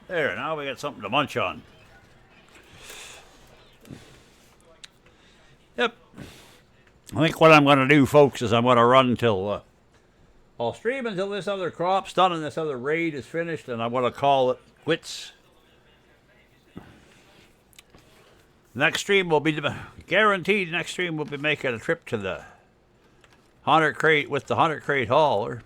There, now we got something to munch on. Yep. I think what I'm going to do, folks, is I'm going to run till I'll stream until this other crop's done and this other raid is finished, and I'm going to call it quits. Next stream will be guaranteed. Next stream will be making a trip to the 100 crate with the 100 crate hauler.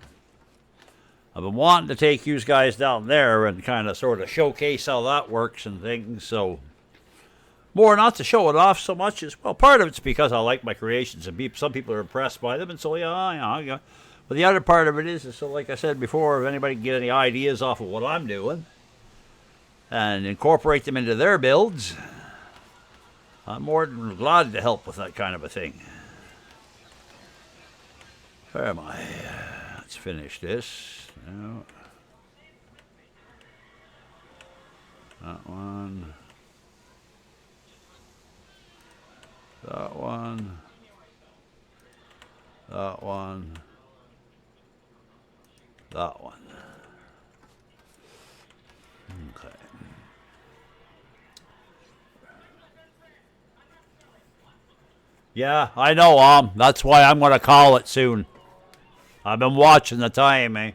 I've been wanting to take you guys down there and kind of sort of showcase how that works and things. So more not to show it off so much as, well, part of it's because I like my creations and some people are impressed by them, and so yeah. But the other part of it is so, like I said before, if anybody can get any ideas off of what I'm doing and incorporate them into their builds, I'm more than glad to help with that kind of a thing. Where am I? Let's finish this. No. That one. That one. That one. That one. Okay. Yeah, I know, that's why I'm going to call it soon. I've been watching the time, eh?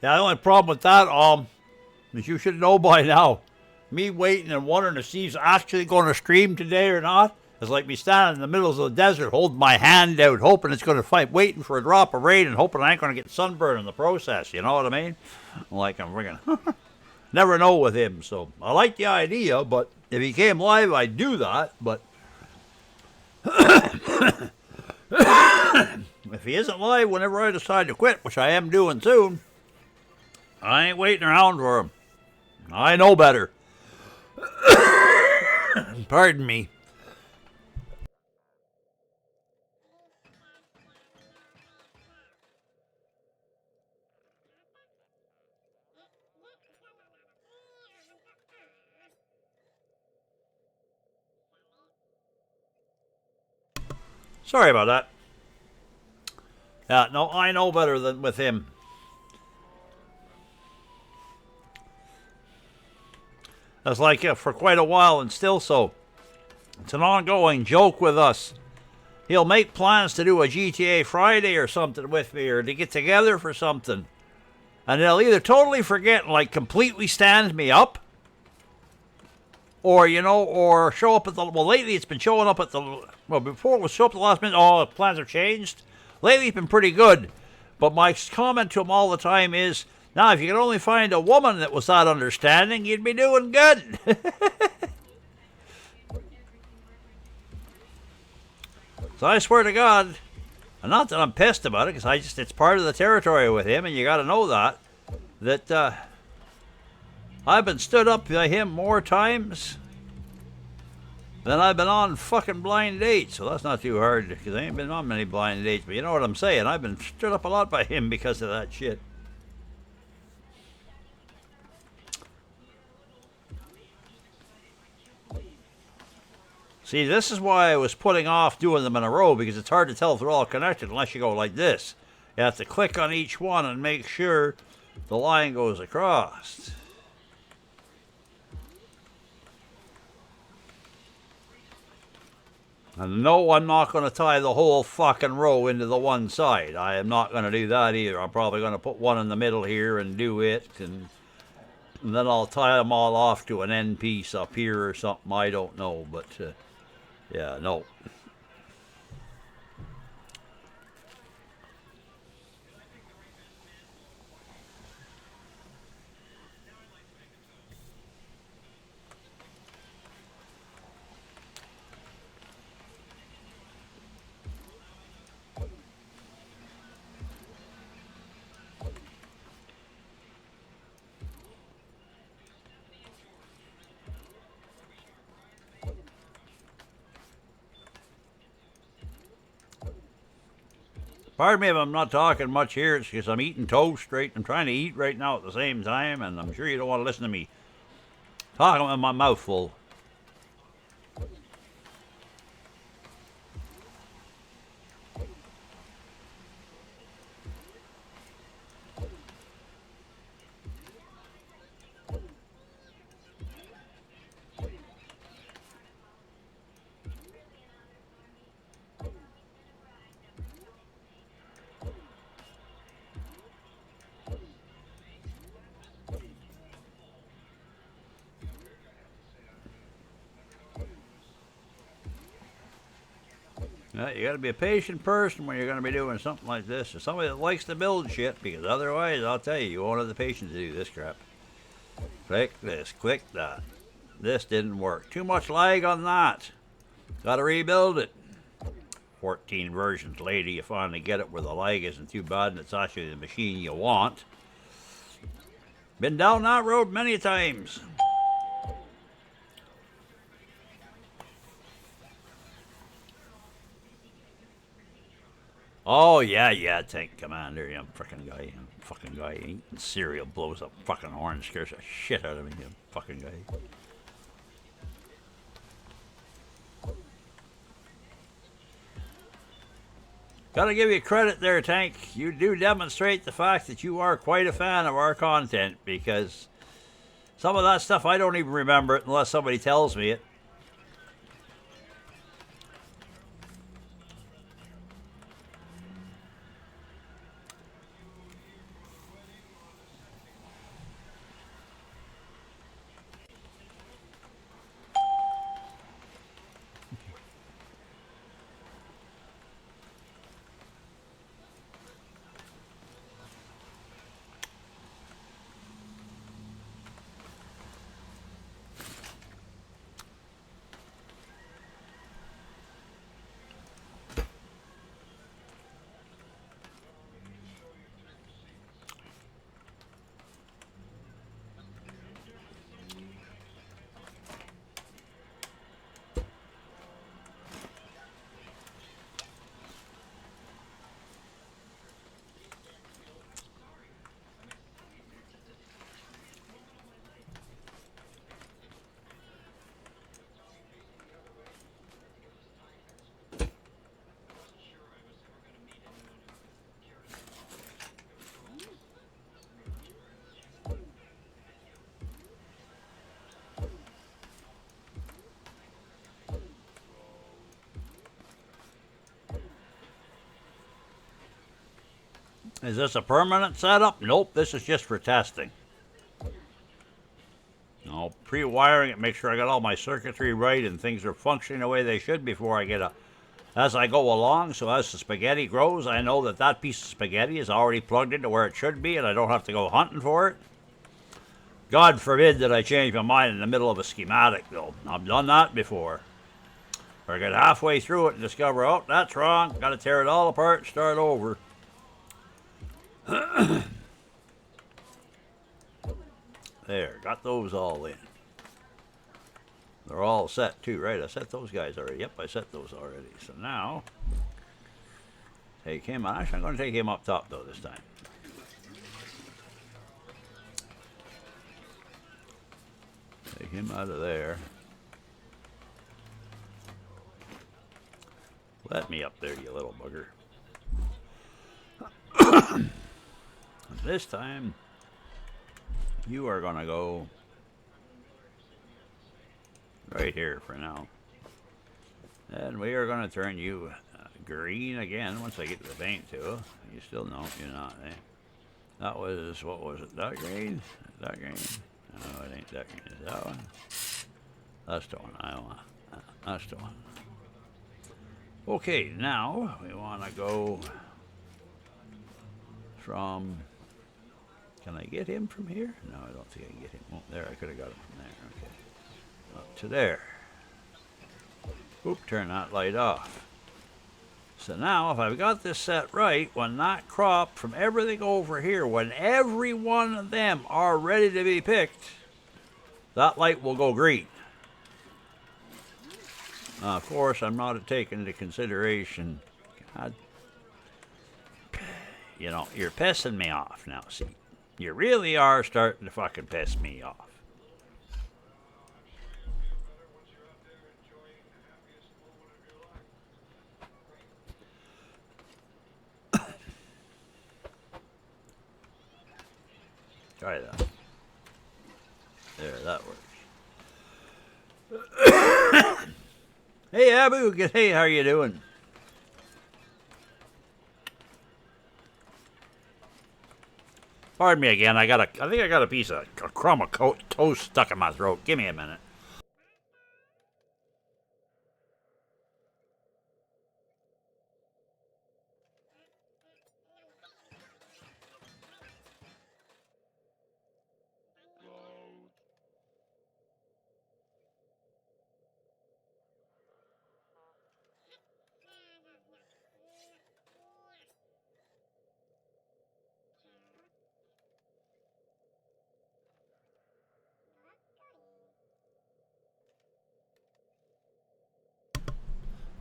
Yeah, the only problem with that, is you should know by now. Me waiting and wondering if Steve's actually going to stream today or not. It's like me standing in the middle of the desert holding my hand out, hoping it's going to fight, waiting for a drop of rain and hoping I ain't going to get sunburned in the process. You know what I mean? Like I'm friggin' never know with him. So I like the idea, but if he came live, I'd do that. But if he isn't live whenever I decide to quit, which I am doing soon, I ain't waiting around for him. I know better. Pardon me. Sorry about that. Yeah, no, I know better than with him. That's like for quite a while and still so. It's an ongoing joke with us. He'll make plans to do a GTA Friday or something with me or to get together for something. And they'll either totally forget and like completely stand me up, or or show up at the lately it's been showing up at the before it was show up at the last minute. Oh, plans have changed. Lately it's been pretty good, but my comment to him all the time is, now if you could only find a woman that was that understanding, you'd be doing good. So I swear to God, and not that I'm pissed about it, because it's part of the territory with him, and you got to know that I've been stood up by him more times than I've been on fucking blind dates. So that's not too hard, because I ain't been on many blind dates, but you know what I'm saying. I've been stood up a lot by him because of that shit. See, this is why I was putting off doing them in a row, because it's hard to tell if they're all connected unless you go like this. You have to click on each one and make sure the line goes across. And no, I'm not going to tie the whole fucking row into the one side. I am not going to do that either. I'm probably going to put one in the middle here and do it, and then I'll tie them all off to an end piece up here or something. I don't know, but yeah, no. Pardon me if I'm not talking much here. It's because I'm eating toast straight. I'm trying to eat right now at the same time, and I'm sure you don't want to listen to me talking with my mouth full. You got to be a patient person when you're going to be doing something like this. Or somebody that likes to build shit, because otherwise, I'll tell you, you won't have the patience to do this crap. Click this, click that. This didn't work. Too much lag on that. Got to rebuild it. 14 versions later, you finally get it where the lag isn't too bad and it's actually the machine you want. Been down that road many times. Oh, yeah, tank commander. You fucking guy. You fucking guy eating cereal blows up fucking horn, scares the shit out of me. You fucking guy. Gotta give you credit there, Tank. You do demonstrate the fact that you are quite a fan of our content, because some of that stuff I don't even remember it unless somebody tells me it. Is this a permanent setup? Nope, this is just for testing. No, pre-wiring it, make sure I got all my circuitry right and things are functioning the way they should before I get a... As I go along, so as the spaghetti grows, I know that that piece of spaghetti is already plugged into where it should be and I don't have to go hunting for it. God forbid that I change my mind in the middle of a schematic, though. I've done that before. Or get halfway through it and discover, oh, that's wrong. Got to tear it all apart and start over. There, got those all in. They're all set too, right? I set those guys already. Yep, I set those already. So now, take him. Actually, I'm going to take him up top, though, this time. Take him out of there. Let me up there, you little bugger. And this time, you are going to go right here for now. And we are going to turn you green again once I get to the paint tool. You still know you're not, eh? That was, what was it, that green? That green? No, it ain't that green. Is that one? That's the one I want. That's the one. Okay, now we want to go from... Can I get him from here? No, I don't think I can get him. Oh, there, I could have got him from there. Okay. Up to there. Oop, turn that light off. So now, if I've got this set right, when that crop from everything over here, when every one of them are ready to be picked, that light will go green. Of course, I'm not taking into consideration... God, you know, you're pissing me off now, see. You really are starting to fucking piss me off. Try that. There, that works. Hey, Abu. Hey, how you doing? Pardon me again. I think I got a piece of a crumb of toast stuck in my throat. Give me a minute.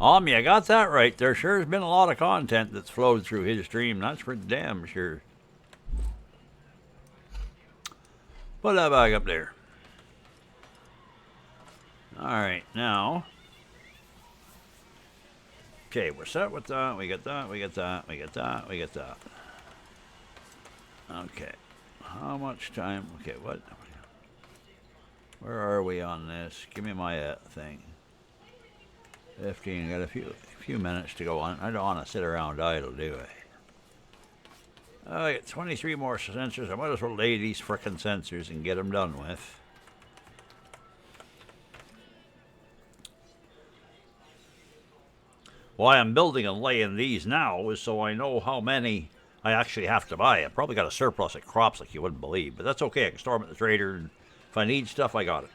You got that right. There sure has been a lot of content that's flowed through his stream. That's for damn sure. Put that back up there. Alright, now. Okay, we're set with that. We get that, we get that, we get that, we get that. Okay. How much time? Okay, what? Where are we on this? Give me my thing. 15. Got a few minutes to go on. I don't want to sit around idle, do I? I got 23 more sensors. I might as well lay these frickin' sensors and get them done with. Why I'm building and laying these now is so I know how many I actually have to buy. I probably got a surplus of crops like you wouldn't believe, but that's okay. I can store them at the trader, and if I need stuff, I got it.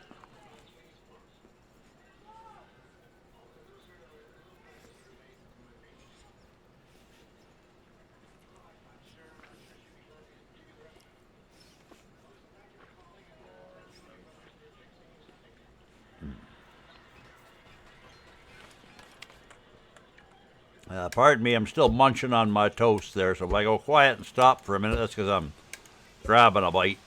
Pardon me, I'm still munching on my toast there, so if I go quiet and stop for a minute, that's because I'm grabbing a bite.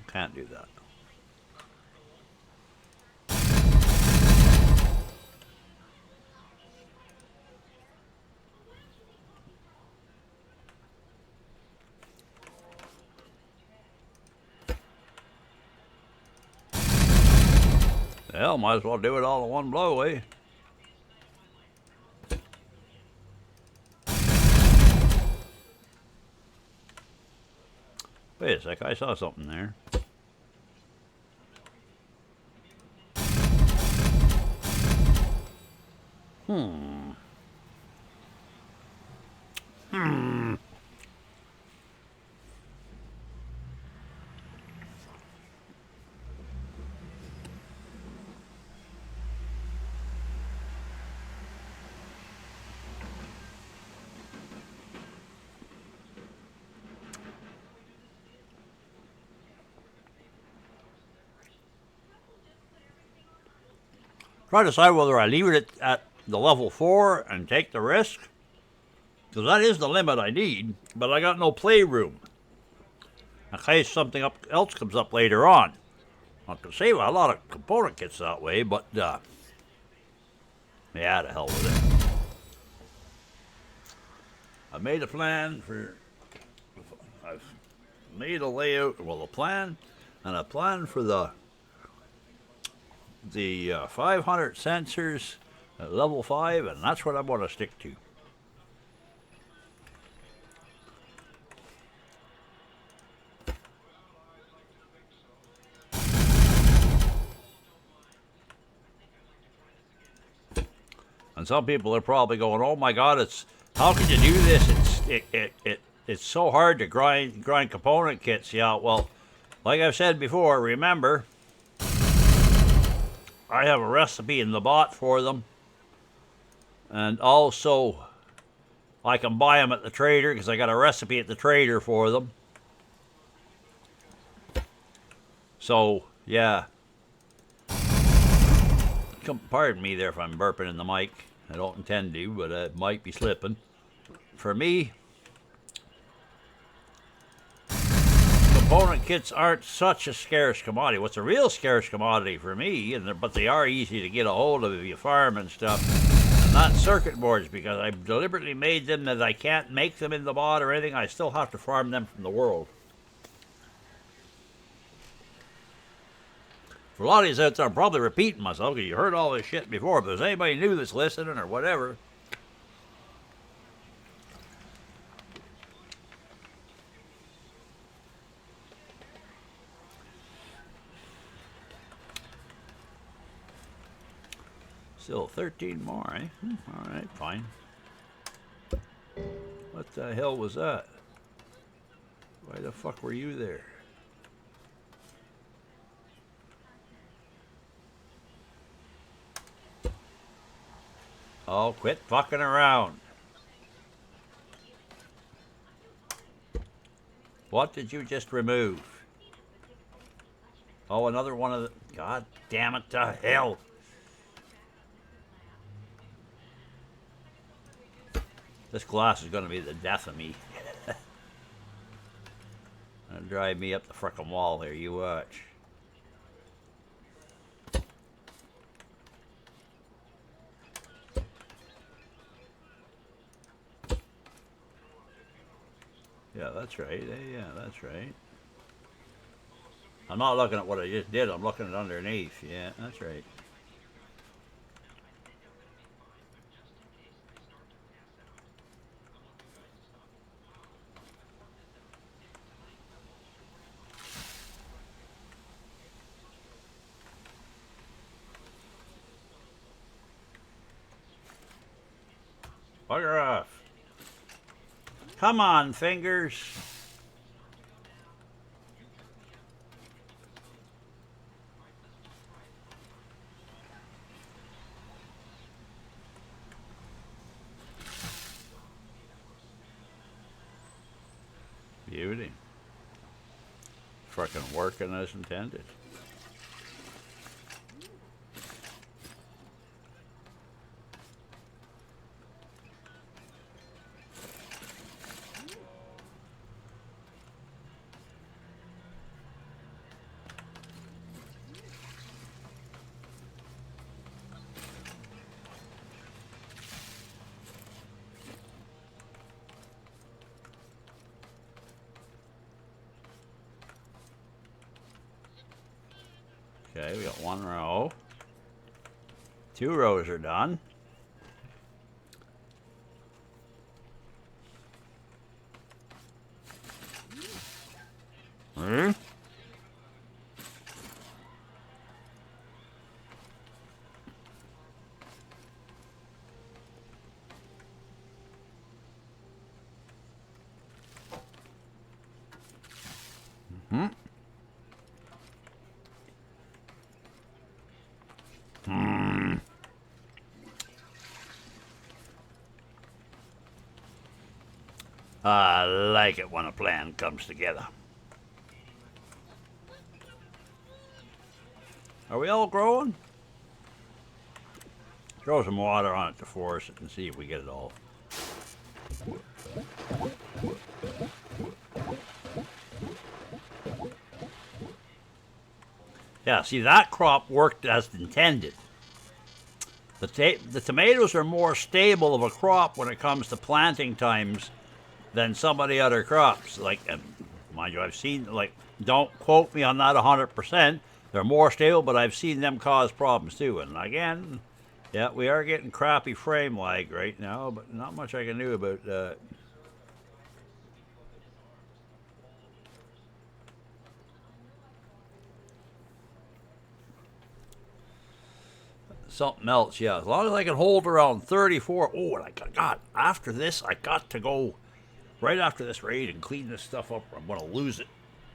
Can't do that. Hell, might as well do it all in one blow, eh? Wait a sec, I saw something there. Try to decide whether I leave it at the level 4 and take the risk, because that is the limit I need, but I got no playroom in case something else comes up later on. I could save a lot of component kits that way, but yeah, the hell with it. I made a plan for. I've made a layout, well, a plan, and a plan for the 500 sensors at level 5, and that's what I'm going to stick to. And some people are probably going, "Oh my God, how can you do this? It's so hard to grind component kits." Yeah, well, like I've said before, remember, I have a recipe in the bot for them, and also I can buy them at the trader because I got a recipe at the trader for them. So yeah, pardon me there if I'm burping in the mic. I don't intend to, but it might be slipping. For me, component kits aren't such a scarce commodity. What's a real scarce commodity for me, but they are easy to get a hold of if you farm and stuff, and not circuit boards, because I've deliberately made them that I can't make them in the bot or anything. I still have to farm them from the world. For a lot of you out there, I'm probably repeating myself because you heard all this shit before, but if there's anybody new that's listening or whatever, still 13 more, eh? All right, fine. What the hell was that? Why the fuck were you there? Oh, quit fucking around. What did you just remove? Oh, another one of the... God damn it to hell. This glass is going to be the death of me. Gonna drive me up the frickin' wall here, you watch. Yeah, that's right. Yeah, that's right. I'm not looking at what I just did. I'm looking at underneath. Yeah, that's right. Bugger off. Come on, fingers. Beauty. Frickin' working as intended. Okay, we got one row. 2 rows are done. Hmm? Hmm? Hmm. I like it when a plan comes together. Are we all growing? Throw some water on it to force it and see if we get it all. Yeah, see, that crop worked as intended. The tomatoes are more stable of a crop when it comes to planting times than some of the other crops. Like, mind you, I've seen, like, don't quote me on that 100%. They're more stable, but I've seen them cause problems too. And again, yeah, we are getting crappy frame lag right now, but not much I can do about that. Something else, yeah. As long as I can hold around 34. Oh, and after this, I got to go right after this raid and clean this stuff up, or I'm going to lose it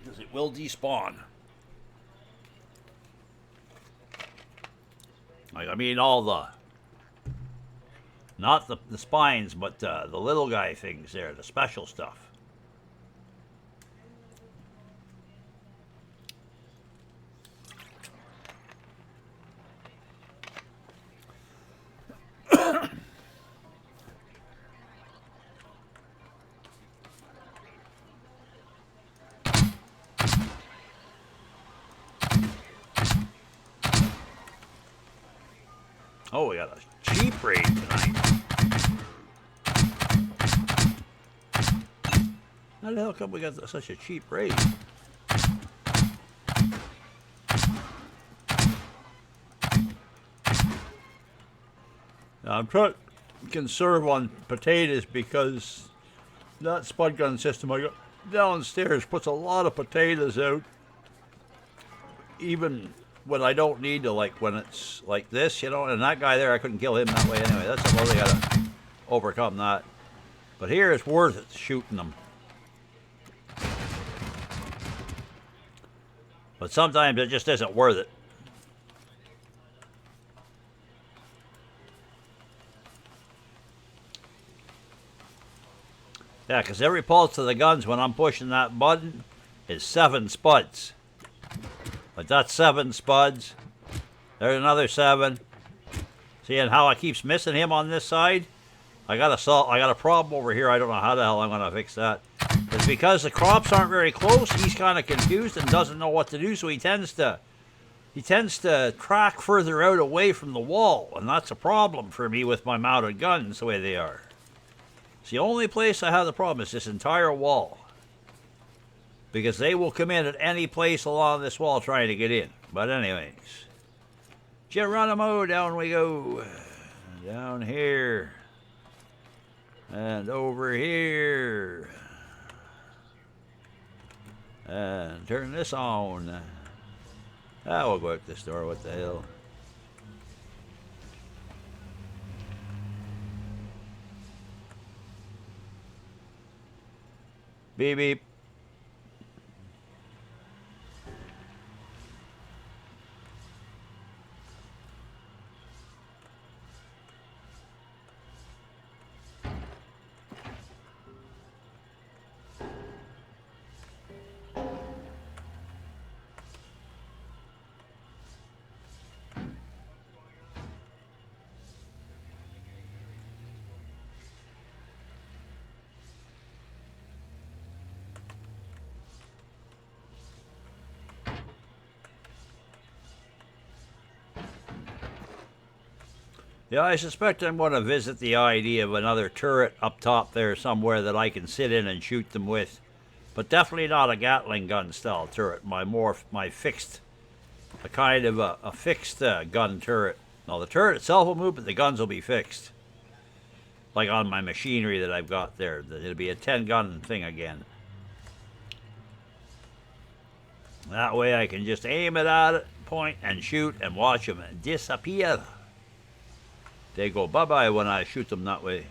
because it will despawn. Like, I mean, all the, not the spines, but the little guy things there, the special stuff. Oh, we got a cheap raid tonight. How the hell come we got such a cheap raid? Now, I'm trying to conserve on potatoes because that spud gun system I got downstairs puts a lot of potatoes out, even when I don't need to, like when it's like this, you know. And that guy there, I couldn't kill him that way anyway. That's something they gotta overcome that. But here it's worth it shooting them. But sometimes it just isn't worth it. Yeah, because every pulse of the guns when I'm pushing that button is 7 spuds. But that's 7 spuds. There's another 7. Seeing how I keeps missing him on this side? I got a problem over here. I don't know how the hell I'm gonna fix that. It's because the crops aren't very close. He's kind of confused and doesn't know what to do, so he tends to track further out away from the wall, and that's a problem for me with my mounted guns the way they are. It's the only place I have the problem is this entire wall. Because they will come in at any place along this wall trying to get in. But anyways. Geronimo, down we go. Down here. And over here. And turn this on. We'll go out this door, what the hell. Beep beep. Yeah, I suspect I'm going to visit the idea of another turret up top there somewhere that I can sit in and shoot them with. But definitely not a Gatling gun style turret. My fixed, a kind of a fixed gun turret. Now the turret itself will move, but the guns will be fixed. Like on my machinery that I've got there. It'll be a 10 gun thing again. That way I can just aim it at it, point and shoot and watch them disappear. They go bye-bye when I shoot them that way.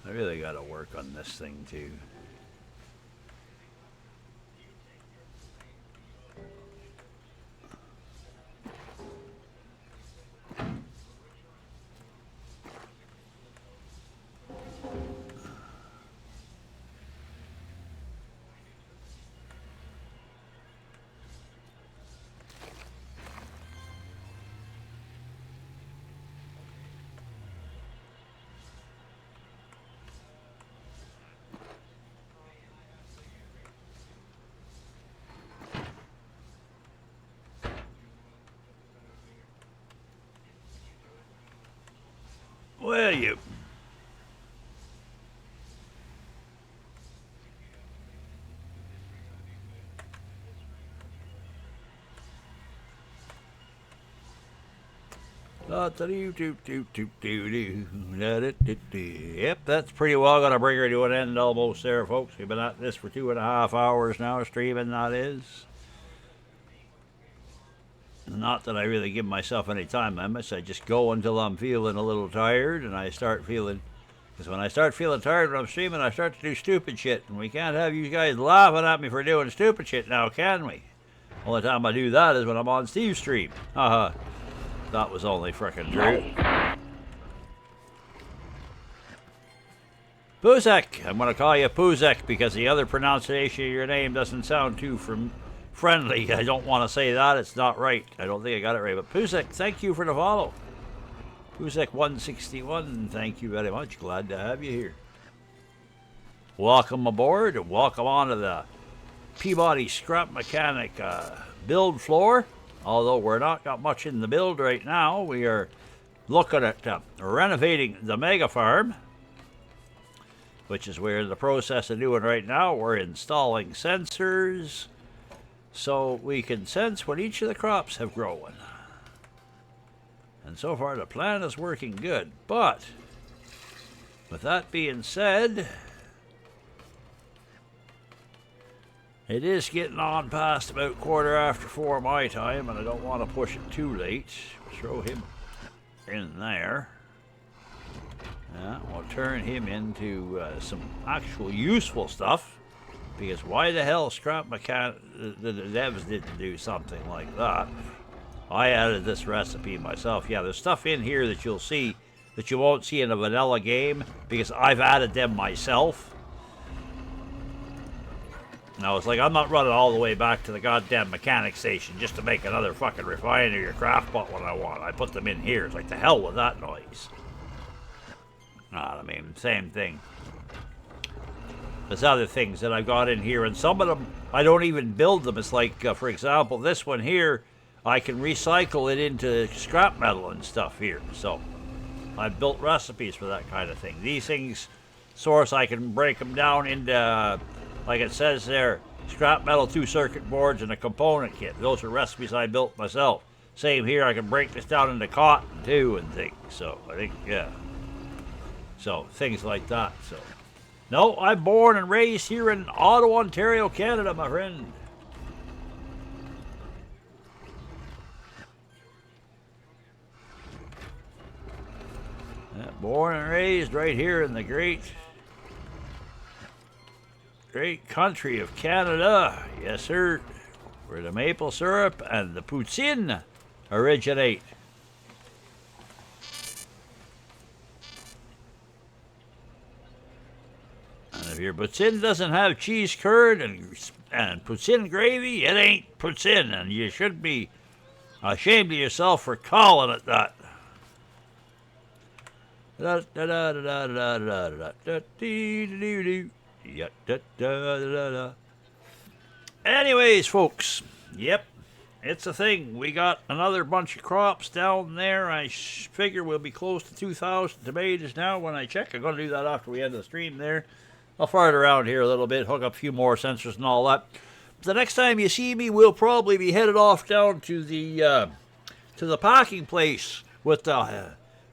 I really got to work on this thing too. Well, you. Yep, that's pretty well going to bring her to an end almost there, folks. We've been at this for 2.5 hours now, streaming, that is. Not that I really give myself any time limits. I just go until I'm feeling a little tired, and I start feeling... Because when I start feeling tired when I'm streaming, I start to do stupid shit. And we can't have you guys laughing at me for doing stupid shit now, can we? Only time I do that is when I'm on Steve's stream. Haha. That was only frickin' true. Puzek. I'm going to call you Puzek because the other pronunciation of your name doesn't sound too friendly. I don't want to say that. It's not right. I don't think I got it right. But Puzek, thank you for the follow. Puzek 161, thank you very much. Glad to have you here. Welcome aboard and welcome on to the Peabody Scrap Mechanic build floor. Although we're not got much in the build right now, we are looking at renovating the mega farm, which is we're in the process of doing right now. We're installing sensors, so we can sense when each of the crops have grown. And so far the plan is working good. But with that being said, it is getting on past about 4:15 my time, and I don't want to push it too late. Throw him in there. Yeah, we'll turn him into some actual useful stuff, because why the hell scrap mechanic the devs didn't do something like that? I added this recipe myself. Yeah, there's stuff in here that you'll see that you won't see in a vanilla game, because I've added them myself. Now, it's like I'm not running all the way back to the goddamn mechanic station just to make another fucking refinery or craft pot when I want. I put them in here. It's like, the hell with that noise. I mean, same thing. There's other things that I've got in here, and some of them, I don't even build them. It's like, for example, this one here, I can recycle it into scrap metal and stuff here. So, I've built recipes for that kind of thing. These things, source, I can break them down into... like it says there, scrap metal, 2 circuit boards, and a component kit. Those are recipes I built myself. Same here, I can break this down into cotton too and things. So, I think, yeah. So, things like that. So, no, I'm born and raised here in Ottawa, Ontario, Canada, my friend. Yeah, born and raised right here in the great country of Canada. Yes, sir. Where the maple syrup and the poutine originate. And if your poutine doesn't have cheese curd and poutine gravy, it ain't poutine, and you should be ashamed of yourself for calling it that. Anyways, folks, yep, it's a thing. We got another bunch of crops down there. I figure we'll be close to 2,000 tomatoes now when I check. I'm going to do that after we end the stream there. I'll fart around here a little bit, hook up a few more sensors and all that. The next time you see me, we'll probably be headed off down to the packing place with the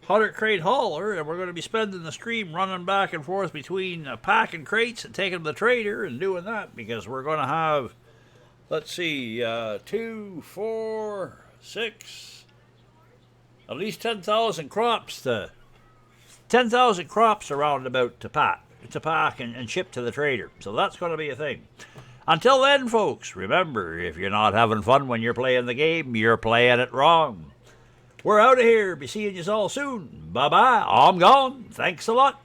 100 crate hauler, and we're going to be spending the stream running back and forth between packing crates and taking them to the trader and doing that, because we're going to have, let's see, 2, 4, 6, at least 10,000 crops 10,000 crops around about to pack and ship to the trader. So that's going to be a thing. Until then, folks, remember, if you're not having fun when you're playing the game, you're playing it wrong. We're out of here. Be seeing you all soon. Bye-bye. I'm gone. Thanks a lot.